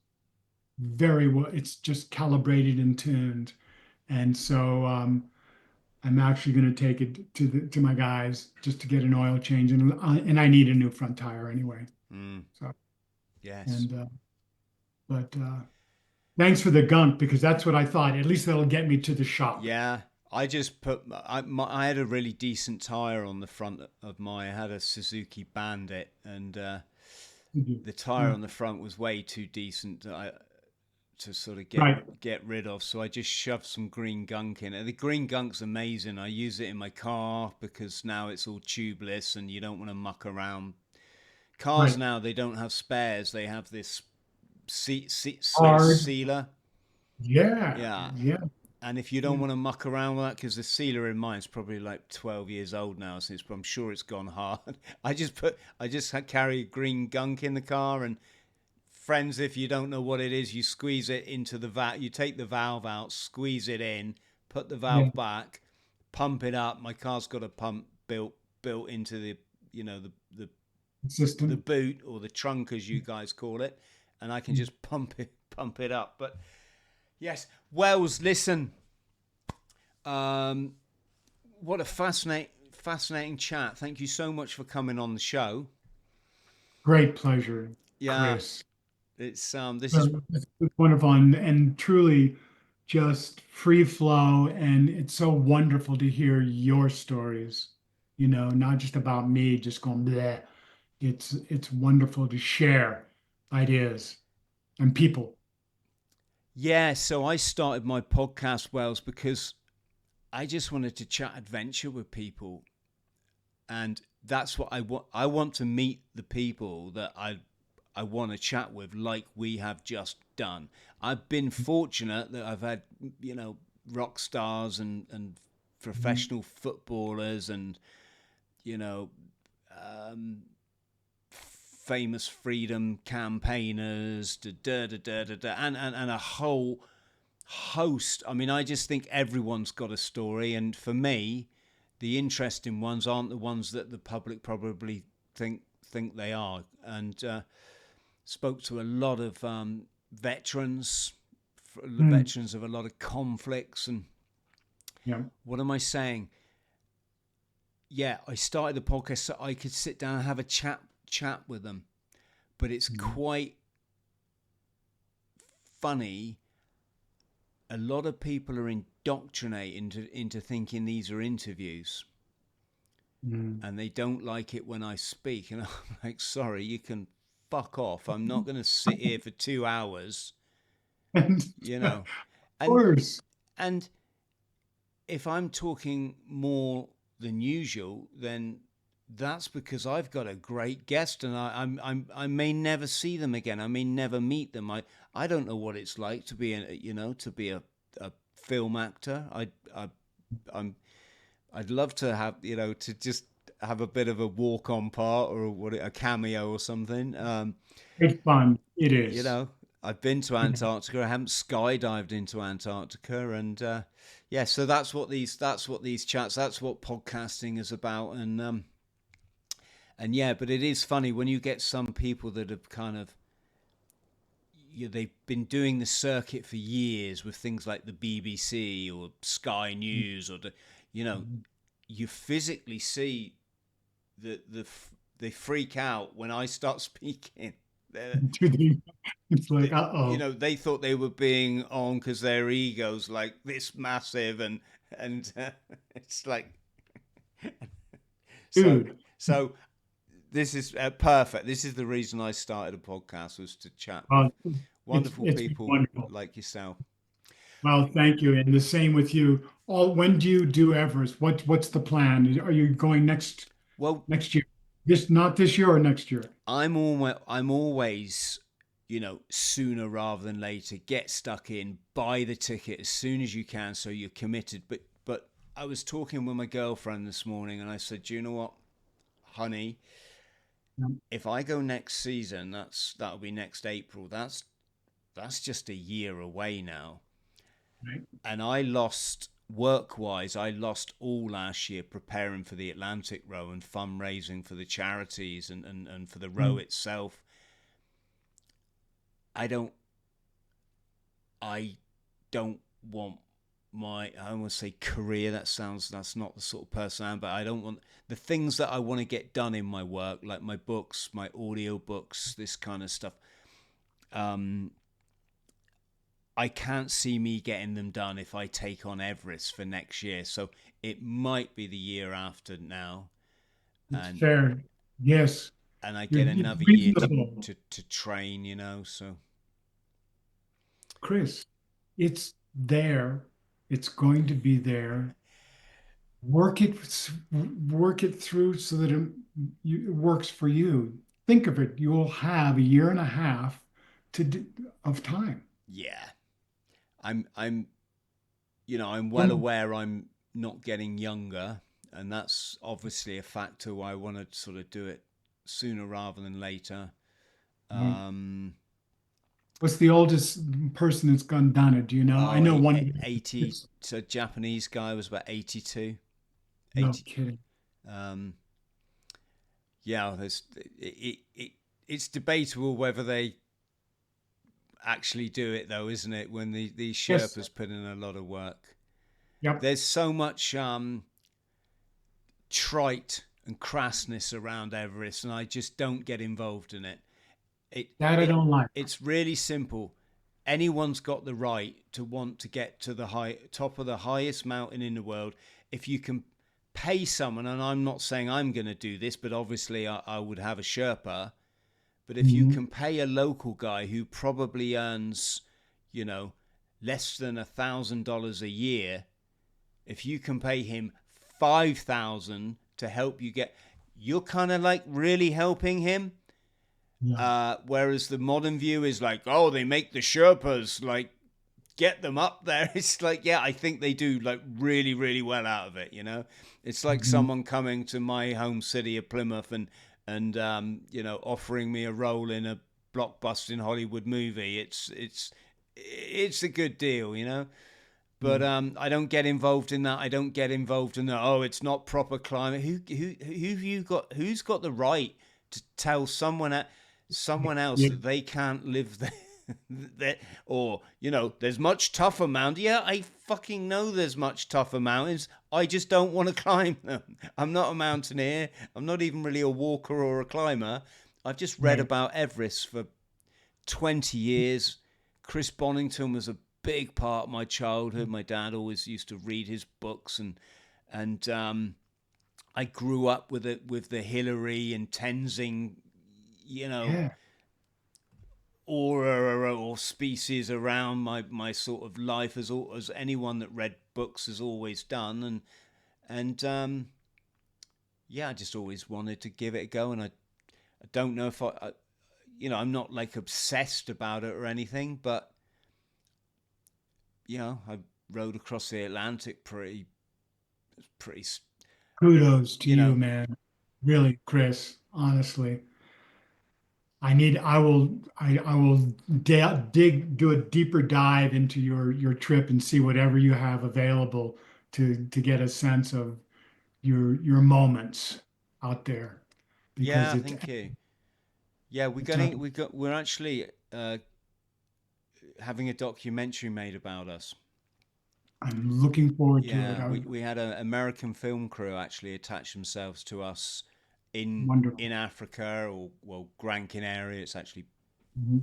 S4: very well. It's just calibrated and tuned, and so I'm actually going to take it to my guys just to get an oil change, and I need a new front tire anyway. So
S1: yes,
S4: and but thanks for the gunk because that's what I thought. At least that'll get me to the shop.
S1: Yeah, I just put I had a really decent tire on the front of I had a Suzuki Bandit, and the tire on the front was way too decent. to sort of
S4: Right.
S1: get rid of. So I just shoved some green gunk in it. The green gunk's amazing. I use it in my car because now it's all tubeless and you don't want to muck around. Cars
S4: Right.
S1: now, they don't have spares. They have this sort of
S4: Hard.
S1: sealer.
S4: Yeah.
S1: Yeah.
S4: Yeah.
S1: And if you don't want to muck around with that, because the sealer in mine's probably like 12 years old now, since I'm sure it's gone hard. I just carry green gunk in the car. And friends, if you don't know what it is, you squeeze it into the valve. You take the valve out, squeeze it in, put the
S4: Yeah.
S1: valve back, pump it up. My car's got a pump built into the the
S4: System.
S1: boot, or the trunk as you guys call it, and I can just pump it up. But yes, Wells, listen, what a fascinating chat. Thank you so much for coming on the show.
S4: Great pleasure,
S1: Yeah,
S4: Chris.
S1: it's this is
S4: It's wonderful and truly just free flow, and it's so wonderful to hear your stories. Not just about me just going bleh. It's wonderful to share ideas and people.
S1: yeah. So I started my podcast, Wells, because I just wanted to chat adventure with people, and that's what I want. I want to meet the people that I want to chat with, like we have just done. I've been fortunate that I've had, rock stars and professional footballers and, famous freedom campaigners, and a whole host. I mean, I just think everyone's got a story. And for me, the interesting ones aren't the ones that the public probably think they are. And spoke to a lot of veterans, veterans of a lot of conflicts. And what am I saying? Yeah, I started the podcast so I could sit down and have a chat with them. But it's quite funny. A lot of people are indoctrinated into thinking these are interviews. And they don't like it when I speak. And I'm like, sorry, you can fuck off. I'm not going to sit here for 2 hours,
S4: And
S1: Of
S4: course.
S1: And if I'm talking more than usual, then that's because I've got a great guest, and I may never see them again. I may never meet them. I don't know what it's like to be a film actor. I'd love to have to just have a bit of a walk-on part or a cameo or something.
S4: It's fun. It is.
S1: I've been to Antarctica. I haven't skydived into Antarctica, and so that's what these chats. That's what podcasting is about, and but it is funny when you get some people that have kind of they've been doing the circuit for years with things like the BBC or Sky News or you physically see they freak out when I start speaking.
S4: It's like, uh-oh.
S1: They thought they were being on because their ego's like this massive, and it's like,
S4: dude.
S1: So this is perfect. This is the reason I started a podcast, was to chat with wonderful people wonderful. Like yourself.
S4: Well, thank you, and the same with you. When do you do Everest? What's the plan? Are you going next year? Not this year or next year?
S1: I'm always, sooner rather than later. Get stuck in, buy the ticket as soon as you can, so you're committed. But I was talking with my girlfriend this morning, and I said, "Do you know what, honey? If I go next season, that'll be next April. That's just a year away now."
S4: Right.
S1: And I lost, work-wise, all last year preparing for the Atlantic row and fundraising for the charities and for the row itself. I don't want I want to say career. That's not the sort of person I am, but I don't want the things that I want to get done in my work, like my books, my audio books, this kind of stuff. I can't see me getting them done if I take on Everest for next year. So it might be the year after now.
S4: It's fair. Yes.
S1: And I get another year to train, so.
S4: Chris, it's there. It's going to be there. Work it, work it through so that it works for you. Think of it. You will have a year and a half of time.
S1: Yeah. I'm I'm well aware I'm not getting younger, and that's obviously a factor why I want to sort of do it sooner rather than later.
S4: What's the oldest person that's done it? Do you know? I know one.
S1: 80. So Japanese guy was about 82.
S4: No
S1: 80.
S4: kidding.
S1: Yeah, it's debatable whether they actually do it, though, isn't it? When these Sherpas put in a lot of work.
S4: Yep.
S1: There's so much trite and crassness around Everest, and I just don't get involved in it.
S4: I don't like.
S1: It's really simple. Anyone's got the right to want to get to the top of the highest mountain in the world. If you can pay someone, and I'm not saying I'm going to do this, but obviously I would have a Sherpa. But if you can pay a local guy who probably earns, less than $1,000 a year, if you can pay him $5,000 to help you you're kind of like really helping him. Yeah. Whereas the modern view is like, oh, they make the Sherpas like get them up there. It's like, yeah, I think they do like really, really well out of it. It's like someone coming to my home city of Plymouth and offering me a role in a blockbusting Hollywood movie. It's a good deal, But I don't get involved in that. I don't get involved in that. Oh, it's not proper climate. Who's got the right to tell someone else that they can't live there? Or there's much tougher mountains. Yeah, I fucking know there's much tougher mountains. I just don't want to climb them. I'm not a mountaineer. I'm not even really a walker or a climber. I've just read about Everest for 20 years. Chris Bonington was a big part of my childhood. My dad always used to read his books, and I grew up with the Hillary and Tenzing, or species around my sort of life as anyone that read books has always done, and I just always wanted to give it a go, and I don't know if I'm not like obsessed about it or anything, but I rode across the Atlantic pretty.
S4: Kudos to you, man. Really, Chris. Honestly, I will do a deeper dive into your trip and see whatever you have available to get a sense of your moments out there.
S1: Because thank you. Yeah, we're actually having a documentary made about us.
S4: I'm looking forward to it.
S1: We had an American film crew actually attach themselves to us in Africa, or Gran Canaria. It's actually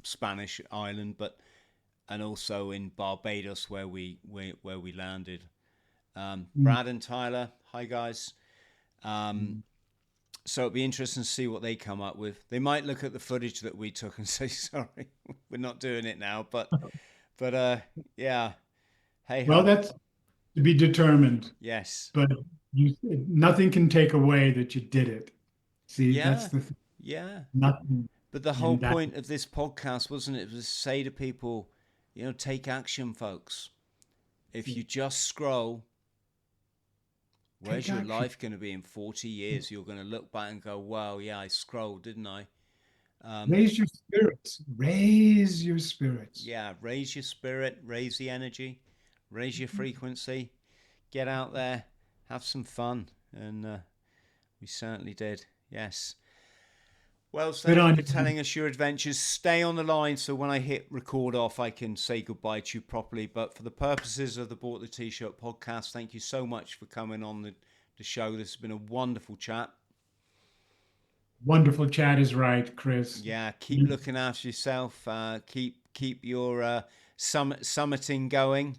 S1: Spanish island, and also in Barbados where we landed. Brad and Tyler, hi guys. So it'd be interesting to see what they come up with. They might look at the footage that we took and say, sorry, we're not doing it now. But yeah. Hey,
S4: well, that's to be determined.
S1: Yes.
S4: But nothing can take away that you did it. See, that's the thing.
S1: Yeah.
S4: Nothing.
S1: But the whole point of this podcast, wasn't it, was to say to people, take action, folks. If you just scroll, where's your life going to be in 40 years? You're going to look back and go, wow, yeah, I scrolled, didn't I?
S4: Raise your spirits. Raise your spirits.
S1: Yeah, raise your spirit, raise the energy, raise your frequency, get out there, have some fun. And we certainly did, yes. Well, thank you for telling us your adventures. Stay on the line so when I hit record off, I can say goodbye to you properly. But for the purposes of the Bought the T-Shirt podcast, thank you so much for coming on the show. This has been a wonderful chat.
S4: Wonderful chat is right, Chris.
S1: Yeah, keep looking after yourself. Keep your summiting going.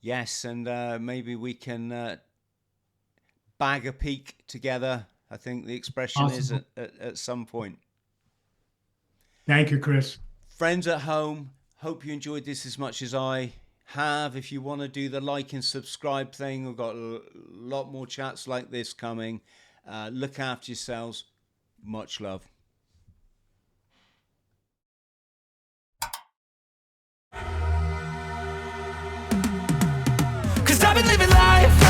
S1: Yes, and maybe we can bag a peak together. I think the expression is at some point.
S4: Thank you, Chris.
S1: friends at home, hope you enjoyed this as much as I have. If you want to do the like and subscribe thing, we've got a lot more chats like this coming. Look after yourselves. Much love.
S5: 'Cause I've been living life